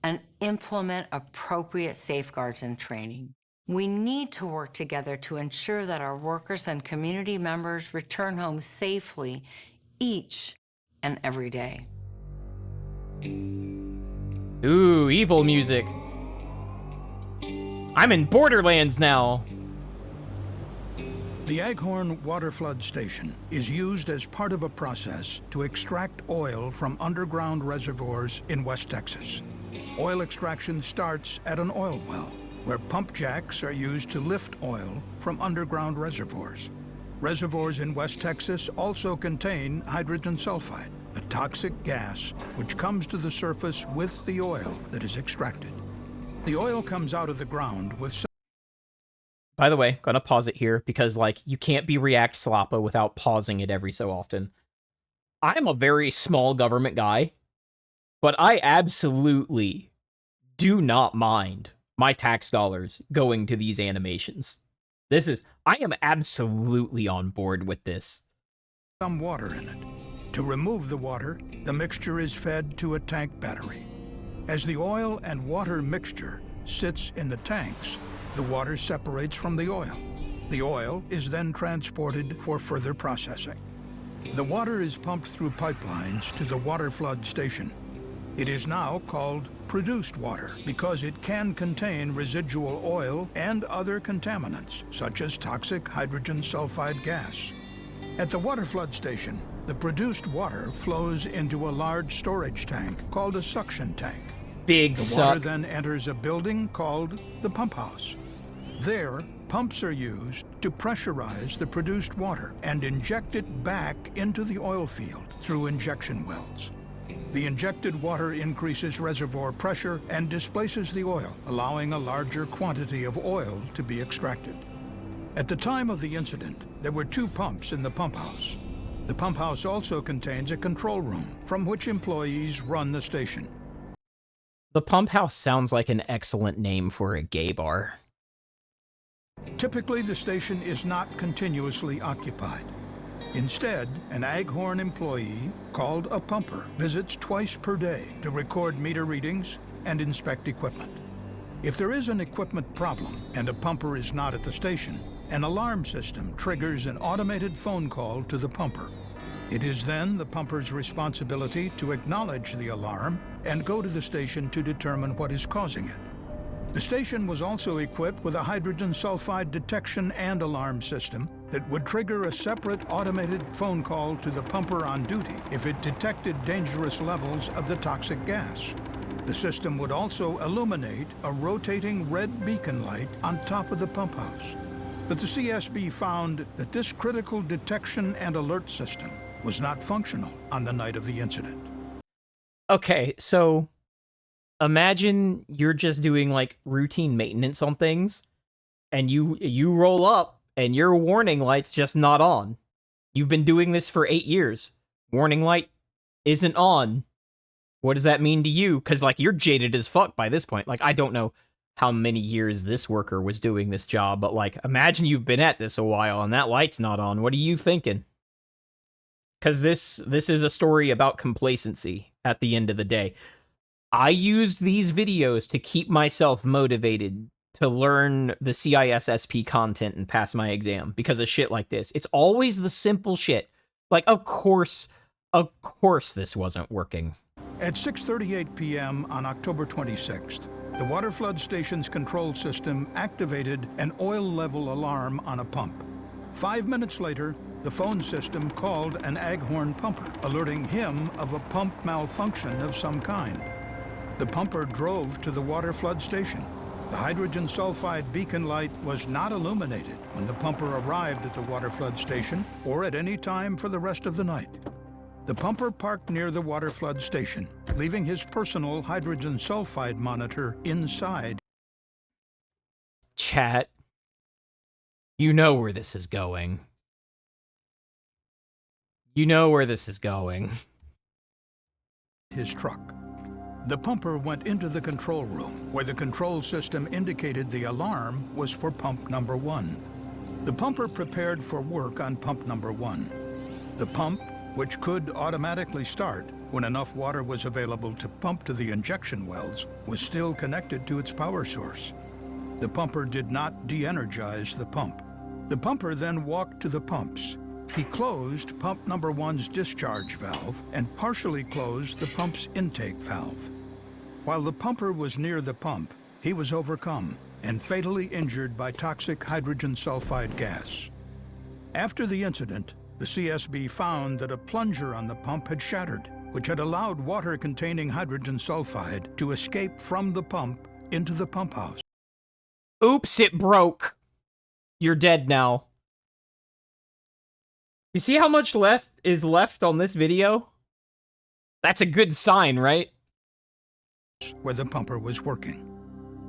and implement appropriate safeguards and training. We need to work together to ensure that our workers and community members return home safely each and every day. Ooh, evil music. I'm in Borderlands now. The Aghorn Waterflood Station is used as part of a process to extract oil from underground reservoirs in West Texas. Oil extraction starts at an oil well, where pump jacks are used to lift oil from underground reservoirs. Reservoirs in West Texas also contain hydrogen sulfide, a toxic gas which comes to the surface with the oil that is extracted. The oil comes out of the ground with... By the way, gonna pause it here because, like, you can't be React Slappa without pausing it every so often. I'm a very small government guy, but I absolutely do not mind my tax dollars going to these animations. I am absolutely on board with this. some water in it. To remove the water, the mixture is fed to a tank battery. As the oil and water mixture sits in the tanks, the water separates from the oil. The oil is then transported for further processing. The water is pumped through pipelines to the water flood station. It is now called produced water because it can contain residual oil and other contaminants, such as toxic hydrogen sulfide gas. At the water flood station, the produced water flows into a large storage tank called a suction tank. Big The suck. water then enters a building called the pump house. There, pumps are used to pressurize the produced water and inject it back into the oil field through injection wells. The injected water increases reservoir pressure and displaces the oil, allowing a larger quantity of oil to be extracted. At the time of the incident, there were 2 pumps in the pump house. The pump house also contains a control room from which employees run the station. The pump house sounds like an excellent name for a gay bar. Typically, the station is not continuously occupied. Instead, an Aghorn employee, called a pumper, visits twice per day to record meter readings and inspect equipment. If there is an equipment problem and a pumper is not at the station, an alarm system triggers an automated phone call to the pumper. It is then the pumper's responsibility to acknowledge the alarm and go to the station to determine what is causing it. The station was also equipped with a hydrogen sulfide detection and alarm system that would trigger a separate automated phone call to the pumper on duty if it detected dangerous levels of the toxic gas. The system would also illuminate a rotating red beacon light on top of the pump house. But the CSB found that this critical detection and alert system was not functional on the night of the incident. Okay, so imagine you're just doing like routine maintenance on things and you roll up and your warning light's just not on. You've been doing this for 8 years. Warning light isn't on. What does that mean to you? Because like you're jaded as fuck by this point. Like I don't know how many years this worker was doing this job, but like, imagine you've been at this a while and that light's not on. What are you thinking? Because this is a story about complacency at the end of the day. I used these videos to keep myself motivated to learn the CISSP content and pass my exam because of shit like this. It's always the simple shit. Like, of course this wasn't working. At 6:38 p.m. on October 26th, the water flood station's control system activated an oil level alarm on a pump. 5 minutes later, the phone system called an Aghorn pumper, alerting him of a pump malfunction of some kind. The pumper drove to the water flood station. The hydrogen sulfide beacon light was not illuminated when the pumper arrived at the water flood station or at any time for the rest of the night. The pumper parked near the water flood station, leaving his personal hydrogen sulfide monitor inside. Chat, you know where this is going. You know where this is going. His truck. The pumper went into the control room, where the control system indicated the alarm was for pump number 1. The pumper prepared for work on pump number 1. The pump, which could automatically start when enough water was available to pump to the injection wells, was still connected to its power source. The pumper did not de-energize the pump. The pumper then walked to the pumps. He closed pump number 1's discharge valve and partially closed the pump's intake valve. While the pumper was near the pump, he was overcome and fatally injured by toxic hydrogen sulfide gas. After the incident, the CSB found that a plunger on the pump had shattered, which had allowed water containing hydrogen sulfide to escape from the pump into the pump house. Oops, it broke. You're dead now. You see how much is left on this video? That's a good sign, right? Where the pumper was working.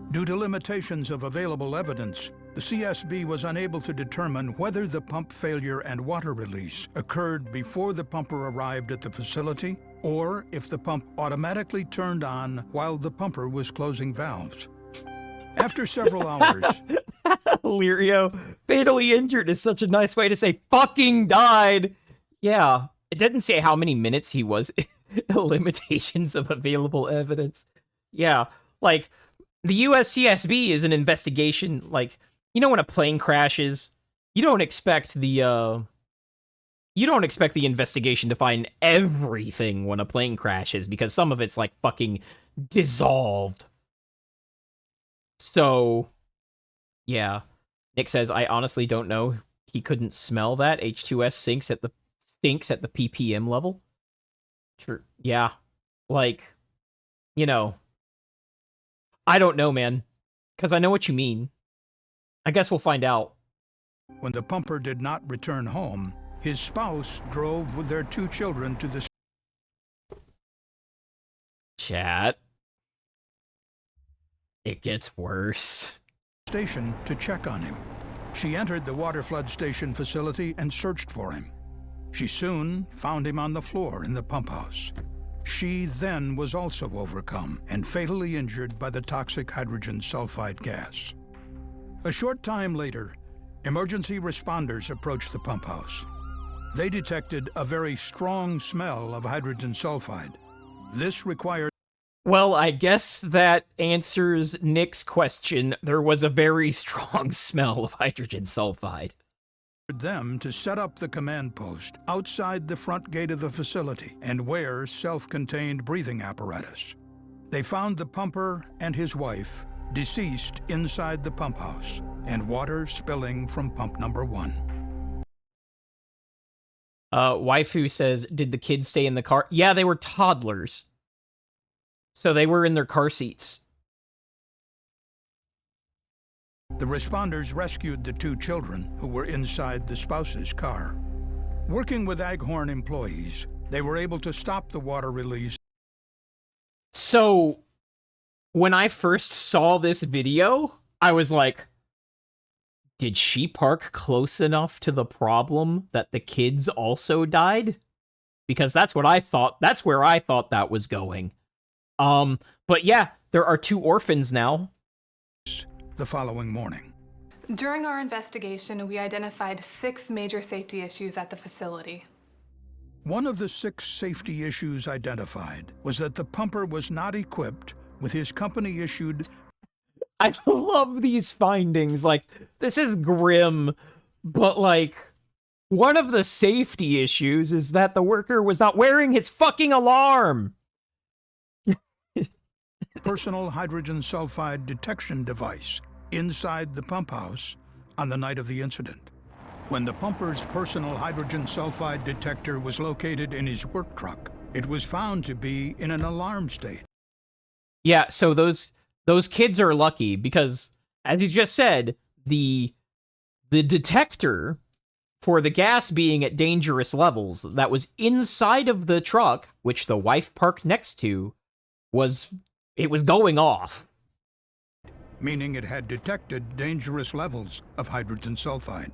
Due to limitations of available evidence, the CSB was unable to determine whether the pump failure and water release occurred before the pumper arrived at the facility or if the pump automatically turned on while the pumper was closing valves. After several hours... Lirio, fatally injured is such a nice way to say fucking died. Yeah, it didn't say how many minutes he was. Limitations of available evidence. Yeah, like, the USCSB is an investigation, like, you know when a plane crashes, you don't expect the investigation to find everything when a plane crashes, because some of it's, like, fucking dissolved. So, yeah. Nick says, I honestly don't know. He couldn't smell that. H2S stinks at the ppm level. True. Yeah. Like, you know. I don't know, man. Because I know what you mean. I guess we'll find out. When the pumper did not return home, his spouse drove with their 2 children to the Chat. It gets worse. Station to check on him. She entered the water flood station facility and searched for him. She soon found him on the floor in the pump house. She then was also overcome and fatally injured by the toxic hydrogen sulfide gas. A short time later, emergency responders approached the pump house. They detected a very strong smell of hydrogen sulfide. This required... Well, I guess that answers Nick's question. There was a very strong smell of hydrogen sulfide. them to set up the command post outside the front gate of the facility and wear self-contained breathing apparatus. They found the pumper and his wife deceased inside the pump house and water spilling from pump number 1. Waifu says, did the kids stay in the car? Yeah, they were toddlers. So they were in their car seats. The responders rescued the 2 children who were inside the spouse's car. Working with Aghorn employees, they were able to stop the water release. So, when I first saw this video, I was like, did she park close enough to the problem that the kids also died? Because that's what I thought. That's where I thought that was going. But yeah, there are 2 orphans now. the following morning. During our investigation, we identified 6 major safety issues at the facility. One of the 6 safety issues identified was that the pumper was not equipped with his company-issued... I love these findings. Like, this is grim, but like, one of the safety issues is that the worker was not wearing his fucking alarm. personal hydrogen sulfide detection device inside the pump house on the night of the incident. When the pumper's personal hydrogen sulfide detector was located in his work truck, it was found to be in an alarm state. Yeah, so those kids are lucky because, as you just said, the detector for the gas being at dangerous levels that was inside of the truck, which the wife parked next to, was going off. Meaning it had detected dangerous levels of hydrogen sulfide.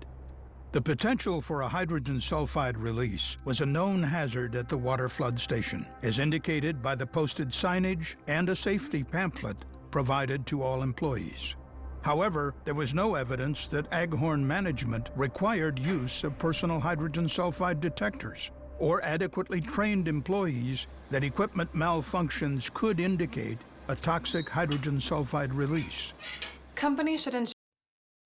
The potential for a hydrogen sulfide release was a known hazard at the water flood station, as indicated by the posted signage and a safety pamphlet provided to all employees. However, there was no evidence that Aghorn management required use of personal hydrogen sulfide detectors or adequately trained employees that equipment malfunctions could indicate a toxic hydrogen sulfide release. Companies should ensure...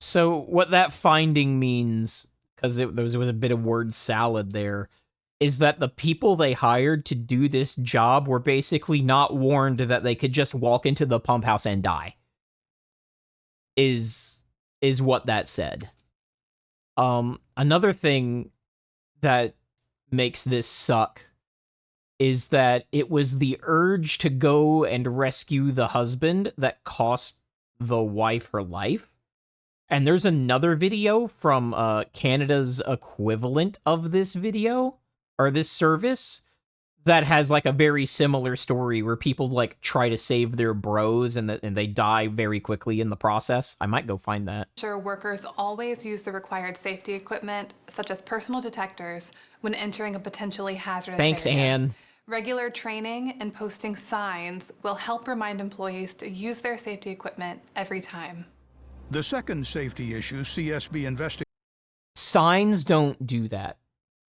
So what that finding means, because there was a bit of word salad there, is that the people they hired to do this job were basically not warned that they could just walk into the pump house and die. Is what that said. Another thing that makes this suck is that it was the urge to go and rescue the husband that cost the wife her life. And there's another video from Canada's equivalent of this video, or this service, that has like a very similar story where people like try to save their bros and they die very quickly in the process. I might go find that. Ensure workers always use the required safety equipment, such as personal detectors, when entering a potentially hazardous Thanks, area. Anne. Regular training and posting signs will help remind employees to use their safety equipment every time. The second safety issue CSB investigated. Signs don't do that.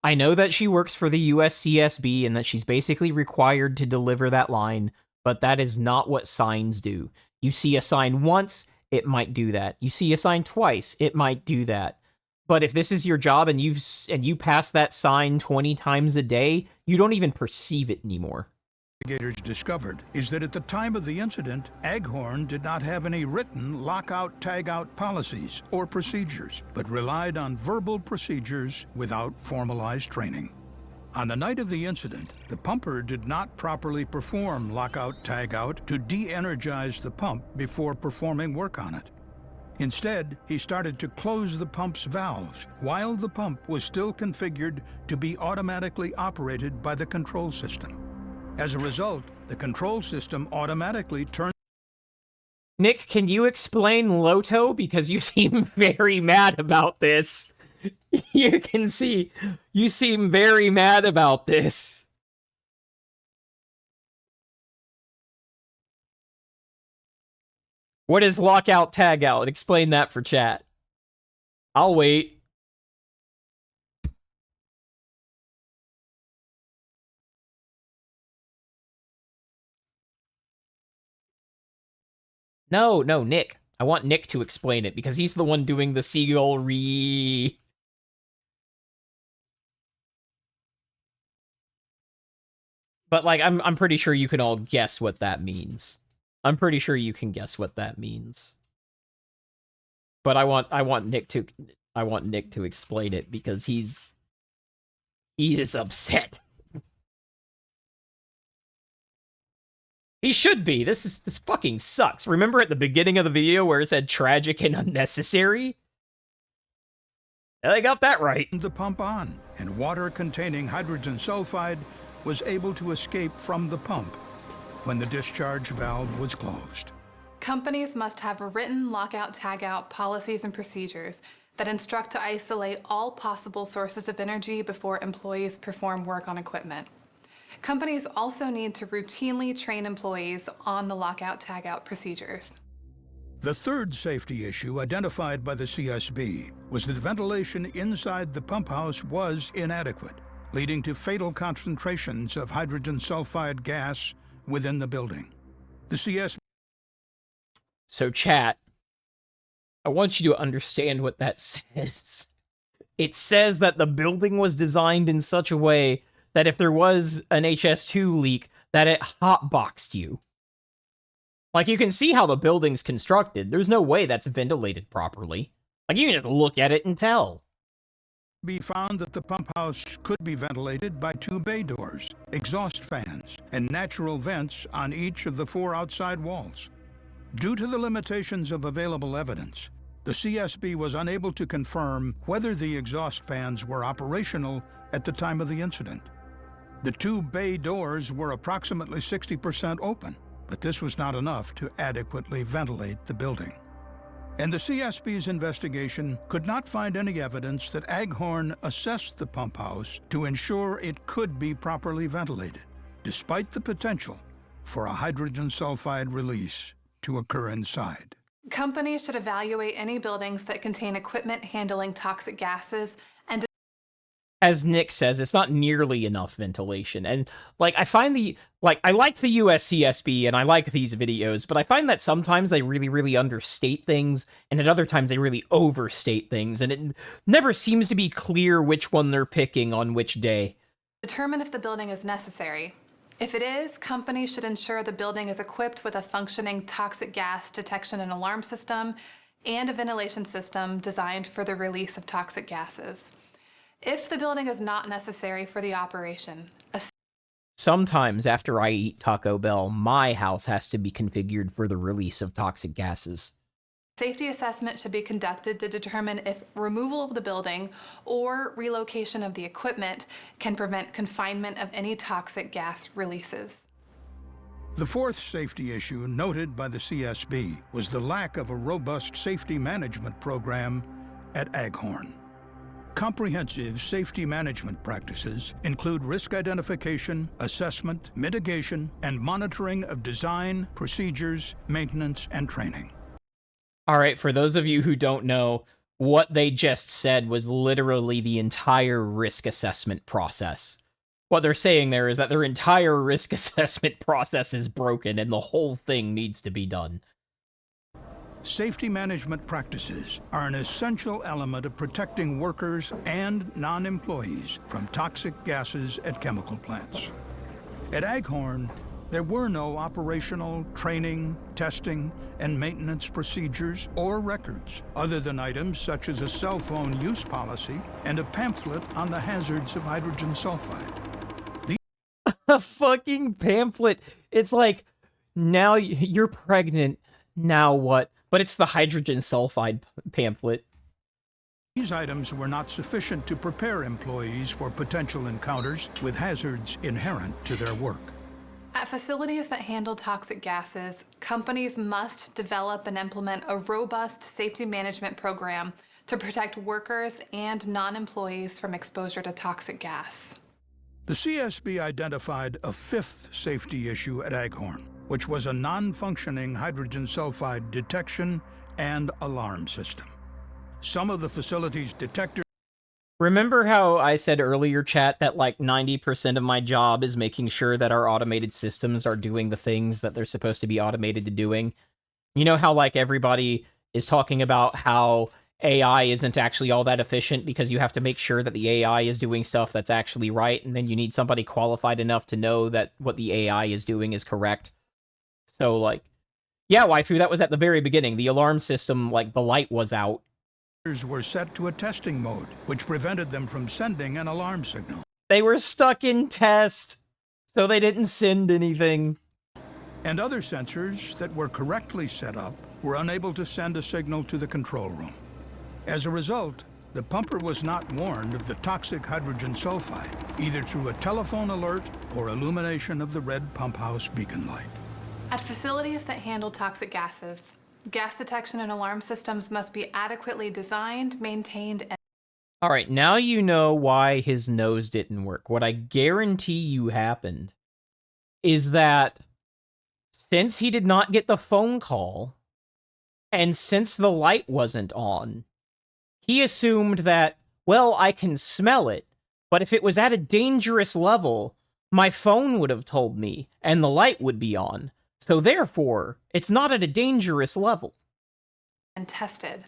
I know that she works for the USCSB and that she's basically required to deliver that line, but that is not what signs do. You see a sign once, it might do that. You see a sign twice, it might do that. But if this is your job and you pass that sign 20 times a day, you don't even perceive it anymore. Investigators discovered is that at the time of the incident, Aghorn did not have any written lockout-tagout policies or procedures, but relied on verbal procedures without formalized training. On the night of the incident, the pumper did not properly perform lockout-tagout to de-energize the pump before performing work on it. Instead, he started to close the pump's valves while the pump was still configured to be automatically operated by the control system. As a result, the control system automatically turned... Nick, can you explain Loto? Because you seem very mad about this. You can see, you seem very mad about this. What is lockout tagout? Explain that for chat. I'll wait. No, Nick. I want Nick to explain it because he's the one doing the seagull re. But like, I'm pretty sure you can all guess what that means. I'm pretty sure you can guess what that means. But I want Nick to explain it because he is upset. He should be. This fucking sucks. Remember at the beginning of the video where it said tragic and unnecessary? Yeah, they got that right. The pump on, and water containing hydrogen sulfide was able to escape from the pump when the discharge valve was closed. Companies must have written lockout-tagout policies and procedures that instruct to isolate all possible sources of energy before employees perform work on equipment. Companies also need to routinely train employees on the lockout-tagout procedures. The third safety issue identified by the CSB was that ventilation inside the pump house was inadequate, leading to fatal concentrations of hydrogen sulfide gas within the building. The CSB... So chat, I want you to understand what that says. It says that the building was designed in such a way that if there was an HS2 leak, that it hotboxed you. Like, you can see how the building's constructed. There's no way that's ventilated properly. Like, you can just look at it and tell. We found that the pump house could be ventilated by 2 bay doors, exhaust fans, and natural vents on each of the 4 outside walls. Due to the limitations of available evidence, the CSB was unable to confirm whether the exhaust fans were operational at the time of the incident. The 2 bay doors were approximately 60% open, but this was not enough to adequately ventilate the building. And the CSB's investigation could not find any evidence that Aghorn assessed the pump house to ensure it could be properly ventilated, despite the potential for a hydrogen sulfide release to occur inside. Companies should evaluate any buildings that contain equipment handling toxic gases and... As Nick says, it's not nearly enough ventilation. And, like, I find I like the USCSB and I like these videos, but I find that sometimes they really, really understate things, and at other times they really overstate things, and it never seems to be clear which one they're picking on which day. Determine if the building is necessary. If it is, companies should ensure the building is equipped with a functioning toxic gas detection and alarm system and a ventilation system designed for the release of toxic gases. If the building is not necessary for the operation, sometimes after I eat Taco Bell, my house has to be configured for the release of toxic gases. Safety assessment should be conducted to determine if removal of the building or relocation of the equipment can prevent confinement of any toxic gas releases. The fourth safety issue noted by the CSB was the lack of a robust safety management program at Aghorn. Comprehensive safety management practices include risk identification, assessment, mitigation, and monitoring of design, procedures, maintenance, and training. All right, for those of you who don't know, what they just said was literally the entire risk assessment process. What they're saying there is that their entire risk assessment process is broken and the whole thing needs to be done. Safety management practices are an essential element of protecting workers and non-employees from toxic gases at chemical plants. At Aghorn, there were no operational, training, testing, and maintenance procedures or records, other than items such as a cell phone use policy and a pamphlet on the hazards of hydrogen sulfide. A fucking pamphlet. It's like, now you're pregnant, now what? But it's the hydrogen sulfide pamphlet. These items were not sufficient to prepare employees for potential encounters with hazards inherent to their work. At facilities that handle toxic gases, companies must develop and implement a robust safety management program to protect workers and non-employees from exposure to toxic gas. The CSB identified a fifth safety issue at Aghorn, which was a non-functioning hydrogen sulfide detection and alarm system. Some of the facility's detectors... Remember how I said earlier, chat, that like 90% of my job is making sure that our automated systems are doing the things that they're supposed to be automated to doing? You know how like everybody is talking about how AI isn't actually all that efficient because you have to make sure that the AI is doing stuff that's actually right, and then you need somebody qualified enough to know that what the AI is doing is correct. So, like, yeah, waifu, that was at the very beginning. The alarm system, like, the light was out. were set to a testing mode, which prevented them from sending an alarm signal. They were stuck in test, so they didn't send anything. And other sensors that were correctly set up were unable to send a signal to the control room. As a result, the pumper was not warned of the toxic hydrogen sulfide, either through a telephone alert or illumination of the red pump house beacon light. At facilities that handle toxic gases, gas detection and alarm systems must be adequately designed, maintained, and... All right, now you know why his nose didn't work. What I guarantee you happened is that since he did not get the phone call And since the light wasn't on, he assumed that, well, I can smell it, but if it was at a dangerous level, my phone would have told me, and the light would be on. So therefore, it's not at a dangerous level. And tested.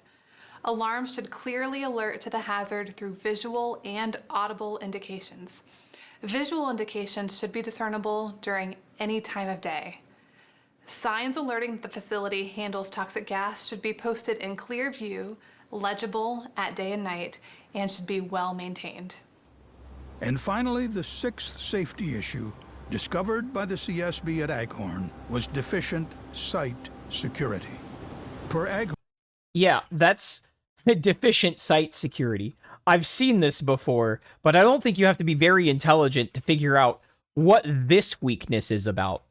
Alarms should clearly alert to the hazard through visual and audible indications. Visual indications should be discernible during any time of day. Signs alerting that the facility handles toxic gas should be posted in clear view, legible at day and night, and should be well maintained. And finally, the sixth safety issue discovered by the CSB at Aghorn was deficient site security. Per Aghorn, Yeah, that's deficient site security. I've seen this before, but I don't think you have to be very intelligent to figure out what this weakness is about.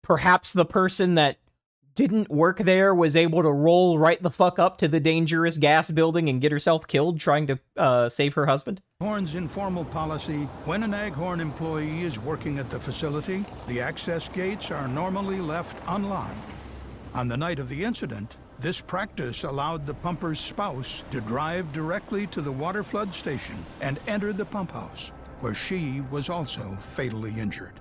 Perhaps the person that didn't work there was able to roll right the fuck up to the dangerous gas building and get herself killed trying to save her husband? Aghorn's informal policy, when an Aghorn employee is working at the facility, the access gates are normally left unlocked. On the night of the incident, this practice allowed the pumper's spouse to drive directly to the water flood station and enter the pump house, where she was also fatally injured.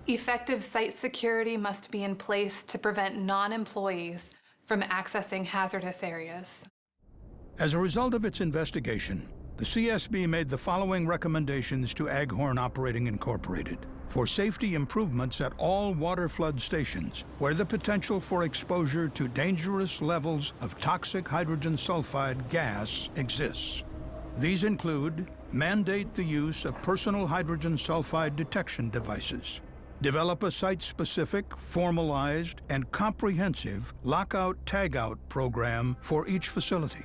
Effective site security must be in place to prevent non-employees from accessing hazardous areas. As a result of its investigation, the CSB made the following recommendations to Aghorn Operating Incorporated for safety improvements at all water flood stations where the potential for exposure to dangerous levels of toxic hydrogen sulfide gas exists. These include mandate the use of personal hydrogen sulfide detection devices, develop a site-specific, formalized, and comprehensive lockout-tagout program for each facility,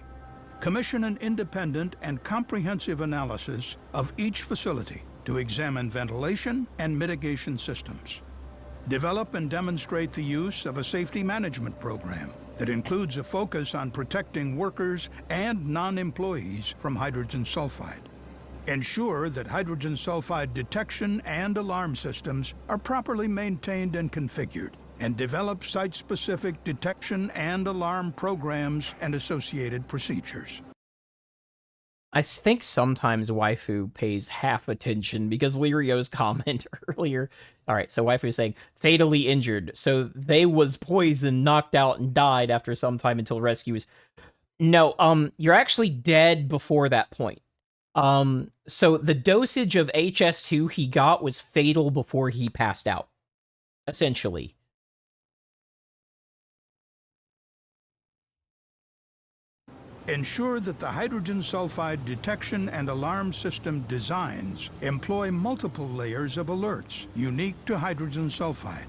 commission an independent and comprehensive analysis of each facility to examine ventilation and mitigation systems, develop and demonstrate the use of a safety management program that includes a focus on protecting workers and non-employees from hydrogen sulfide, ensure that hydrogen sulfide detection and alarm systems are properly maintained and configured, and develop site-specific detection and alarm programs and associated procedures. I think sometimes waifu pays half attention because Lirio's comment earlier. All right, so waifu is saying fatally injured. So they was poisoned, knocked out, and died after some time until rescue was. No, you're actually dead before that point. So the dosage of HS2 he got was fatal before he passed out, essentially. Ensure that the hydrogen sulfide detection and alarm system designs employ multiple layers of alerts unique to hydrogen sulfide,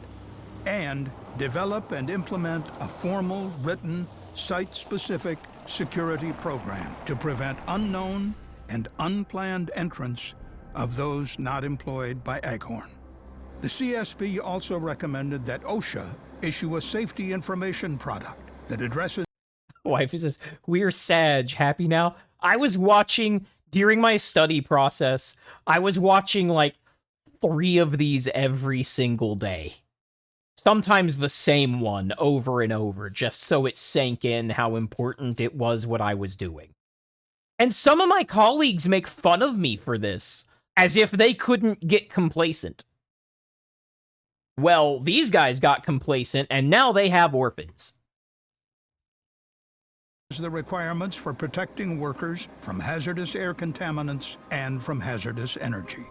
and develop and implement a formal, written, site-specific security program to prevent unknown and unplanned entrance of those not employed by Aghorn. The CSB also recommended that OSHA issue a safety information product that addresses Wife says, "We're Sag, happy now?" I was watching, during my study process, I was watching like 3 of these every single day. Sometimes the same one over and over, just so it sank in how important it was what I was doing. And some of my colleagues make fun of me for this, as if they couldn't get complacent. Well, these guys got complacent, and now they have orphans. the requirements for protecting workers from hazardous air contaminants and from hazardous energy.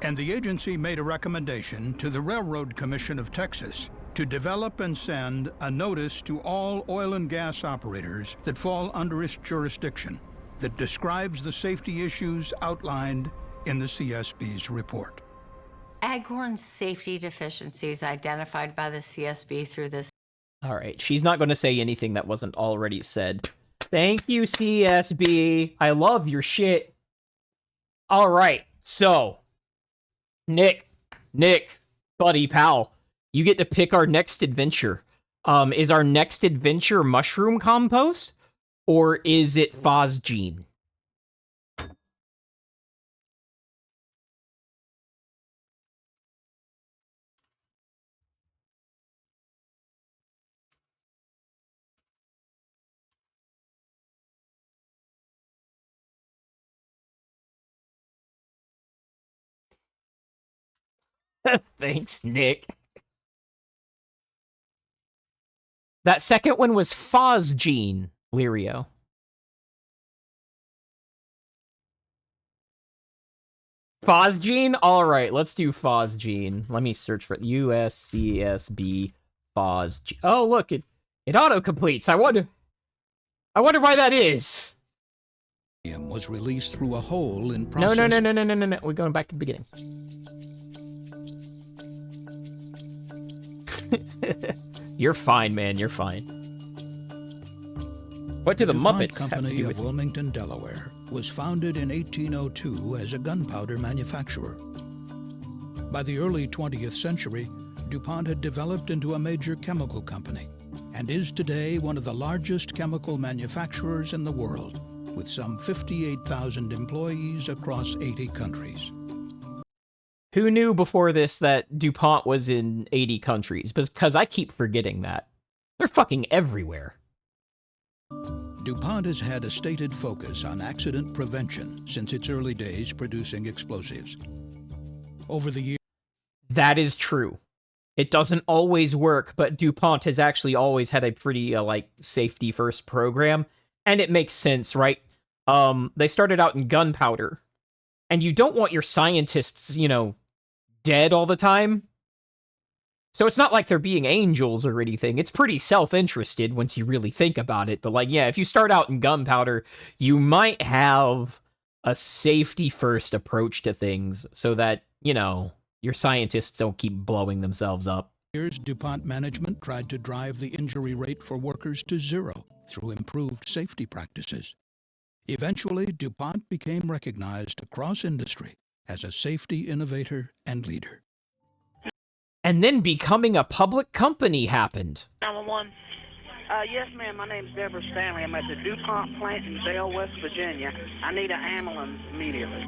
And the agency made a recommendation to the Railroad Commission of Texas to develop and send a notice to all oil and gas operators that fall under its jurisdiction that describes the safety issues outlined in the CSB's report. Aghorn's safety deficiencies identified by the CSB through this. All right, she's not going to say anything that wasn't already said. Thank you, CSB. I love your shit. All right, so Nick, buddy, pal, you get to pick our next adventure. Is our next adventure mushroom compost, or is it phosgene? Thanks, Nick. That second one was phosgene, Lirio. Phosgene? Alright, let's do phosgene. Let me search for it. USCSB phosgene. Oh, look, it auto-completes. I wonder why that is. Was released through a hole in No. process. No. We're going back to the beginning. You're fine, man. You're fine. What do the DuPont Muppets have to Company do of with it? Wilmington, Delaware, was founded in 1802 as a gunpowder manufacturer. By the early 20th century, DuPont had developed into a major chemical company and is today one of the largest chemical manufacturers in the world, with some 58,000 employees across 80 countries. Who knew before this that DuPont was in 80 countries? Because I keep forgetting that. They're fucking everywhere. DuPont has had a stated focus on accident prevention since its early days producing explosives. Over the years, That is true. It doesn't always work, but DuPont has actually always had a pretty, safety first program. And it makes sense, right? They started out in gunpowder. And you don't want your scientists, dead all the time. So it's not like they're being angels or anything. It's pretty self-interested once you really think about it. But, if you start out in gunpowder, you might have a safety-first approach to things so that, your scientists don't keep blowing themselves up. DuPont management tried to drive the injury rate for workers to zero through improved safety practices. Eventually, DuPont became recognized across industry as a safety innovator and leader. And then becoming a public company happened. 911. Yes, ma'am. My name's Deborah Stanley. I'm at the DuPont plant in Vail, West Virginia. I need an ambulance immediately.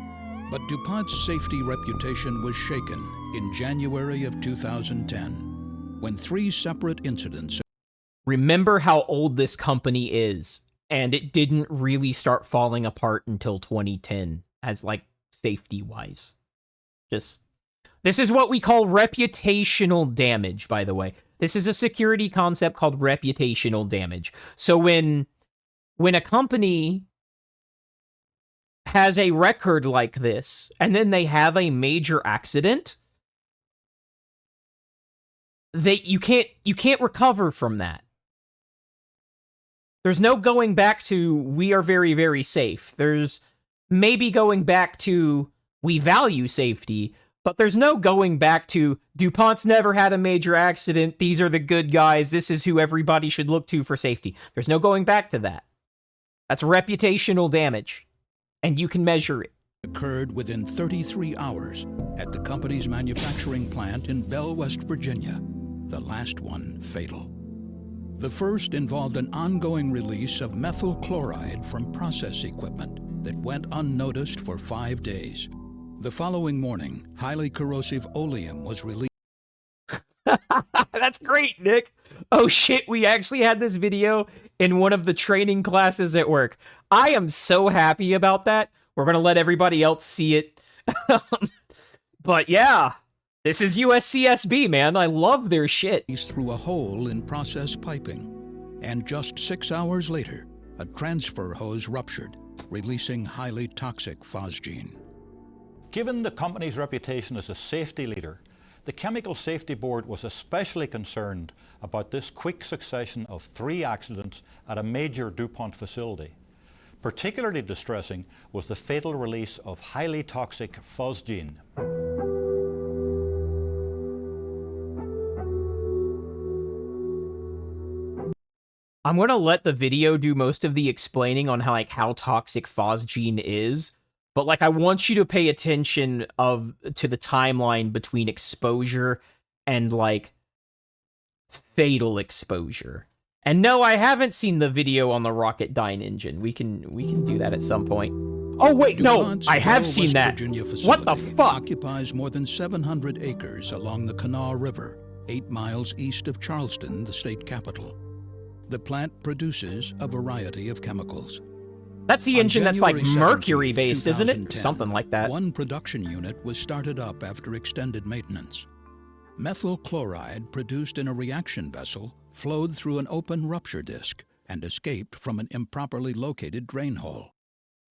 But DuPont's safety reputation was shaken in January of 2010, when 3 separate incidents. Remember how old this company is, and it didn't really start falling apart until 2010, as, safety-wise. This is what we call reputational damage, by the way. This is a security concept called reputational damage. So when a company has a record like this, and then they have a major accident, you can't recover from that. There's no going back to, we are very, very safe. There's maybe going back to, we value safety, but there's no going back to, DuPont's never had a major accident, these are the good guys, this is who everybody should look to for safety. There's no going back to that. That's reputational damage, and you can measure it. Occurred within 33 hours at the company's manufacturing plant in Bell, West Virginia, the last one fatal. The first involved an ongoing release of methyl chloride from process equipment that went unnoticed for 5 days. The following morning, highly corrosive oleum was released. That's great, Nick. Oh shit, we actually had this video in one of the training classes at work. I am so happy about that. We're gonna let everybody else see it. But yeah, this is USCSB, man. I love their shit. Through a hole in process piping, and just 6 hours later, a transfer hose ruptured, releasing highly toxic phosgene. Given the company's reputation as a safety leader, the Chemical Safety Board was especially concerned about this quick succession of 3 accidents at a major DuPont facility. Particularly distressing was the fatal release of highly toxic phosgene. I'm gonna let the video do most of the explaining on how toxic phosgene is, but I want you to pay attention to the timeline between exposure and fatal exposure. And no, I haven't seen the video on the Rocketdyne engine. We can do that at some point. Oh wait, DuPont's no, I have Bell, seen West that. Virginia What the facility fuck? occupies more than 700 acres along the Kanawha River, 8 miles east of Charleston, the state capital. The plant produces a variety of chemicals. That's the On engine that's like January 17th, mercury-based, isn't it? 2010, Something like that. One production unit was started up after extended maintenance. Methyl chloride produced in a reaction vessel flowed through an open rupture disc and escaped from an improperly located drain hole.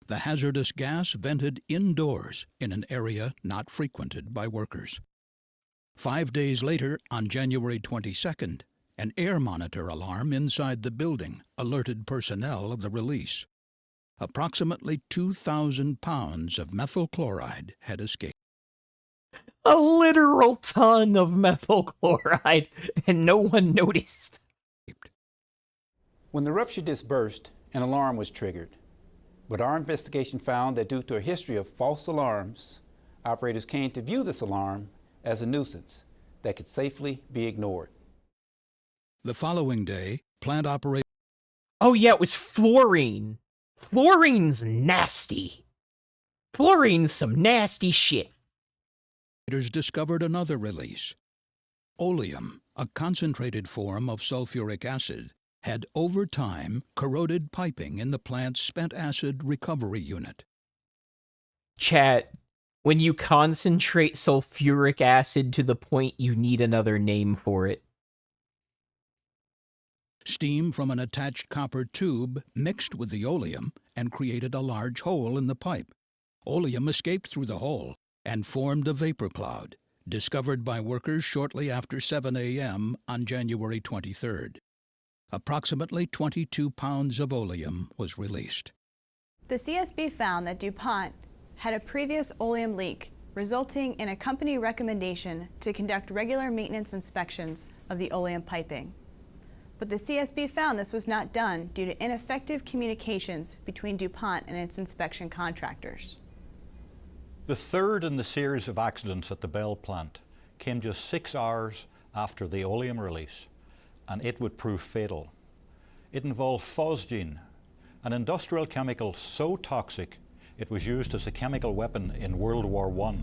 The hazardous gas vented indoors in an area not frequented by workers. 5 days later, on January 22nd, an air monitor alarm inside the building alerted personnel of the release. Approximately 2,000 pounds of methyl chloride had escaped. A literal ton of methyl chloride, and no one noticed. When the rupture disc burst, an alarm was triggered. But our investigation found that due to a history of false alarms, operators came to view this alarm as a nuisance that could safely be ignored. The following day, plant operators Oh yeah, it was fluorine. Fluorine's nasty. Fluorine's some nasty shit. discovered another release. Oleum, a concentrated form of sulfuric acid, had over time corroded piping in the plant's spent acid recovery unit. Chat, when you concentrate sulfuric acid to the point you need another name for it. Steam from an attached copper tube mixed with the oleum and created a large hole in the pipe. Oleum escaped through the hole and formed a vapor cloud, discovered by workers shortly after 7 a.m. on January 23rd. Approximately 22 pounds of oleum was released. The CSB found that DuPont had a previous oleum leak, resulting in a company recommendation to conduct regular maintenance inspections of the oleum piping. But the CSB found this was not done due to ineffective communications between DuPont and its inspection contractors. The third in the series of accidents at the Bell plant came just 6 hours after the oleum release, and it would prove fatal. It involved phosgene, an industrial chemical so toxic it was used as a chemical weapon in World War I.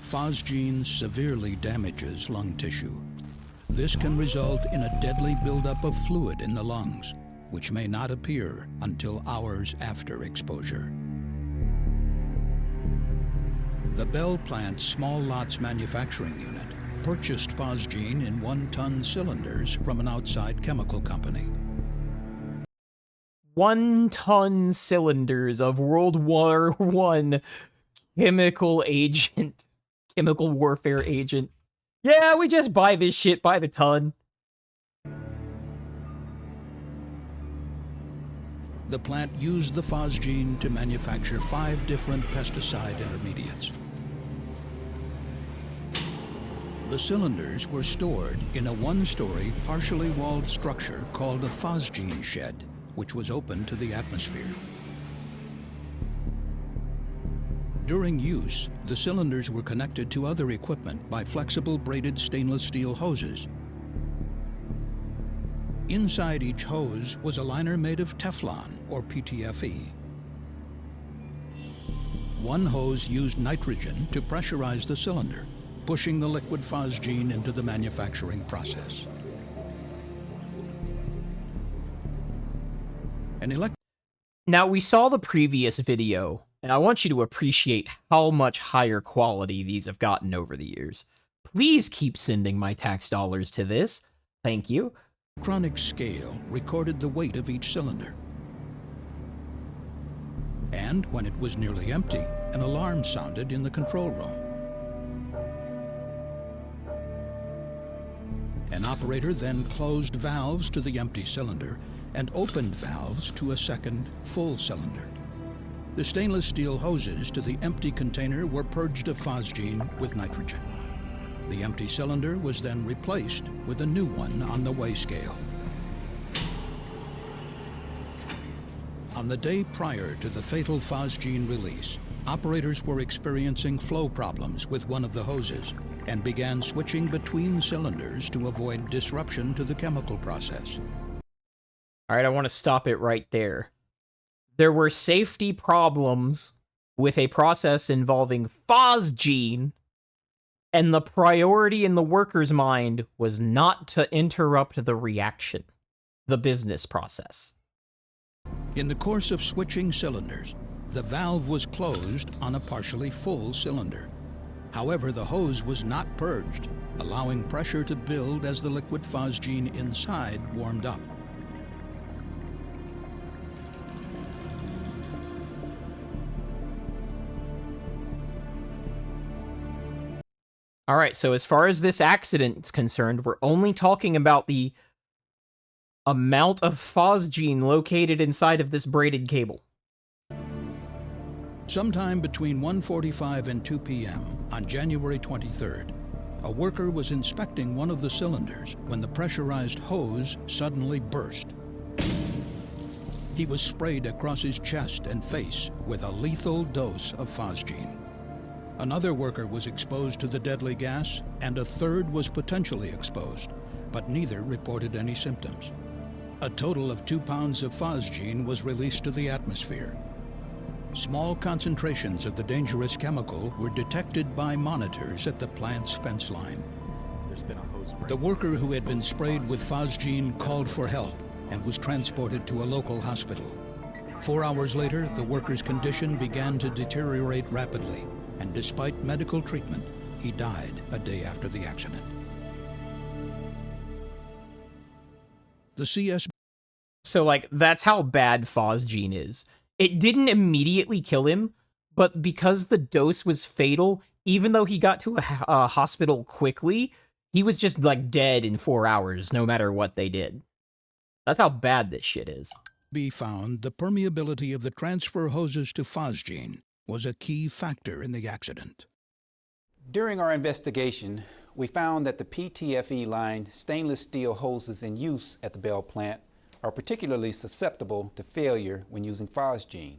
Phosgene severely damages lung tissue. This can result in a deadly buildup of fluid in the lungs, which may not appear until hours after exposure. The Bell plant's small lots manufacturing unit purchased phosgene in 1-ton cylinders from an outside chemical company. 1-ton cylinders of World War I chemical agent, chemical warfare agent. Yeah, we just buy this shit by the ton. The plant used the phosgene to manufacture 5 different pesticide intermediates. The cylinders were stored in a 1-story, partially walled structure called a phosgene shed, which was open to the atmosphere. During use, the cylinders were connected to other equipment by flexible braided stainless steel hoses. Inside each hose was a liner made of Teflon, or PTFE. One hose used nitrogen to pressurize the cylinder, pushing the liquid phosgene into the manufacturing process. Now, we saw the previous video, and I want you to appreciate how much higher quality these have gotten over the years. Please keep sending my tax dollars to this. Thank you. Electronic scale recorded the weight of each cylinder. And when it was nearly empty, an alarm sounded in the control room. An operator then closed valves to the empty cylinder and opened valves to a second, full cylinder. The stainless steel hoses to the empty container were purged of phosgene with nitrogen. The empty cylinder was then replaced with a new one on the weigh scale. On the day prior to the fatal phosgene release, operators were experiencing flow problems with one of the hoses and began switching between cylinders to avoid disruption to the chemical process. All right, I want to stop it right there. There were safety problems with a process involving phosgene, and the priority in the worker's mind was not to interrupt the reaction, the business process. In the course of switching cylinders, the valve was closed on a partially full cylinder. However, the hose was not purged, allowing pressure to build as the liquid phosgene inside warmed up. All right, so as far as this accident is concerned, we're only talking about the amount of phosgene located inside of this braided cable. Sometime between 1:45 and 2 p.m. on January 23rd, a worker was inspecting one of the cylinders when the pressurized hose suddenly burst. He was sprayed across his chest and face with a lethal dose of phosgene. Another worker was exposed to the deadly gas, and a third was potentially exposed, but neither reported any symptoms. A total of 2 pounds of phosgene was released to the atmosphere. Small concentrations of the dangerous chemical were detected by monitors at the plant's fence line. The worker who had been sprayed with phosgene called for help and was transported to a local hospital. 4 hours later, the worker's condition began to deteriorate rapidly, and despite medical treatment, he died a day after the accident. The CSB. So, like, that's how bad phosgene is. It didn't immediately kill him, but because the dose was fatal, even though he got to a hospital quickly, he was just, like, dead in 4 hours, no matter what they did. That's how bad this shit is. Found the permeability of the transfer hoses to phosgene was a key factor in the accident. During our investigation, we found that the PTFE-lined stainless steel hoses in use at the Bell plant are particularly susceptible to failure when using phosgene.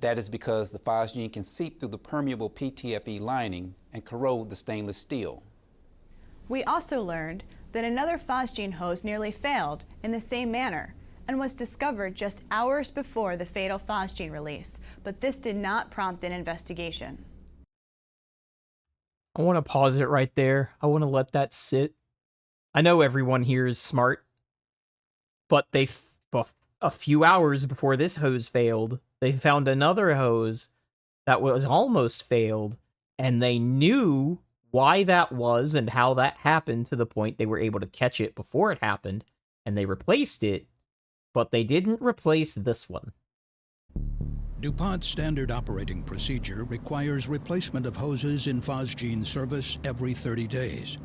That is because the phosgene can seep through the permeable PTFE lining and corrode the stainless steel. We also learned that another phosgene hose nearly failed in the same manner and was discovered just hours before the fatal phosgene release, but this did not prompt an investigation. I want to pause it right there. I want to let that sit. I know everyone here is smart, but a few hours before this hose failed, they found another hose that was almost failed, and they knew why that was and how that happened to the point they were able to catch it before it happened, and they replaced it, but they didn't replace this one. DuPont's standard operating procedure requires replacement of hoses in phosgene service every 30 days.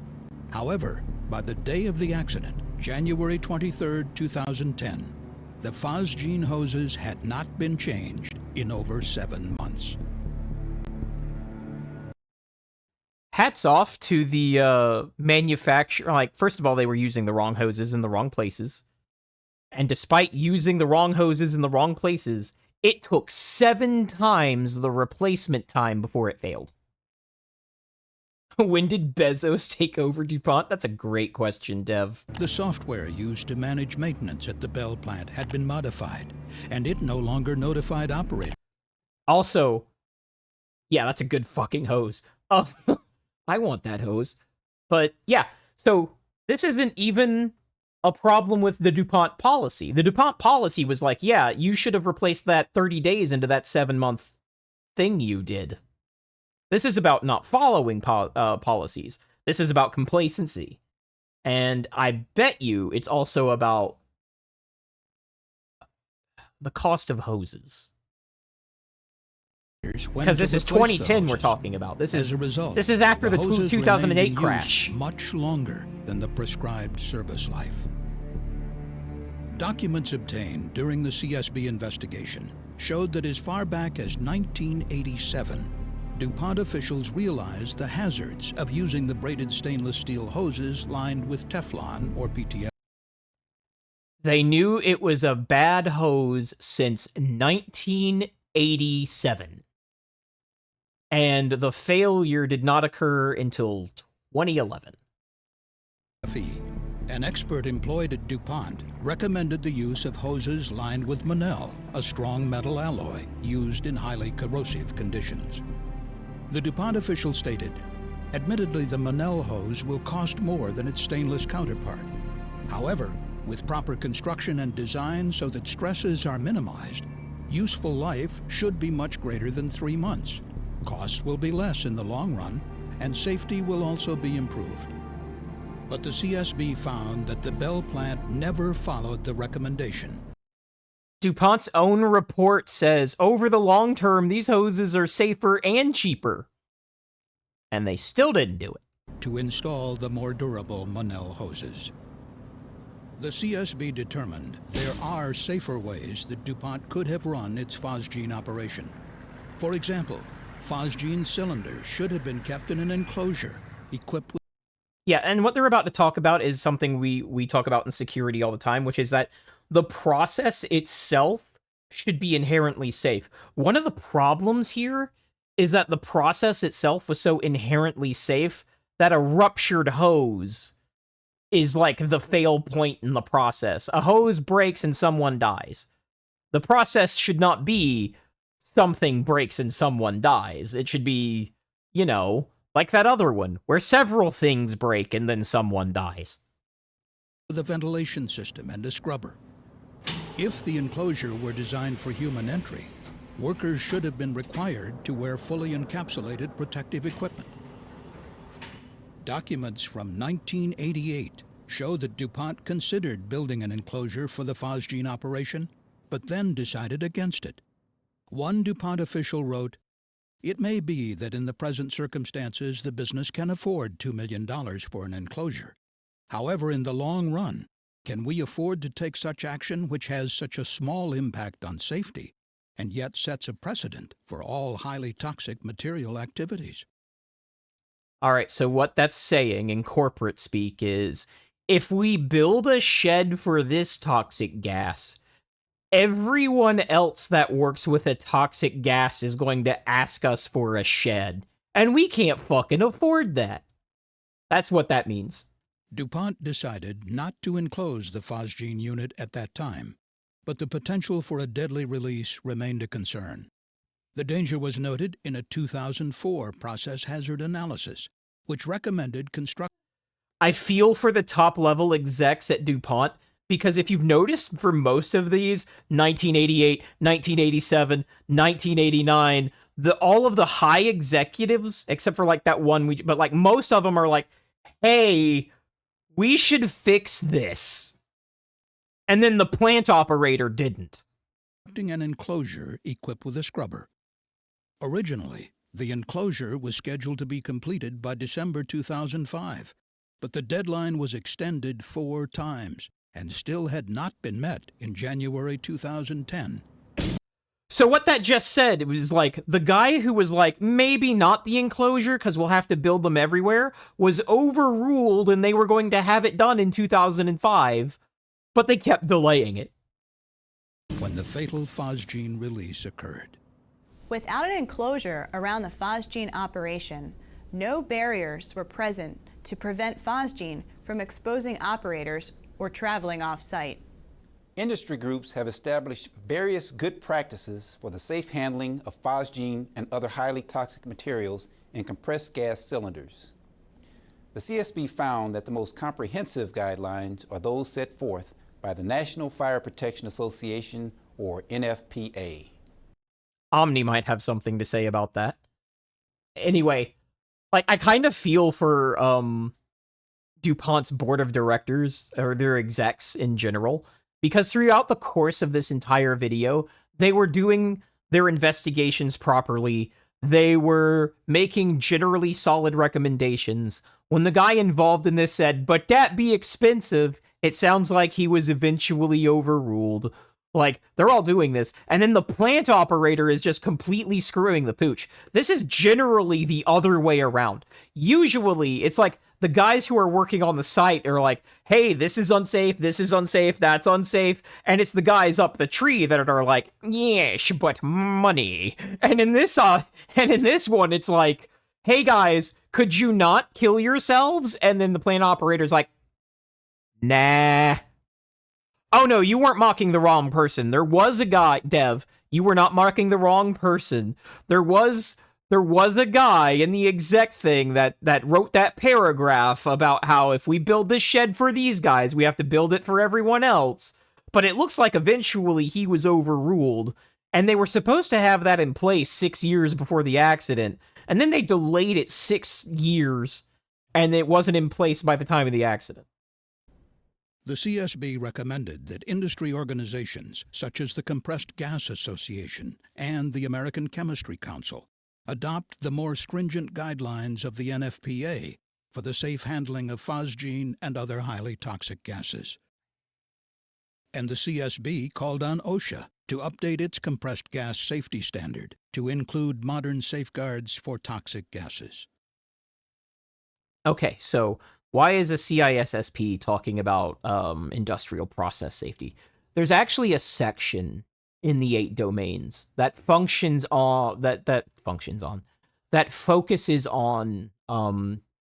However, by the day of the accident, January 23, 2010, the phosgene hoses had not been changed in over 7 months. Hats off to the manufacturer. Like, first of all, they were using the wrong hoses in the wrong places. And despite using the wrong hoses in the wrong places, it took 7 times the replacement time before it failed. When did Bezos take over DuPont? That's a great question, Dev. The software used to manage maintenance at the Bell plant had been modified, and it no longer notified operators. Also, yeah, that's a good fucking hose. Oh, I want that hose. But yeah, so this isn't even a problem with the DuPont policy. The DuPont policy was like, yeah, you should have replaced that 30 days into that 7-month thing you did. This is about not following policies. This is about complacency. And I bet you it's also about the cost of hoses. Because this is 2010 we're talking about. This is after the 2008 crash. Much longer than the prescribed service life. Documents obtained during the CSB investigation showed that as far back as 1987, DuPont officials realized the hazards of using the braided stainless steel hoses lined with Teflon or PTFE. They knew it was a bad hose since 1987. And the failure did not occur until 2011. An expert employed at DuPont recommended the use of hoses lined with Monel, a strong metal alloy used in highly corrosive conditions. The DuPont official stated, admittedly, the Monel hose will cost more than its stainless counterpart. However, With proper construction and design so that stresses are minimized, useful life should be much greater than 3 months. Costs will be less in the long run, and safety will also be improved. But the CSB found that the Bell plant never followed the recommendation. DuPont's own report says, over the long term, these hoses are safer and cheaper. And they still didn't do it. To install the more durable Monell hoses. The CSB determined there are safer ways that DuPont could have run its phosgene operation. For example, phosgene cylinders should have been kept in an enclosure equipped with... Yeah, and what they're about to talk about is something we talk about in security all the time, which is that the process itself should be inherently safe. One of the problems here is that the process itself was so inherently safe that a ruptured hose is like the fail point in the process. A hose breaks and someone dies. The process should not be something breaks and someone dies. It should be, you know, like that other one, where several things break and then someone dies. ...the ventilation system and a scrubber. If the enclosure were designed for human entry, workers should have been required to wear fully encapsulated protective equipment. Documents from 1988 show that DuPont considered building an enclosure for the phosgene operation, but then decided against it. One DuPont official wrote, "It may be that in the present circumstances the business can afford $2 million for an enclosure. However, in the long run, can we afford to take such action which has such a small impact on safety, and yet sets a precedent for all highly toxic material activities?" All right, so what that's saying in corporate speak is, if we build a shed for this toxic gas, everyone else that works with a toxic gas is going to ask us for a shed, and we can't fucking afford that. That's what that means. DuPont decided not to enclose the phosgene unit at that time, but the potential for a deadly release remained a concern. The danger was noted in a 2004 process hazard analysis, which recommended construction. I feel for the top-level execs at DuPont, because if you've noticed for most of these, 1988, 1987, 1989, all of the high executives, except for like that one, but like most of them are like, hey, we should fix this. And then the plant operator didn't. An enclosure equipped with a scrubber. Originally, the enclosure was scheduled to be completed by December 2005, but the deadline was extended 4 times and still had not been met in January 2010. So what that just said, it was like, the guy who was like, maybe not the enclosure because we'll have to build them everywhere, was overruled and they were going to have it done in 2005, but they kept delaying it. When the fatal phosgene release occurred. Without an enclosure around the phosgene operation, no barriers were present to prevent phosgene from exposing operators or traveling off-site. Industry groups have established various good practices for the safe handling of phosgene and other highly toxic materials in compressed gas cylinders. The CSB found that the most comprehensive guidelines are those set forth by the National Fire Protection Association, or NFPA. Omni might have something to say about that. Anyway, like, I kind of feel for DuPont's board of directors, or their execs in general, because throughout the course of this entire video, they were doing their investigations properly. They were making generally solid recommendations. When the guy involved in this said, "But that be expensive," it sounds like he was eventually overruled. Like, they're all doing this, and then the plant operator is just completely screwing the pooch. This is generally the other way around. Usually, it's like, the guys who are working on the site are like, hey, this is unsafe, that's unsafe, and it's the guys up the tree that are like, yes, but money. And in this one, it's like, hey guys, could you not kill yourselves? And then the plant operator's like, nah. Oh no, you weren't mocking the wrong person. There was a guy, Dev, you were not mocking the wrong person. There was there was a guy in the exec thing that wrote that paragraph about how if we build this shed for these guys, we have to build it for everyone else. But it looks like eventually he was overruled, and they were supposed to have that in place 6 years before the accident, and then they delayed it 6 years, and it wasn't in place by the time of the accident. The CSB recommended that industry organizations such as the Compressed Gas Association and the American Chemistry Council adopt the more stringent guidelines of the NFPA for the safe handling of phosgene and other highly toxic gases. And the CSB called on OSHA to update its compressed gas safety standard to include modern safeguards for toxic gases. Okay, so why is a CISSP talking about industrial process safety? There's actually a section in the 8 domains that focuses on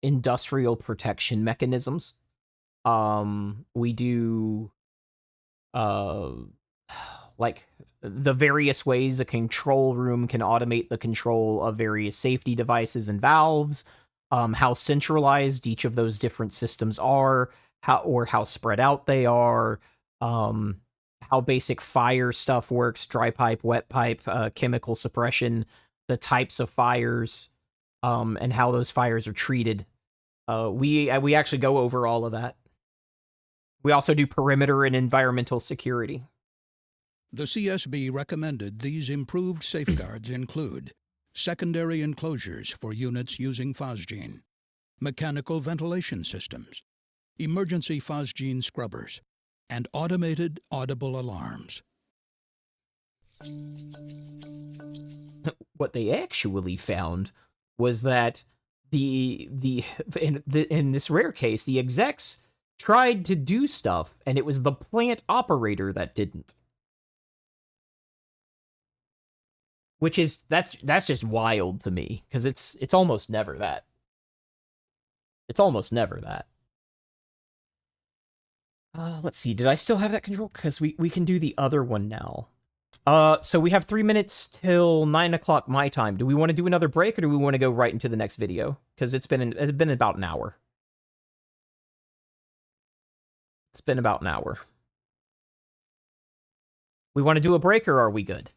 industrial protection mechanisms. We do like the various ways a control room can automate the control of various safety devices and valves, how centralized each of those different systems are, how spread out they are, how basic fire stuff works, dry pipe, wet pipe, chemical suppression, the types of fires, and how those fires are treated. We actually go over all of that. We also do perimeter and environmental security. The CSB recommended these improved safeguards include secondary enclosures for units using phosgene, mechanical ventilation systems, emergency phosgene scrubbers, and automated audible alarms. What they actually found was that in this rare case, the execs tried to do stuff, and it was the plant operator that didn't. Which is that's just wild to me, because it's almost never that. It's almost never that. Let's see. Did I still have that control? Because we can do the other one now. So we have 3 minutes till 9 o'clock my time. Do we want to do another break, or do we want to go right into the next video? Because it's been about an hour. It's been about an hour. We want to do a break, or are we good?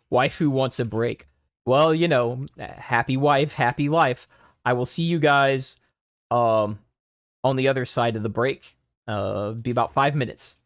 Wife who wants a break. Well, you know, happy wife, happy life. I will see you guys on the other side of the break. Be about 5 minutes.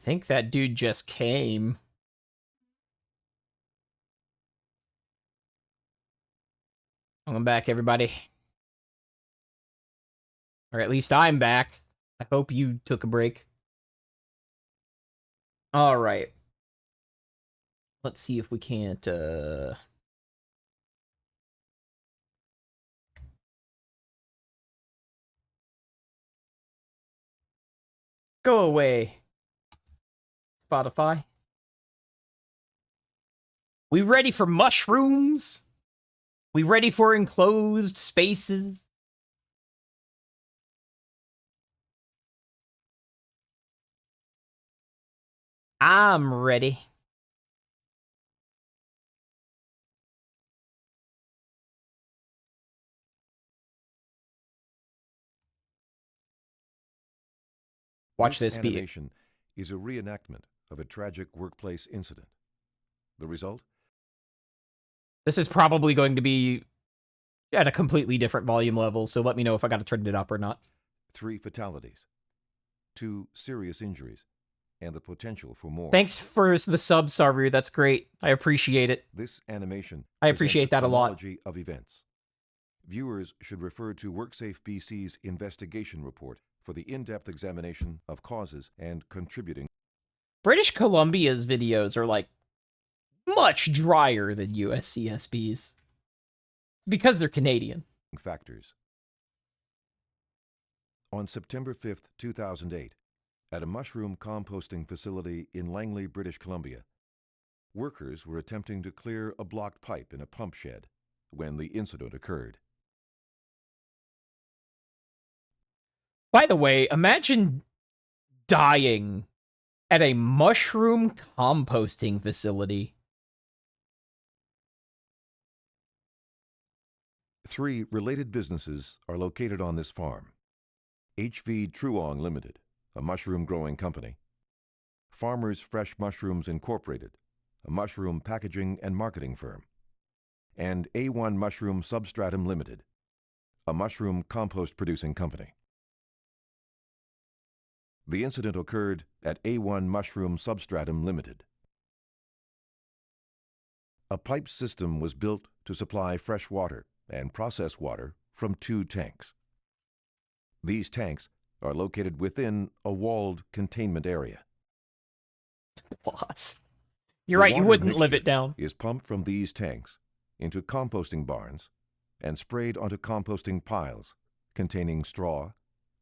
think that dude just came. Welcome back, everybody. Or at least I'm back. I hope you took a break. All right. Let's see if we can't, Go away, Spotify. We ready for mushrooms? We ready for enclosed spaces? I'm ready. Watch this be. Animation is a reenactment of a tragic workplace incident. The result? This is probably going to be at a completely different volume level, so let me know if I got to turn it up or not. 3 fatalities, 2 serious injuries, and the potential for more. Thanks for the sub, Sarvu. That's great. I appreciate it. This animation I appreciate that a lot. chronology of events. Viewers should refer to WorkSafe BC's investigation report for the in-depth examination of causes and contributing British Columbia's videos are, like, much drier than USCSB's. Because they're Canadian. factors. On September 5th, 2008, at a mushroom composting facility in Langley, British Columbia, workers were attempting to clear a blocked pipe in a pump shed when the incident occurred. By the way, imagine dying at a mushroom composting facility. 3 related businesses are located on this farm. HV Truong Limited, a mushroom growing company. Farmers Fresh Mushrooms Incorporated, a mushroom packaging and marketing firm. And A1 Mushroom Substratum Limited, a mushroom compost producing company. The incident occurred at A1 Mushroom Substratum Limited. A pipe system was built to supply fresh water and processed water from 2 tanks. These tanks are located within a walled containment area. Boss. You're right, you wouldn't live it down. Is pumped from these tanks into composting barns and sprayed onto composting piles containing straw,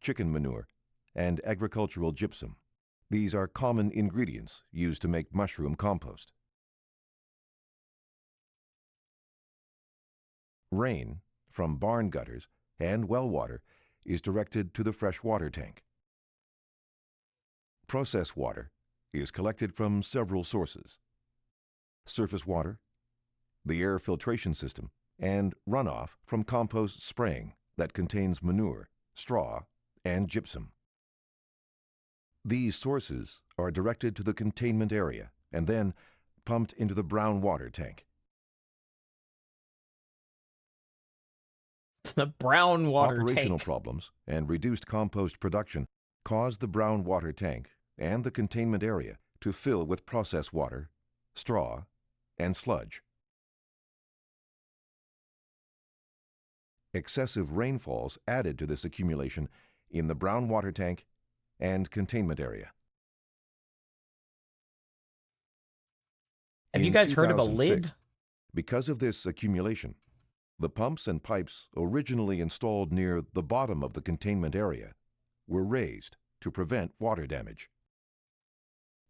chicken manure, and agricultural gypsum. These are common ingredients used to make mushroom compost. Rain from barn gutters and well water is directed to the fresh water tank. Processed water is collected from several sources: surface water, the air filtration system, and runoff from compost spraying that contains manure, straw, and gypsum. These sources are directed to the containment area and then pumped into the brown water tank. The brown water Operational tank. problems and reduced compost production caused the brown water tank and the containment area to fill with processed water, straw, and sludge. Excessive rainfalls added to this accumulation in the brown water tank and containment area. Have you In guys heard of a 2006, lid? Because of this accumulation, the pumps and pipes originally installed near the bottom of the containment area were raised to prevent water damage.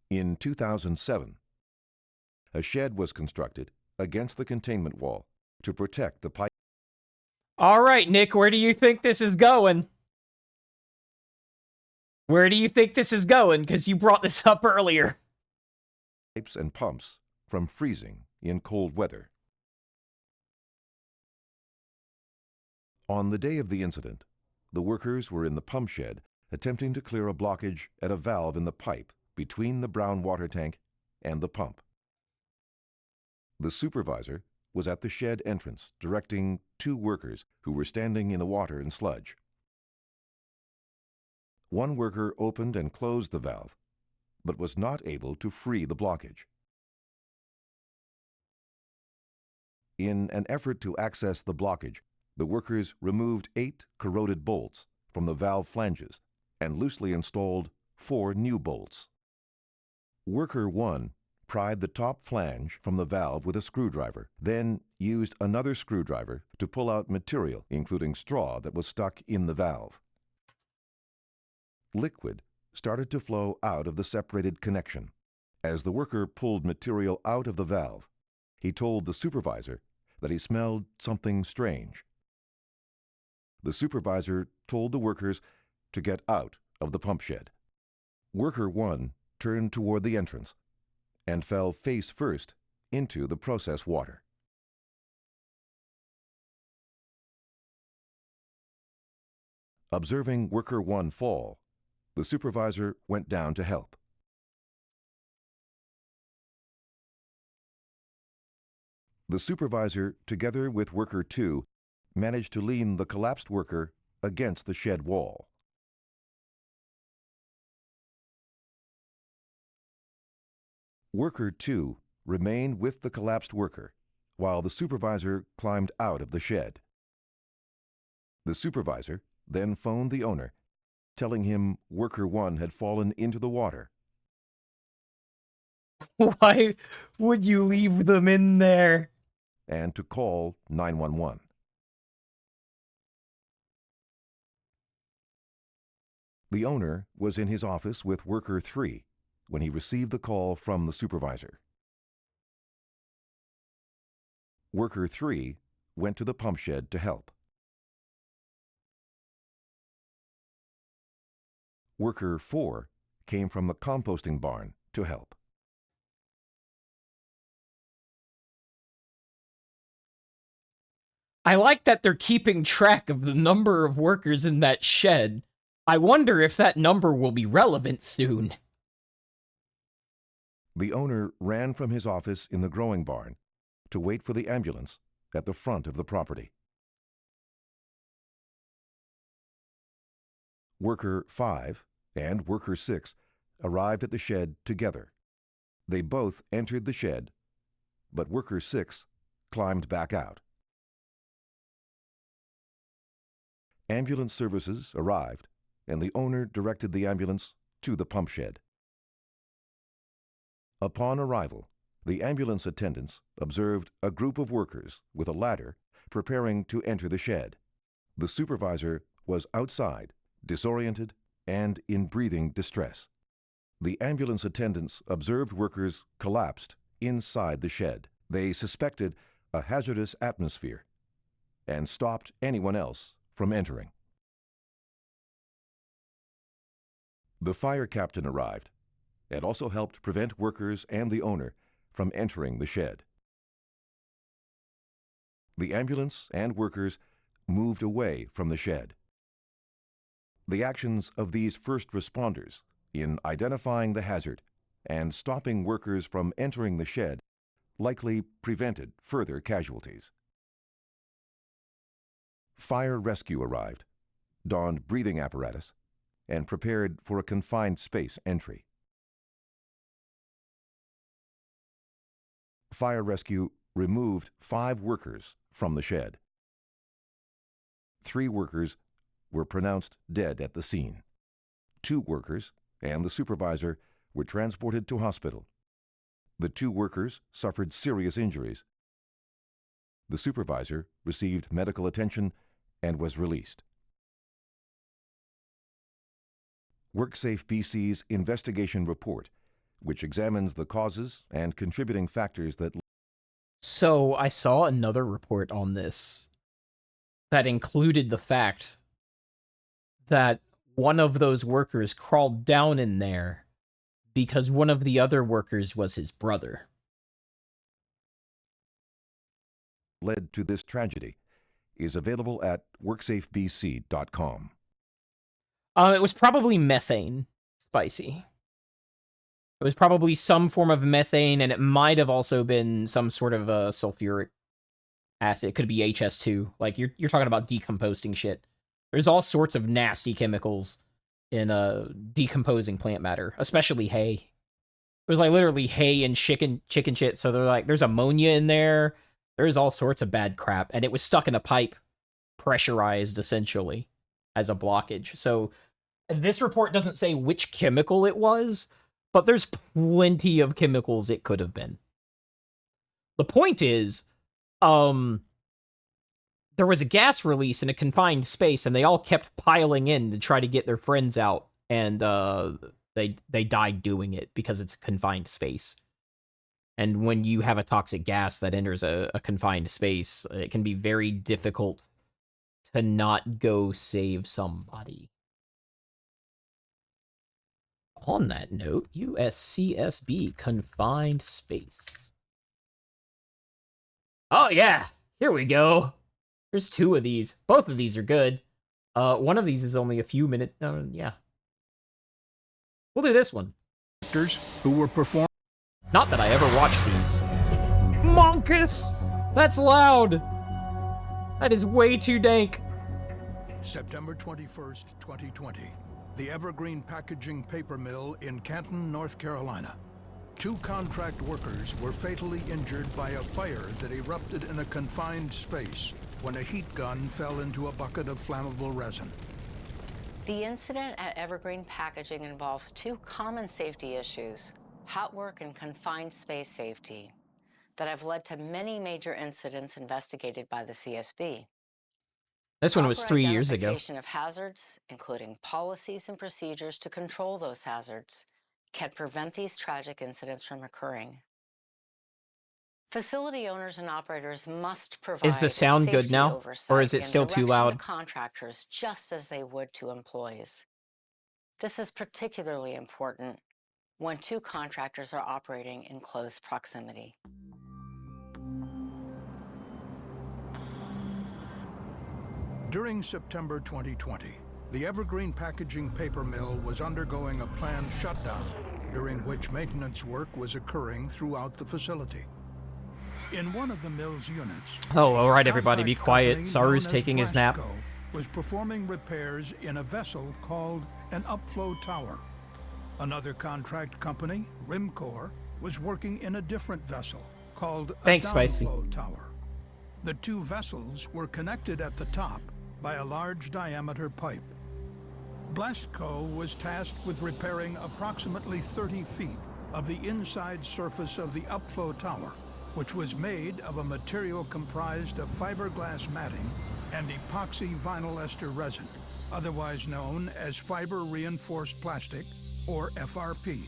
In 2007, a shed was constructed against the containment wall to protect the pipe. All right, Nick, where do you think this is going? Where do you think this is going? Because you brought this up earlier. Pipes and pumps from freezing in cold weather. On the day of the incident, the workers were in the pump shed attempting to clear a blockage at a valve in the pipe between the brown water tank and the pump. The supervisor was at the shed entrance directing 2 workers who were standing in the water and sludge. One worker opened and closed the valve, but was not able to free the blockage. In an effort to access the blockage, the workers removed 8 corroded bolts from the valve flanges and loosely installed 4 new bolts. Worker 1 pried the top flange from the valve with a screwdriver, then used another screwdriver to pull out material, including straw that was stuck in the valve. Liquid started to flow out of the separated connection. As the worker pulled material out of the valve, he told the supervisor that he smelled something strange. The supervisor told the workers to get out of the pump shed. Worker 1 turned toward the entrance and fell face first into the process water. Observing Worker 1 fall, the supervisor went down to help. The supervisor, together with Worker 2, managed to lean the collapsed worker against the shed wall. Worker 2 remained with the collapsed worker while the supervisor climbed out of the shed. The supervisor then phoned the owner, telling him Worker 1 had fallen into the water. Why would you leave them in there? And to call 911. The owner was in his office with Worker 3 when he received the call from the supervisor. Worker 3 went to the pump shed to help. Worker 4 came from the composting barn to help. I like that they're keeping track of the number of workers in that shed. I wonder if that number will be relevant soon. The owner ran from his office in the growing barn to wait for the ambulance at the front of the property. Worker 5 and Worker 6 arrived at the shed together. They both entered the shed, but Worker 6 climbed back out. Ambulance services arrived, and the owner directed the ambulance to the pump shed. Upon arrival, the ambulance attendants observed a group of workers with a ladder preparing to enter the shed. The supervisor was outside, disoriented, and in breathing distress. The ambulance attendants observed workers collapsed inside the shed. They suspected a hazardous atmosphere and stopped anyone else from entering. The fire captain arrived and also helped prevent workers and the owner from entering the shed. The ambulance and workers moved away from the shed. The actions of these first responders in identifying the hazard and stopping workers from entering the shed likely prevented further casualties. Fire rescue arrived, donned breathing apparatus, and prepared for a confined space entry. Fire rescue removed 5 workers from the shed. 3 workers were pronounced dead at the scene. 2 workers and the supervisor were transported to hospital. The 2 workers suffered serious injuries. The supervisor received medical attention and was released. WorkSafe BC's investigation report, which examines the causes and contributing factors that... So I saw another report on this that included the fact that one of those workers crawled down in there because one of the other workers was his brother. led to this tragedy is available at worksafebc.com. It was probably methane, Spicy. It was probably some form of methane, and it might have also been some sort of sulfuric acid. It could be HS2. Like, you're talking about decomposing shit. There's all sorts of nasty chemicals in decomposing plant matter, especially hay. It was like literally hay and chicken shit. So they're like, there's ammonia in there. There's all sorts of bad crap, and it was stuck in a pipe, pressurized essentially as a blockage. So this report doesn't say which chemical it was, but there's plenty of chemicals it could have been. The point is, there was a gas release in a confined space, and they all kept piling in to try to get their friends out, and they died doing it because it's a confined space. And when you have a toxic gas that enters a confined space, it can be very difficult to not go save somebody. On that note, USCSB confined space. Oh yeah, here we go. There's 2 of these. Both of these are good. One of these is only a few minutes. Yeah. We'll do this one. Actors who were performing. Not that I ever watched these. Monkus! That's loud! That is way too dank. September 21st, 2020. The Evergreen Packaging Paper Mill in Canton, North Carolina. 2 contract workers were fatally injured by a fire that erupted in a confined space when a heat gun fell into a bucket of flammable resin. The incident at Evergreen Packaging involves 2 common safety issues: hot work and confined space safety, that have led to many major incidents investigated by the CSB. This one was 3 years ago. Identification of hazards, including policies and procedures to control those hazards, can prevent these tragic incidents from occurring. Facility owners and operators must provide Is the sound good safety now, oversight or is it and still too direction to loud? contractors just as they would to employees. This is particularly important when 2 contractors are operating in close proximity. During September 2020, the Evergreen Packaging Paper Mill was undergoing a planned shutdown, during which maintenance work was occurring throughout the facility. In one of the mill's units, Oh, all right, everybody, be contract quiet. company Saru's known as taking his nap. Blasco was performing repairs in a vessel called an upflow tower. Another contract company, Rimcor, was working in a different vessel called a Thanks, Spicy. downflow tower. The 2 vessels were connected at the top by a large diameter pipe. Blasco was tasked with repairing approximately 30 feet of the inside surface of the upflow tower, which was made of a material comprised of fiberglass matting and epoxy vinyl ester resin, otherwise known as fiber reinforced plastic, or FRP.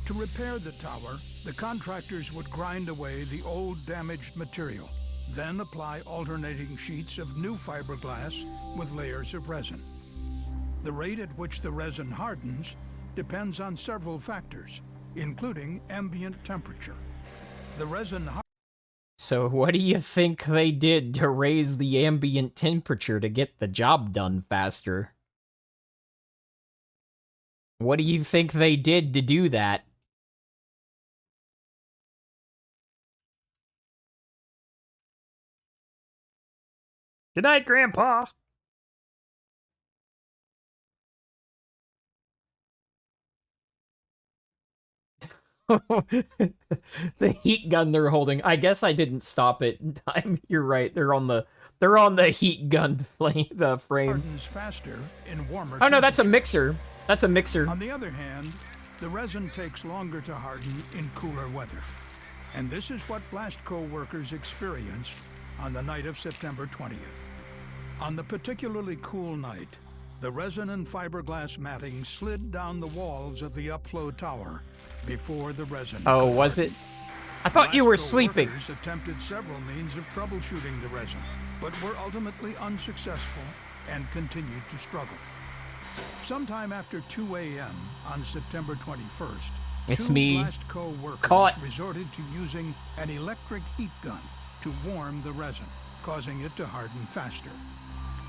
To repair the tower, the contractors would grind away the old damaged material, then apply alternating sheets of new fiberglass with layers of resin. The rate at which the resin hardens depends on several factors, including ambient temperature. The resin So what do you think they did to raise the ambient temperature to get the job done faster? What do you think they did to do that? Good night, Grandpa. The heat gun they're holding. I guess I didn't stop it in time. You're right. They're on the heat gun the frame. hardens faster in warmer Oh no, that's a temperatures. mixer. That's a mixer. On the other hand, the resin takes longer to harden in cooler weather. And this is what Blasco workers experienced on the night of September 20th. On the particularly cool night, the resin and fiberglass matting slid down the walls of the upflow tower before the resin. Oh, could was harden. it? I thought you were Blasco sleeping. workers attempted several means of troubleshooting the resin, but were ultimately unsuccessful and continued to struggle. Sometime after 2 a.m. on September 21st, It's 2 me. Blasco workers Caught. resorted to using an electric heat gun to warm the resin, causing it to harden faster.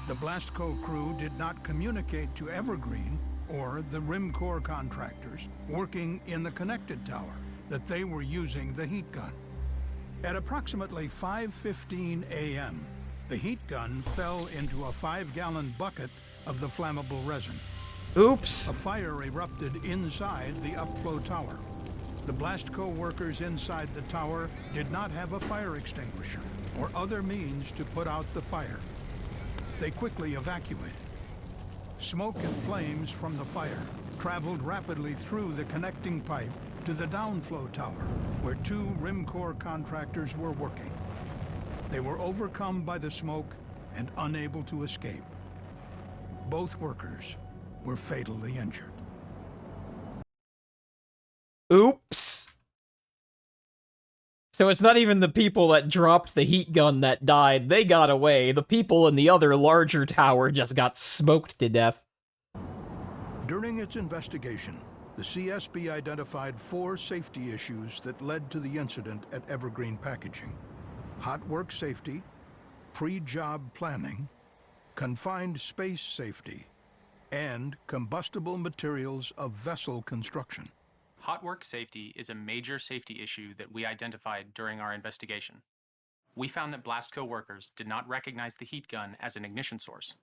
The Blasco crew did not communicate to Evergreen or the Rimcor contractors working in the connected tower that they were using the heat gun. At approximately 5:15 a.m., the heat gun fell into a 5-gallon bucket of the flammable resin. Oops. A fire erupted inside the upflow tower. The Blastco workers inside the tower did not have a fire extinguisher or other means to put out the fire. They quickly evacuated. Smoke and flames from the fire traveled rapidly through the connecting pipe to the downflow tower, where 2 Rimcor contractors were working. They were overcome by the smoke and unable to escape. Both workers were fatally injured. Oops. So it's not even the people that dropped the heat gun that died. They got away. The people in the other larger tower just got smoked to death. During its investigation, the CSB identified 4 safety issues that led to the incident at Evergreen Packaging: hot work safety, pre-job planning, confined space safety, and combustible materials of vessel construction. Hot work safety is a major safety issue that we identified during our investigation. We found that Blastco workers did not recognize the heat gun as an ignition source.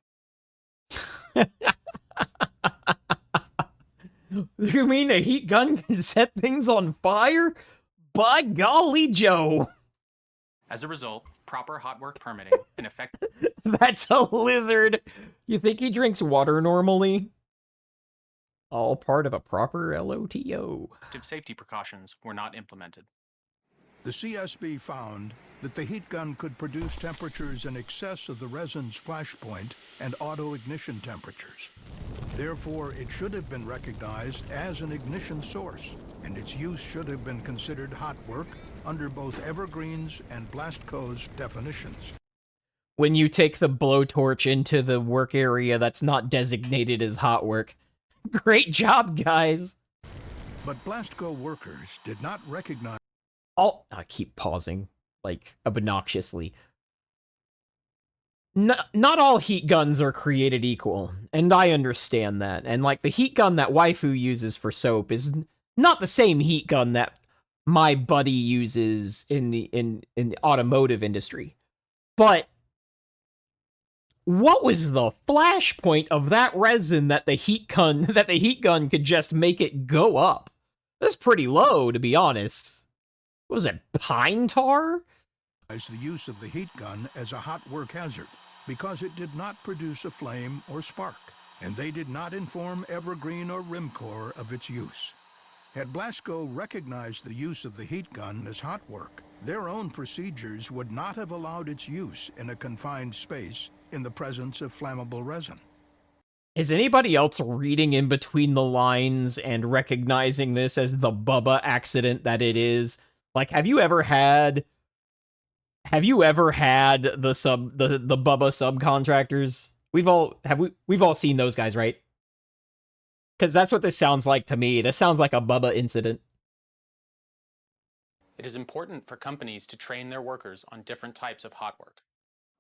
You mean a heat gun can set things on fire? By golly, Joe! As a result, proper hot work permitting and effective That's a lizard! You think he drinks water normally? All part of a proper LOTO. safety precautions were not implemented. The CSB found that the heat gun could produce temperatures in excess of the resin's flashpoint and auto-ignition temperatures. Therefore, it should have been recognized as an ignition source, and its use should have been considered hot work under both Evergreen's and Blastco's definitions. When you take the blowtorch into the work area that's not designated as hot work. Great job, guys! But Blastco workers did not recognize... I keep pausing, like, obnoxiously. Not all heat guns are created equal, and I understand that. And, like, the heat gun that Waifu uses for soap is not the same heat gun that my buddy uses in the automotive industry. But what was the flashpoint of that resin that the heat gun could just make it go up? That's pretty low, to be honest. What was it, pine tar? ...the use of the heat gun as a hot work hazard because it did not produce a flame or spark, and they did not inform Evergreen or Rimcor of its use. Had Blastco recognized the use of the heat gun as hot work, their own procedures would not have allowed its use in a confined space in the presence of flammable resin. Is anybody else reading in between the lines and recognizing this as the Bubba accident that it is? Like, have you ever had the Bubba subcontractors? We've all seen those guys, right? Because that's what this sounds like to me. This sounds like a Bubba incident. It is important for companies to train their workers on different types of hot work.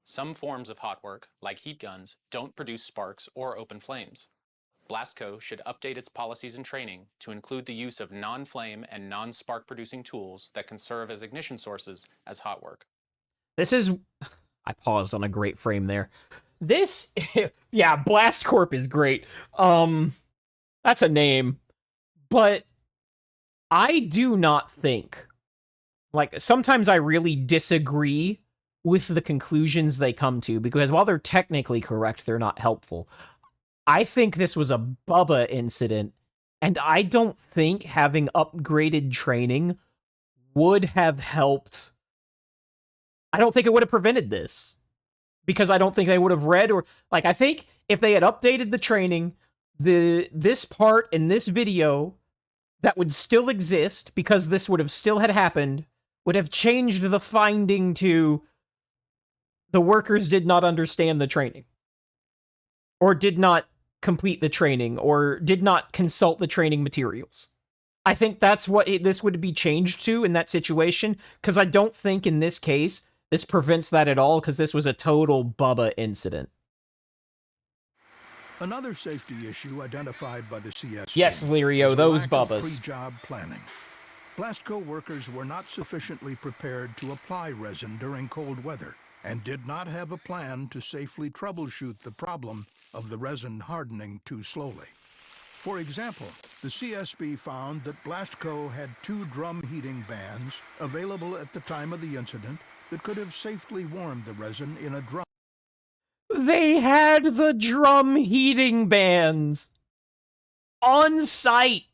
Some forms of hot work, like heat guns, don't produce sparks or open flames. Blastco should update its policies and training to include the use of non-flame and non-spark producing tools that can serve as ignition sources as hot work. This is... I paused on a great frame there. This... yeah, Blast Corp is great. That's a name. But I do not think... Like, sometimes I really disagree with the conclusions they come to, because while they're technically correct, they're not helpful. I think this was a Bubba incident, and I don't think having upgraded training would have helped. I don't think it would have prevented this, because I don't think they would have read or... Like, I think if they had updated the training, this part in this video that would still exist, because this would have still had happened, would have changed the finding to the workers did not understand the training, or did not complete the training, or did not consult the training materials. I think that's what this would be changed to in that situation, because I don't think in this case this prevents that at all, because this was a total Bubba incident. Another safety issue identified by the CSB. Yes, Lirio, those Bubbas. Pre-job planning. Blastco workers were not sufficiently prepared to apply resin during cold weather and did not have a plan to safely troubleshoot the problem of the resin hardening too slowly. For example, the CSB found that Blastco had 2 drum heating bands available at the time of the incident that could have safely warmed the resin in a drum. They had the drum heating bands on site.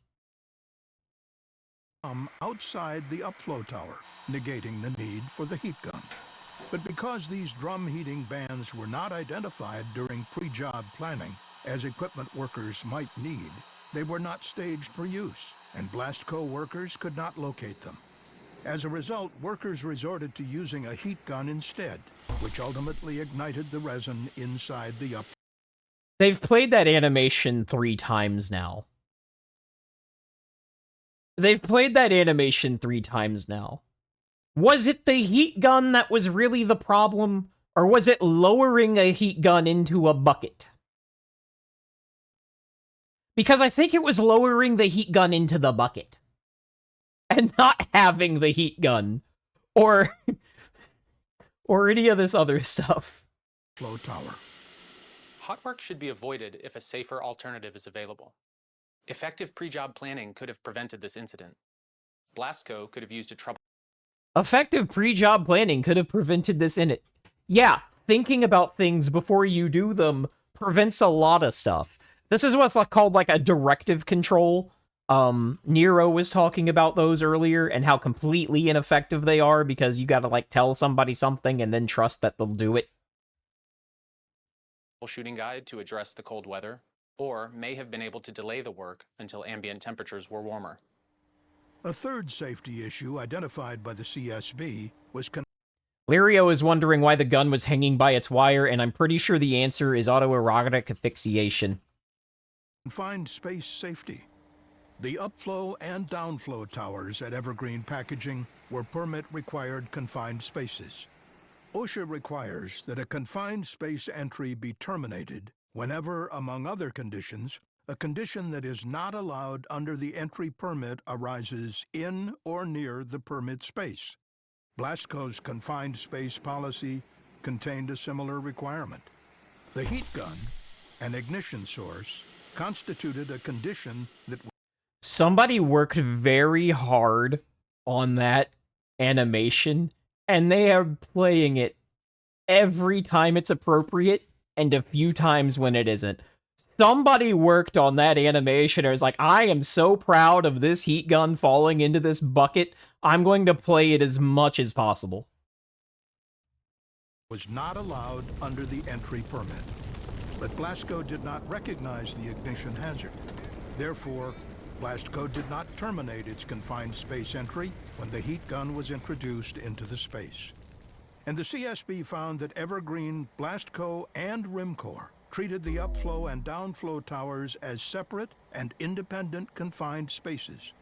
Outside the upflow tower, negating the need for the heat gun. But because these drum heating bands were not identified during pre-job planning as equipment workers might need, they were not staged for use, and Blastco workers could not locate them. As a result, workers resorted to using a heat gun instead, which ultimately ignited the resin inside the up. They've played that animation 3 times now. They've played that animation 3 times now. Was it the heat gun that was really the problem? Or was it lowering a heat gun into a bucket? Because I think it was lowering the heat gun into the bucket. And not having the heat gun. Or any of this other stuff. Flow tower. Hot work should be avoided if a safer alternative is available. Effective pre-job planning could have prevented this incident. Blastco could have used a trouble. Effective pre-job planning could have prevented this in it. Yeah, thinking about things before you do them prevents a lot of stuff. This is what's called like a directive control. Nero was talking about those earlier and how completely ineffective they are because you gotta like tell somebody something and then trust that they'll do it. Shooting guide to address the cold weather, or may have been able to delay the work until ambient temperatures were warmer. A third safety issue identified by the CSB was Lirio is wondering why the gun was hanging by its wire, and I'm pretty sure the answer is autoerotic asphyxiation. confined space safety. The upflow and downflow towers at Evergreen Packaging were permit-required confined spaces. OSHA requires that a confined space entry be terminated whenever, among other conditions, a condition that is not allowed under the entry permit arises in or near the permit space. Blastco's confined space policy contained a similar requirement. The heat gun, an ignition source, constituted a condition that... Somebody worked very hard on that animation, and they are playing it every time it's appropriate, and a few times when it isn't. Somebody worked on that animation and was like, I am so proud of this heat gun falling into this bucket, I'm going to play it as much as possible. was not allowed under the entry permit. But Blastco did not recognize the ignition hazard. Therefore, Blastco did not terminate its confined space entry when the heat gun was introduced into the space. And the CSB found that Evergreen, Blastco, and Rimcor treated the upflow and downflow towers as separate and independent confined spaces.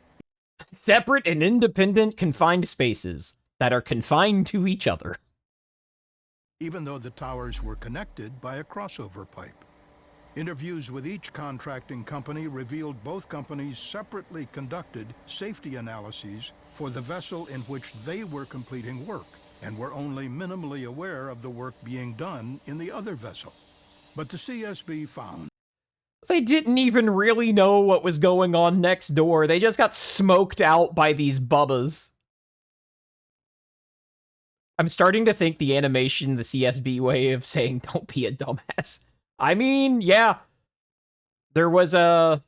Separate and independent confined spaces that are confined to each other. Even though the towers were connected by a crossover pipe. Interviews with each contracting company revealed both companies separately conducted safety analyses for the vessel in which they were completing work, and were only minimally aware of the work being done in the other vessel. But the CSB found they didn't even really know what was going on next door. They just got smoked out by these bubbas. I'm starting to think the animation, the CSB way of saying don't be a dumbass. I mean, yeah. There was a...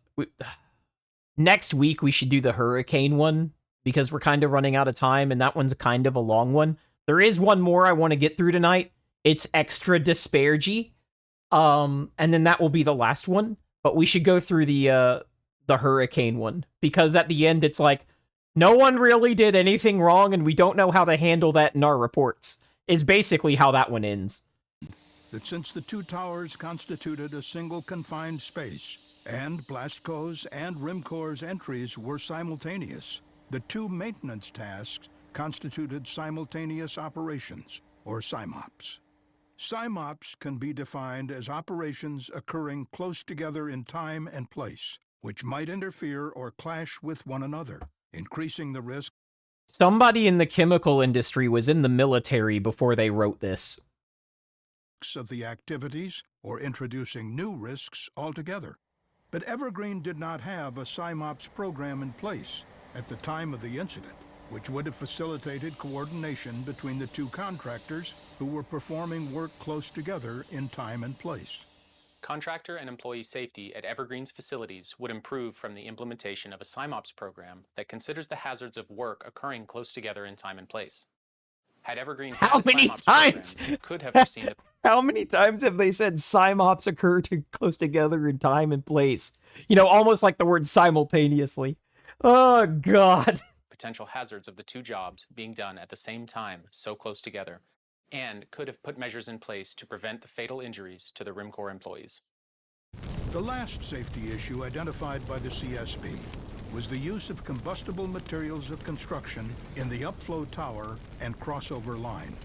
Next week we should do the hurricane one, because we're kind of running out of time, and that one's kind of a long one. There is one more I want to get through tonight. It's extra dispargy. And then that will be the last one. But we should go through the hurricane one, because at the end it's like, no one really did anything wrong, and we don't know how to handle that in our reports, is basically how that one ends. that since the two towers constituted a single confined space, and Blastco's and Rimcor's entries were simultaneous, the two maintenance tasks constituted simultaneous operations, or SIMOPs. SIMOPs can be defined as operations occurring close together in time and place, which might interfere or clash with one another, increasing the risk. Somebody in the chemical industry was in the military before they wrote this. Of the activities or introducing new risks altogether. But Evergreen did not have a SIMOPS program in place at the time of the incident, which would have facilitated coordination between the two contractors who were performing work close together in time and place. Contractor and employee safety at Evergreen's facilities would improve from the implementation of a SIMOPS program that considers the hazards of work occurring close together in time and place. Had Evergreen had How a many SIMOPS times? program, it could have foreseen the How many times have they said SIMOPS occur close together in time and place? You know, almost like the word simultaneously. Oh, God. potential hazards of the two jobs being done at the same time so close together, and could have put measures in place to prevent the fatal injuries to the RIMCOR employees. The last safety issue identified by the CSB was the use of combustible materials of construction in the upflow tower and crossover line.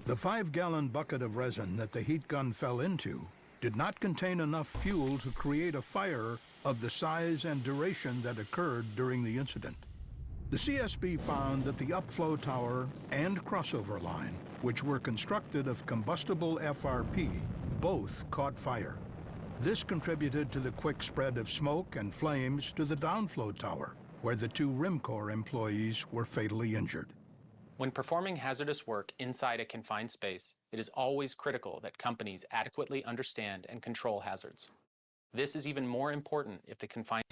The 5-gallon bucket of resin that the heat gun fell into did not contain enough fuel to create a fire of the size and duration that occurred during the incident. The CSB found that the upflow tower and crossover line, which were constructed of combustible FRP, both caught fire. This contributed to the quick spread of smoke and flames to the downflow tower, where the two RIMCOR employees were fatally injured. When performing hazardous work inside a confined space, it is always critical that companies adequately understand and control hazards. This is even more important if the confined...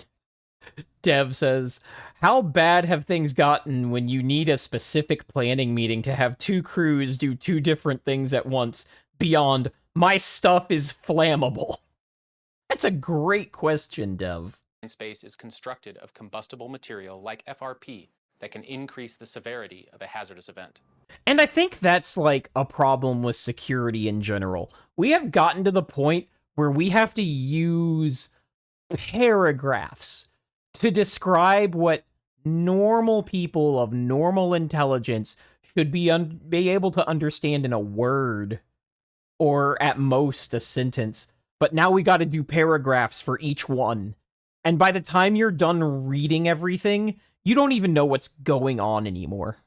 Dev says, how bad have things gotten when you need a specific planning meeting to have two crews do two different things at once beyond, my stuff is flammable? That's a great question, Dev. space is constructed of combustible material like FRP that can increase the severity of a hazardous event. And I think that's like a problem with security in general. We have gotten to the point where we have to use paragraphs to describe what normal people of normal intelligence should be able to understand in a word, or at most a sentence. But now we got to do paragraphs for each one. And by the time you're done reading everything, you don't even know what's going on anymore.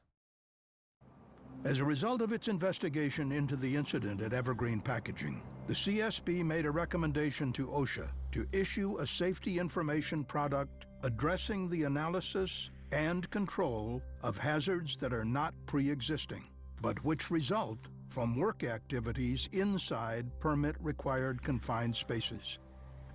As a result of its investigation into the incident at Evergreen Packaging, the CSB made a recommendation to OSHA to issue a safety information product addressing the analysis and control of hazards that are not pre-existing, but which result from work activities inside permit-required confined spaces.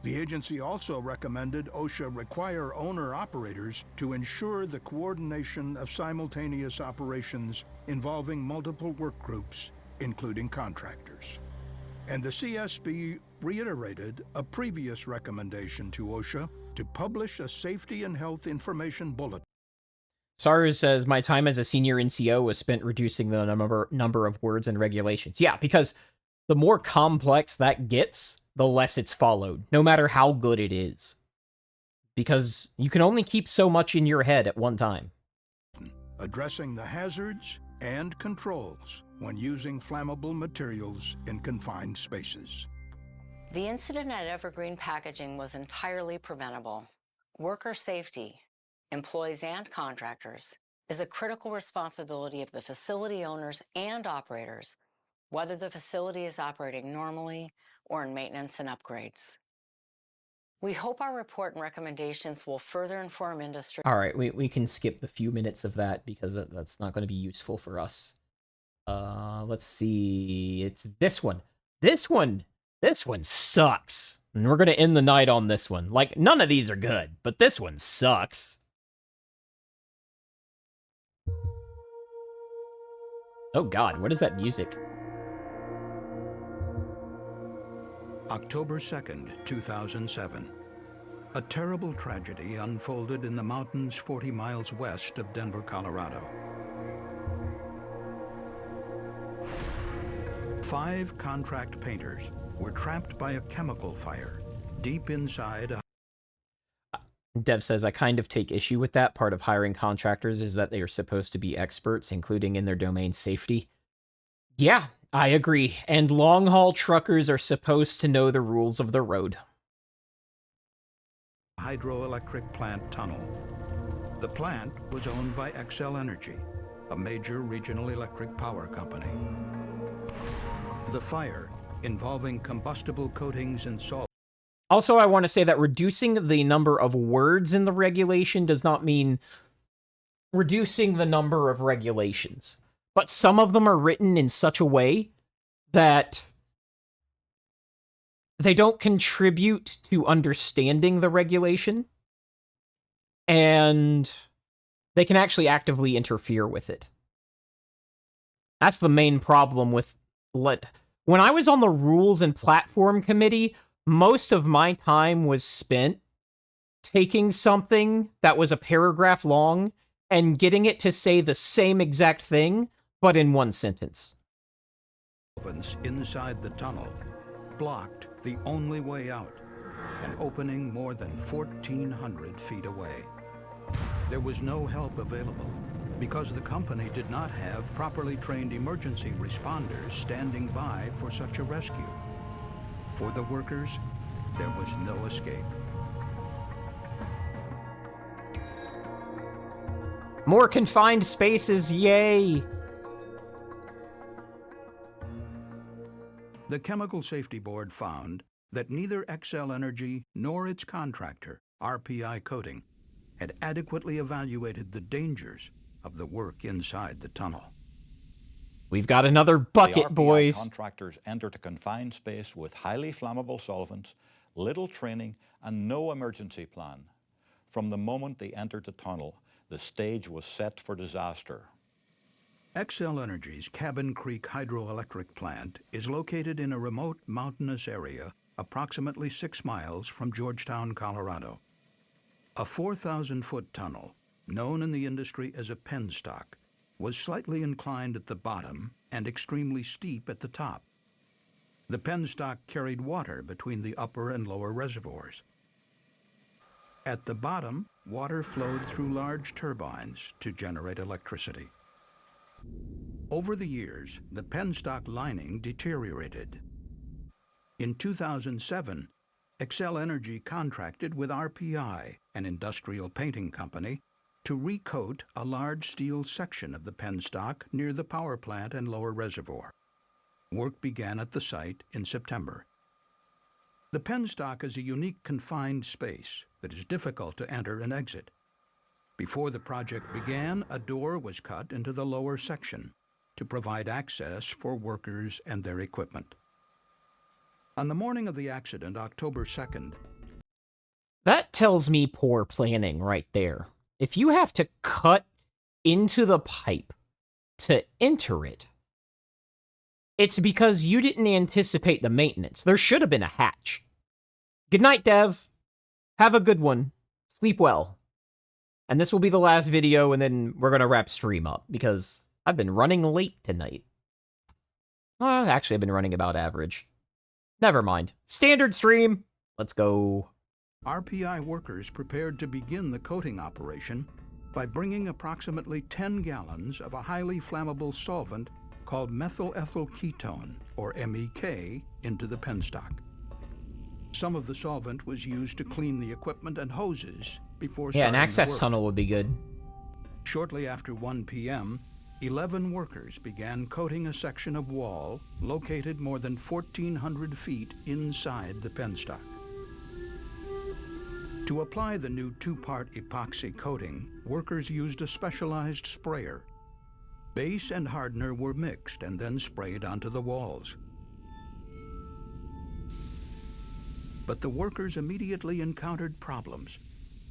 The agency also recommended OSHA require owner-operators to ensure the coordination of simultaneous operations involving multiple work groups, including contractors. And the CSB reiterated a previous recommendation to OSHA to publish a safety and health information bulletin. Saru says, my time as a senior NCO was spent reducing the number of words and regulations. Yeah, because the more complex that gets, the less it's followed, no matter how good it is. Because you can only keep so much in your head at one time. Addressing the hazards and controls when using flammable materials in confined spaces. The incident at Evergreen Packaging was entirely preventable. Worker safety, employees and contractors, is a critical responsibility of the facility owners and operators, whether the facility is operating normally or in maintenance and upgrades. We hope our report and recommendations will further inform industry. All right, we can skip the few minutes of that because that's not going to be useful for us. Let's see. It's this one. This one sucks. And we're going to end the night on this one. Like, none of these are good, but this one sucks. Oh God, what is that music? October 2nd, 2007. A terrible tragedy unfolded in the mountains 40 miles west of Denver, Colorado. 5 contract painters were trapped by a chemical fire deep inside a... Dev says, I kind of take issue with that. Part of hiring contractors is that they are supposed to be experts, including in their domain safety. Yeah, I agree. And long-haul truckers are supposed to know the rules of the road. Hydroelectric plant tunnel. The plant was owned by Xcel Energy, a major regional electric power company. The fire, involving combustible coatings and salt. Also, I want to say that reducing the number of words in the regulation does not mean reducing the number of regulations. But some of them are written in such a way that they don't contribute to understanding the regulation, and they can actually actively interfere with it. That's the main problem with... When I was on the Rules and Platform Committee, most of my time was spent taking something that was a paragraph long and getting it to say the same exact thing, but in one sentence. Inside the tunnel blocked the only way out, an opening more than 1,400 feet away. There was no help available because the company did not have properly trained emergency responders standing by for such a rescue. For the workers, there was no escape. More confined spaces, yay! The Chemical Safety Board found that neither Xcel Energy nor its contractor, RPI Coating, had adequately evaluated the dangers of the work inside the tunnel. We've got another bucket, the RPI boys. Contractors entered a confined space with highly flammable solvents, little training, and no emergency plan. From the moment they entered the tunnel, the stage was set for disaster. Xcel Energy's Cabin Creek hydroelectric plant is located in a remote mountainous area approximately 6 miles from Georgetown, Colorado. A 4,000-foot tunnel, known in the industry as a penstock, was slightly inclined at the bottom and extremely steep at the top. The penstock carried water between the upper and lower reservoirs. At the bottom, water flowed through large turbines to generate electricity. Over the years, the penstock lining deteriorated. In 2007, Xcel Energy contracted with RPI, an industrial painting company, to recoat a large steel section of the penstock near the power plant and lower reservoir. Work began at the site in September. The penstock is a unique confined space that is difficult to enter and exit. Before the project began, a door was cut into the lower section to provide access for workers and their equipment. On the morning of the accident, October 2nd... That tells me poor planning right there. If you have to cut into the pipe to enter it, it's because you didn't anticipate the maintenance. There should have been a hatch. Good night, Dev. Have a good one. Sleep well. And this will be the last video, and then we're going to wrap stream up, because I've been running late tonight. Actually, I've been running about average. Never mind. Standard stream. Let's go. RPI workers prepared to begin the coating operation by bringing approximately 10 gallons of a highly flammable solvent called methyl ethyl ketone, or MEK, into the penstock. Some of the solvent was used to clean the equipment and hoses before starting an access work. tunnel would be good. Shortly after 1 p.m., 11 workers began coating a section of wall located more than 1,400 feet inside the penstock. To apply the new 2-part epoxy coating, workers used a specialized sprayer. Base and hardener were mixed and then sprayed onto the walls. But the workers immediately encountered problems.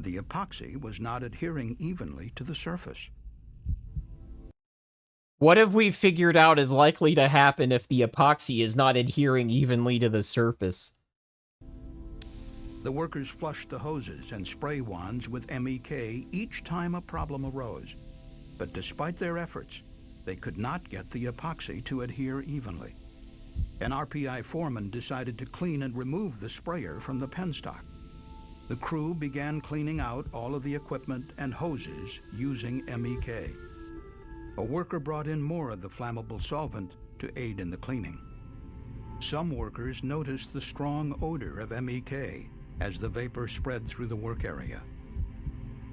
The epoxy was not adhering evenly to the surface. What have we figured out is likely to happen if the epoxy is not adhering evenly to the surface? The workers flushed the hoses and spray wands with MEK each time a problem arose. But despite their efforts, they could not get the epoxy to adhere evenly. An RPI foreman decided to clean and remove the sprayer from the penstock. The crew began cleaning out all of the equipment and hoses using MEK. A worker brought in more of the flammable solvent to aid in the cleaning. Some workers noticed the strong odor of MEK as the vapor spread through the work area.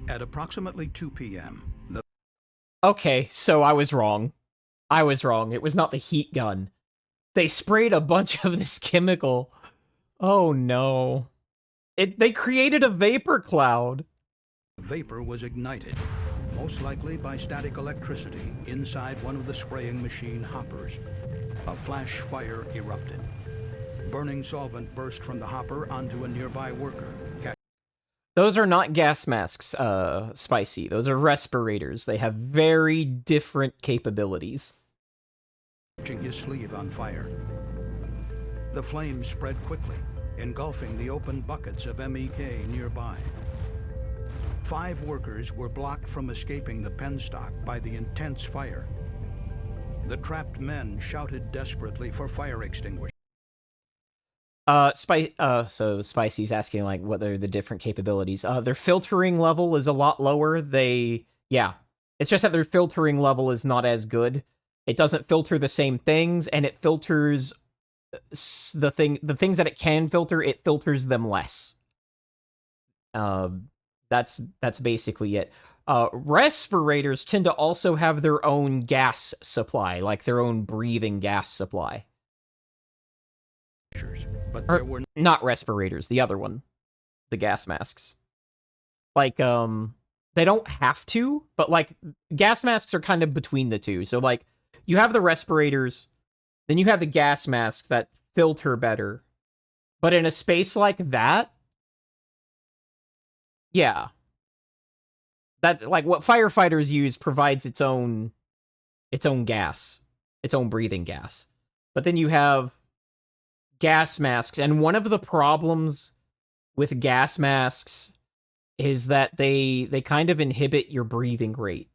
At approximately 2 p.m., Okay, so I was wrong. I was wrong. It was not the heat gun. They sprayed a bunch of this chemical. Oh no. They created a vapor cloud. Vapor was ignited, most likely by static electricity inside one of the spraying machine hoppers. A flash fire erupted. Burning solvent burst from the hopper onto a nearby worker. Those are not gas masks, Spicy. Those are respirators. They have very different capabilities. Catching his sleeve on fire. The flames spread quickly, engulfing the open buckets of MEK nearby. 5 workers were blocked from escaping the penstock by the intense fire. The trapped men shouted desperately for fire extinguishers. So Spicy's asking, like, what are the different capabilities. Their filtering level is a lot lower. Yeah. It's just that their filtering level is not as good. It doesn't filter the same things, and it filters the things that it can filter, it filters them less. That's basically it. Respirators tend to also have their own gas supply, like their own breathing gas supply. But there were not respirators, the other one. The gas masks. Like, they don't have to, but, like, gas masks are kind of between the two. So, like, you have the respirators, then you have the gas masks that filter better. But in a space like that, yeah. That's, like, what firefighters use provides its own gas. Its own breathing gas. But then you have gas masks, and one of the problems with gas masks is that they kind of inhibit your breathing rate.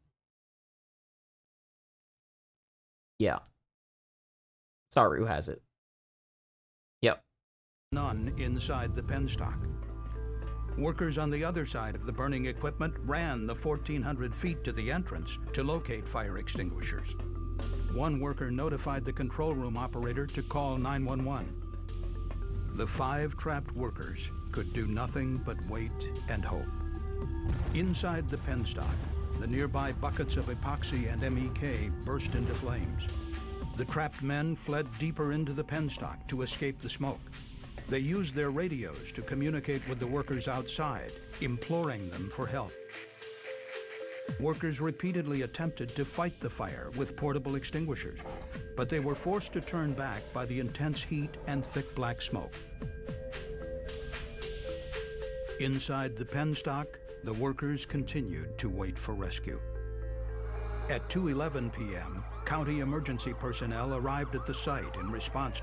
Yeah. Saru has it. Yep. None inside the penstock. Workers on the other side of the burning equipment ran the 1,400 feet to the entrance to locate fire extinguishers. One worker notified the control room operator to call 911. The 5 trapped workers could do nothing but wait and hope. Inside the penstock, the nearby buckets of epoxy and MEK burst into flames. The trapped men fled deeper into the penstock to escape the smoke. They used their radios to communicate with the workers outside, imploring them for help. Workers repeatedly attempted to fight the fire with portable extinguishers, but they were forced to turn back by the intense heat and thick black smoke. Inside the penstock, the workers continued to wait for rescue. At 2:11 p.m., county emergency personnel arrived at the site in response.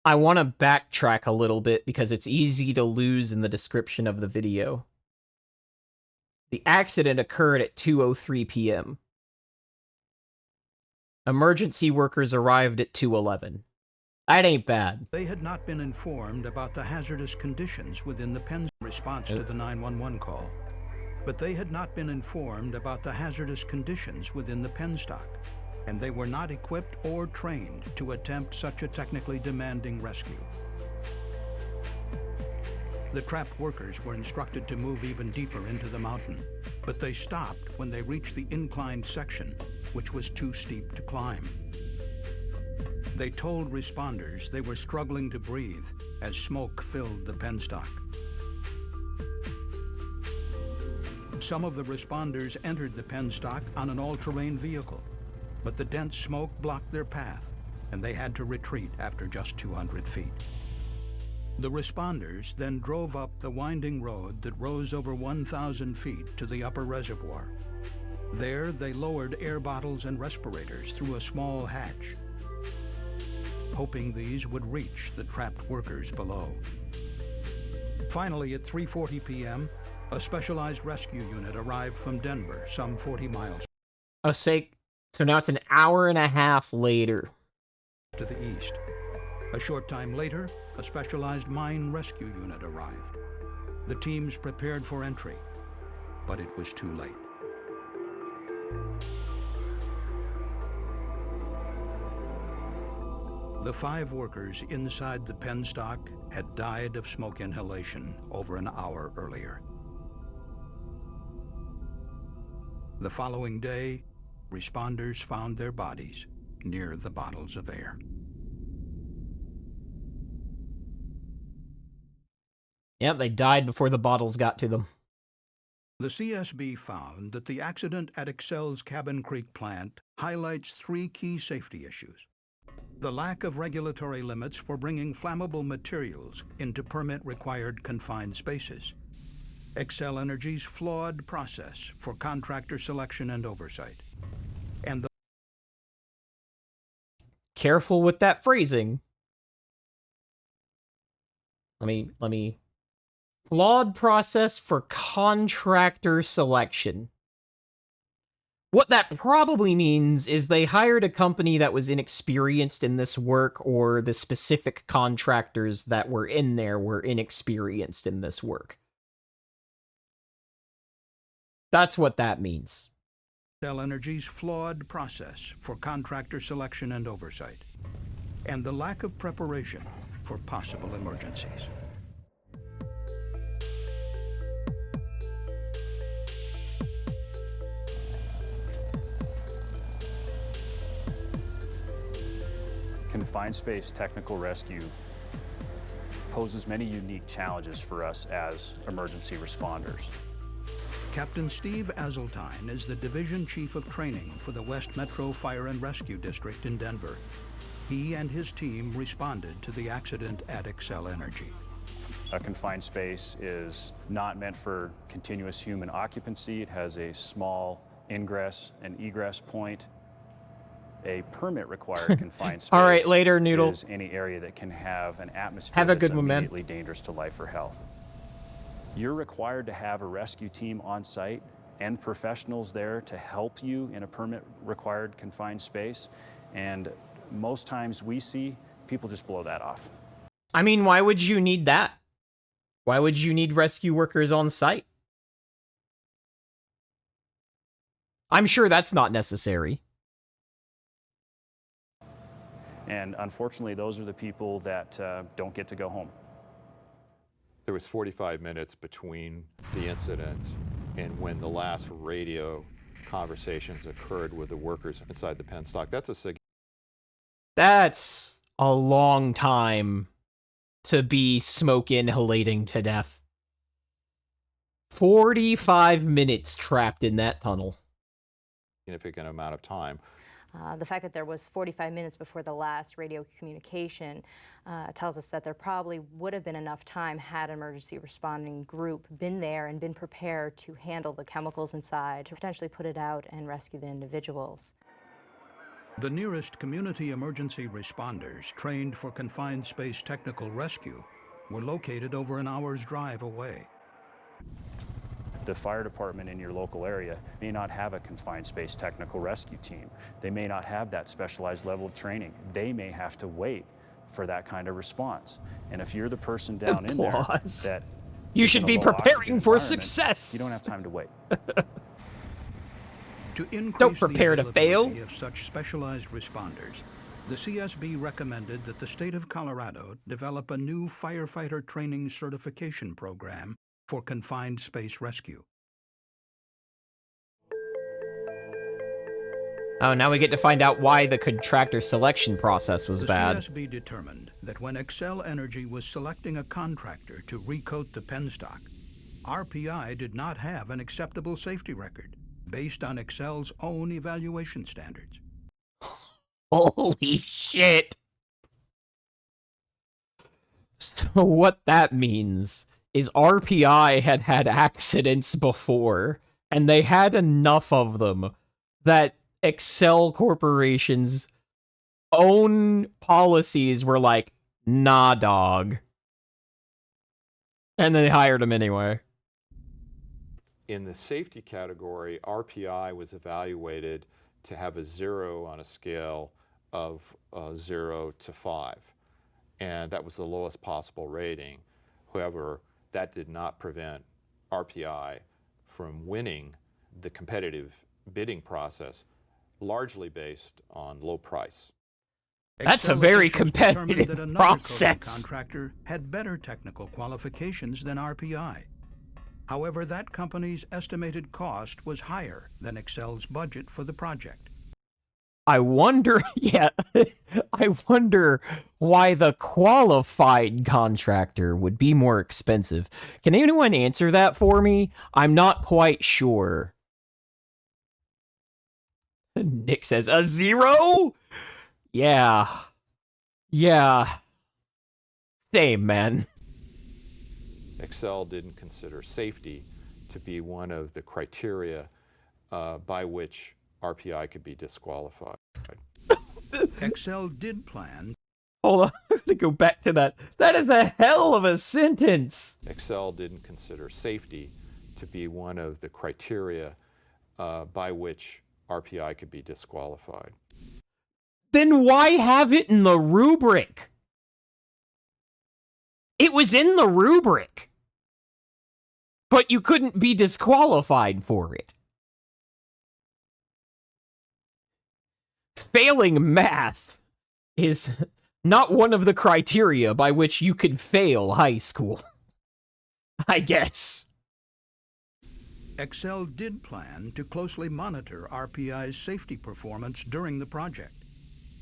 I want to backtrack a little bit because it's easy to lose in the description of the video. The accident occurred at 2:03 p.m. Emergency workers arrived at 2:11. That ain't bad. They had not been informed about the hazardous conditions within the pen's response to the 911 call. But they had not been informed about the hazardous conditions within the penstock, and they were not equipped or trained to attempt such a technically demanding rescue. The trapped workers were instructed to move even deeper into the mountain, but they stopped when they reached the inclined section, which was too steep to climb. They told responders they were struggling to breathe as smoke filled the penstock. Some of the responders entered the penstock on an all-terrain vehicle, but the dense smoke blocked their path, and they had to retreat after just 200 feet. The responders then drove up the winding road that rose over 1,000 feet to the upper reservoir. There, they lowered air bottles and respirators through a small hatch, hoping these would reach the trapped workers below. Finally, at 3:40 p.m., a specialized rescue unit arrived from Denver, some 40 miles. Oh, so now it's an hour and a half later. To the east. A short time later, a specialized mine rescue unit arrived. The teams prepared for entry, but it was too late. The 5 workers inside the penstock had died of smoke inhalation over an hour earlier. The following day, responders found their bodies near the bottles of air. Yep, they died before the bottles got to them. The CSB found that the accident at Excel's Cabin Creek plant highlights 3 key safety issues: the lack of regulatory limits for bringing flammable materials into permit-required confined spaces, Xcel Energy's flawed process for contractor selection and oversight, and the Careful with that phrasing. Let me flawed process for contractor selection. What that probably means is they hired a company that was inexperienced in this work, or the specific contractors that were in there were inexperienced in this work. That's what that means. Xcel Energy's flawed process for contractor selection and oversight, and the lack of preparation for possible emergencies. Confined space technical rescue poses many unique challenges for us as emergency responders. Captain Steve Azeltine is the Division Chief of Training for the West Metro Fire and Rescue District in Denver. He and his team responded to the accident at Xcel Energy. A confined space is not meant for continuous human occupancy. It has a small ingress and egress point. A permit-required confined space All right, later, Noodle. is any area that can have an atmosphere Have a that's good one, man. immediately dangerous to life or health. You're required to have a rescue team on site and professionals there to help you in a permit-required confined space, and most times we see people just blow that off. I mean, why would you need that? Why would you need rescue workers on site? I'm sure that's not necessary. And unfortunately, those are the people that don't get to go home. There was 45 minutes between the incident and when the last radio conversations occurred with the workers inside the penstock. That's a long time to be smoke inhalating to death. 45 minutes trapped in that tunnel. Significant amount of time. The fact that there was 45 minutes before the last radio communication tells us that there probably would have been enough time had an emergency responding group been there and been prepared to handle the chemicals inside, to potentially put it out and rescue the individuals. The nearest community emergency responders trained for confined space technical rescue were located over an hour's drive away. The fire department in your local area may not have a confined space technical rescue team. They may not have that specialized level of training. They may have to wait for that kind of response. And if you're the person down in there that you should be preparing for success. You don't have time to wait. To increase Don't prepare the to fail. availability of such specialized responders, the CSB recommended that the state of Colorado develop a new firefighter training certification program for confined space rescue. Oh, now we get to find out why the contractor selection process was bad. The CSB determined that when Xcel Energy was selecting a contractor to recoat the penstock, RPI did not have an acceptable safety record based on Xcel's own evaluation standards. Holy shit. So what that means is RPI had had accidents before, and they had enough of them that Xcel Corporation's own policies were like, nah, dog. And they hired him anyway. In the safety category, RPI was evaluated to have a 0 on a scale of 0 to 5. And that was the lowest possible rating. However, that did not prevent RPI from winning the competitive bidding process, largely based on low price. That's a very competitive process. Contractor had better technical qualifications than RPI. However, that company's estimated cost was higher than Xcel's budget for the project. I wonder, yeah, I wonder why the qualified contractor would be more expensive. Can anyone answer that for me? I'm not quite sure. Nick says, a 0? Yeah. Yeah. Same, man. Excel didn't consider safety to be one of the criteria by which RPI could be disqualified. Excel did plan. Hold on, I'm gonna go back to that. That is a hell of a sentence. Excel didn't consider safety to be one of the criteria by which RPI could be disqualified. Then why have it in the rubric? It was in the rubric. But you couldn't be disqualified for it. Failing math is not one of the criteria by which you could fail high school. I guess. Excel did plan to closely monitor RPI's safety performance during the project.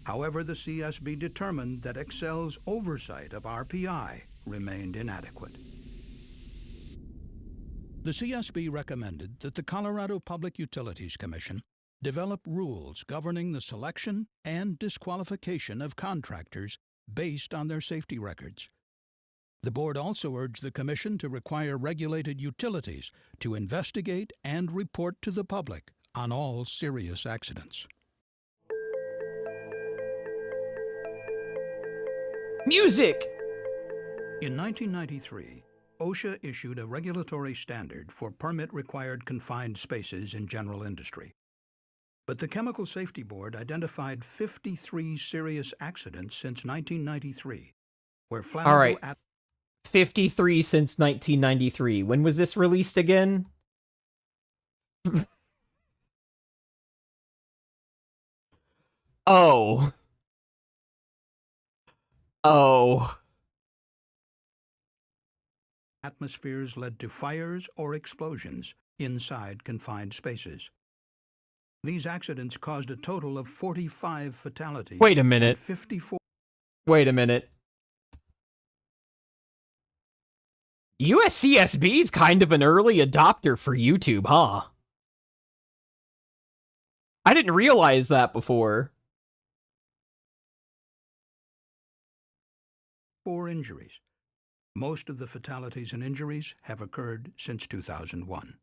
However, the CSB determined that Excel's oversight of RPI remained inadequate. The CSB recommended that the Colorado Public Utilities Commission develop rules governing the selection and disqualification of contractors based on their safety records. The board also urged the commission to require regulated utilities to investigate and report to the public on all serious accidents. Music! In 1993, OSHA issued a regulatory standard for permit-required confined spaces in general industry. But the Chemical Safety Board identified 53 serious accidents since 1993, where flammable... All right. 53 since 1993. When was this released again? Oh. Oh. Atmospheres led to fires or explosions inside confined spaces. These accidents caused a total of 45 fatalities. Wait a minute. 54. Wait a minute. USCSB is kind of an early adopter for YouTube, huh? I didn't realize that before. 4 injuries. Most of the fatalities and injuries have occurred since 2001.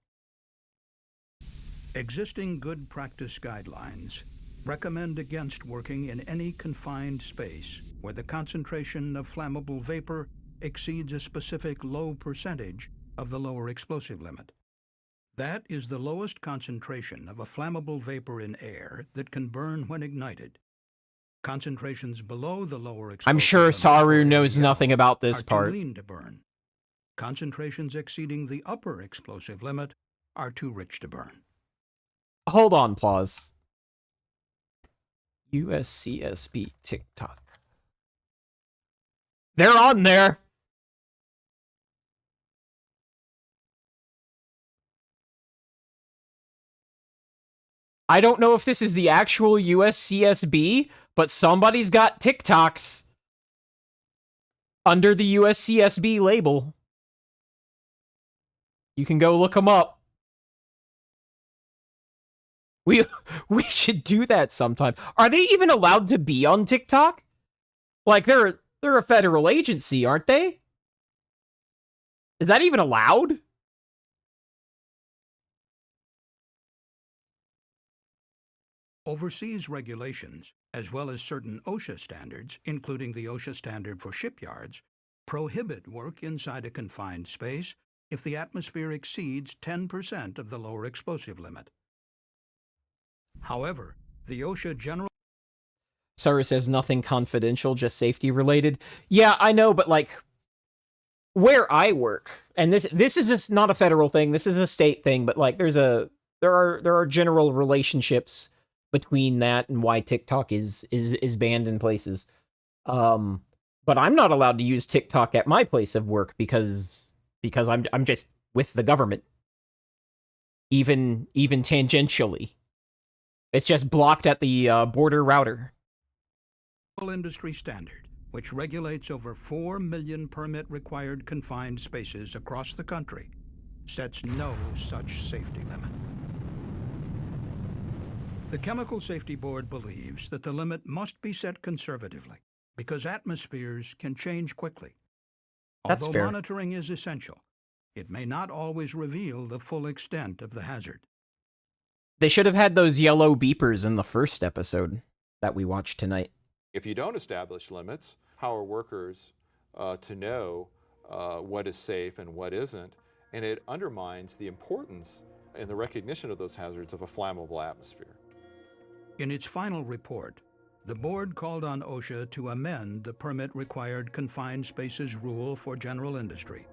Existing good practice guidelines recommend against working in any confined space where the concentration of flammable vapor exceeds a specific low percentage of the lower explosive limit. That is the lowest concentration of a flammable vapor in air that can burn when ignited. Concentrations below the lower explosive I'm sure Saru knows nothing about this part. Are too lean to burn. Concentrations exceeding the upper explosive limit are too rich to burn. Hold on, pause. USCSB TikTok. They're on there. I don't know if this is the actual USCSB, but somebody's got TikToks under the USCSB label. You can go look them up. We should do that sometime. Are they even allowed to be on TikTok? Like, they're a federal agency, aren't they? Is that even allowed? Overseas regulations, as well as certain OSHA standards, including the OSHA standard for shipyards, prohibit work inside a confined space if the atmosphere exceeds 10% of the lower explosive limit. However, the OSHA general... Sarah says nothing confidential, just safety related. Yeah, I know, but like, where I work, and this is just not a federal thing, this is a state thing, but like there are general relationships between that and why TikTok is banned in places. But I'm not allowed to use TikTok at my place of work because I'm just with the government. Even tangentially. It's just blocked at the border router. Industry standard, which regulates over 4 million permit-required confined spaces across the country, sets no such safety limit. The Chemical Safety Board believes that the limit must be set conservatively because atmospheres can change quickly. That's Although fair. monitoring is essential, it may not always reveal the full extent of the hazard. They should have had those yellow beepers in the first episode that we watched tonight. If you don't establish limits, how are workers to know what is safe and what isn't? And it undermines the importance and the recognition of those hazards of a flammable atmosphere. In its final report, the board called on OSHA to amend the permit-required confined spaces rule for general industry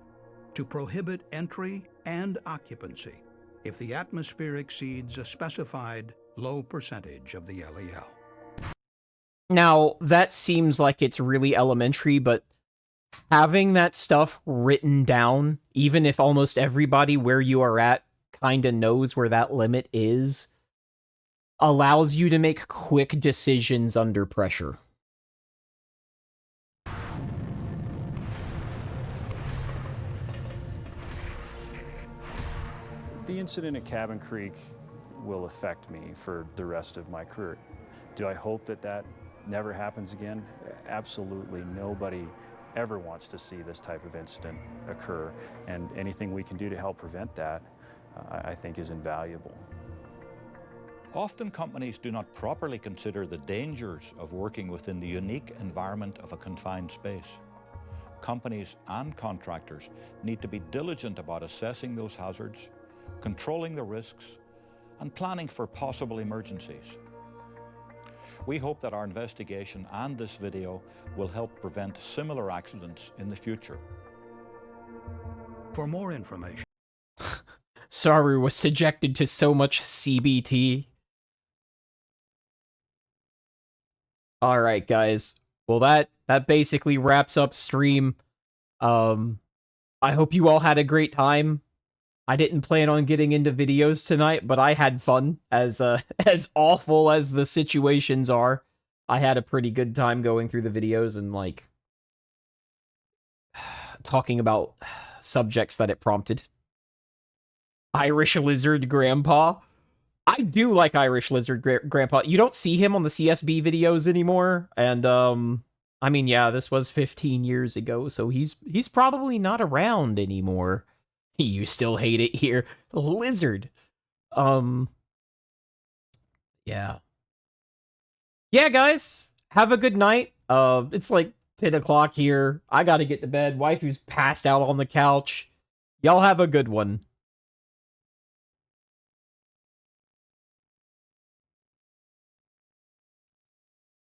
to prohibit entry and occupancy if the atmosphere exceeds a specified low percentage of the LEL. Now, that seems like it's really elementary, but having that stuff written down, even if almost everybody where you are at kind of knows where that limit is, allows you to make quick decisions under pressure. The incident at Cabin Creek will affect me for the rest of my career. Do I hope that that never happens again? Absolutely nobody ever wants to see this type of incident occur, and anything we can do to help prevent that, I think is invaluable. Often companies do not properly consider the dangers of working within the unique environment of a confined space. Companies and contractors need to be diligent about assessing those hazards, controlling the risks, and planning for possible emergencies. We hope that our investigation and this video will help prevent similar accidents in the future. For more information, Saru was subjected to so much CBT. All right, guys. Well, that basically wraps up stream. I hope you all had a great time. I didn't plan on getting into videos tonight, but I had fun. As awful as the situations are, I had a pretty good time going through the videos and like talking about subjects that it prompted. Irish Lizard Grandpa. I do like Irish Lizard Grandpa. You don't see him on the CSB videos anymore, and I mean, yeah, this was 15 years ago, so he's probably not around anymore. You still hate it here, Lizard. Yeah. Yeah, guys, have a good night. It's like 10 o'clock here. I gotta get to bed. Wife who's passed out on the couch. Y'all have a good one.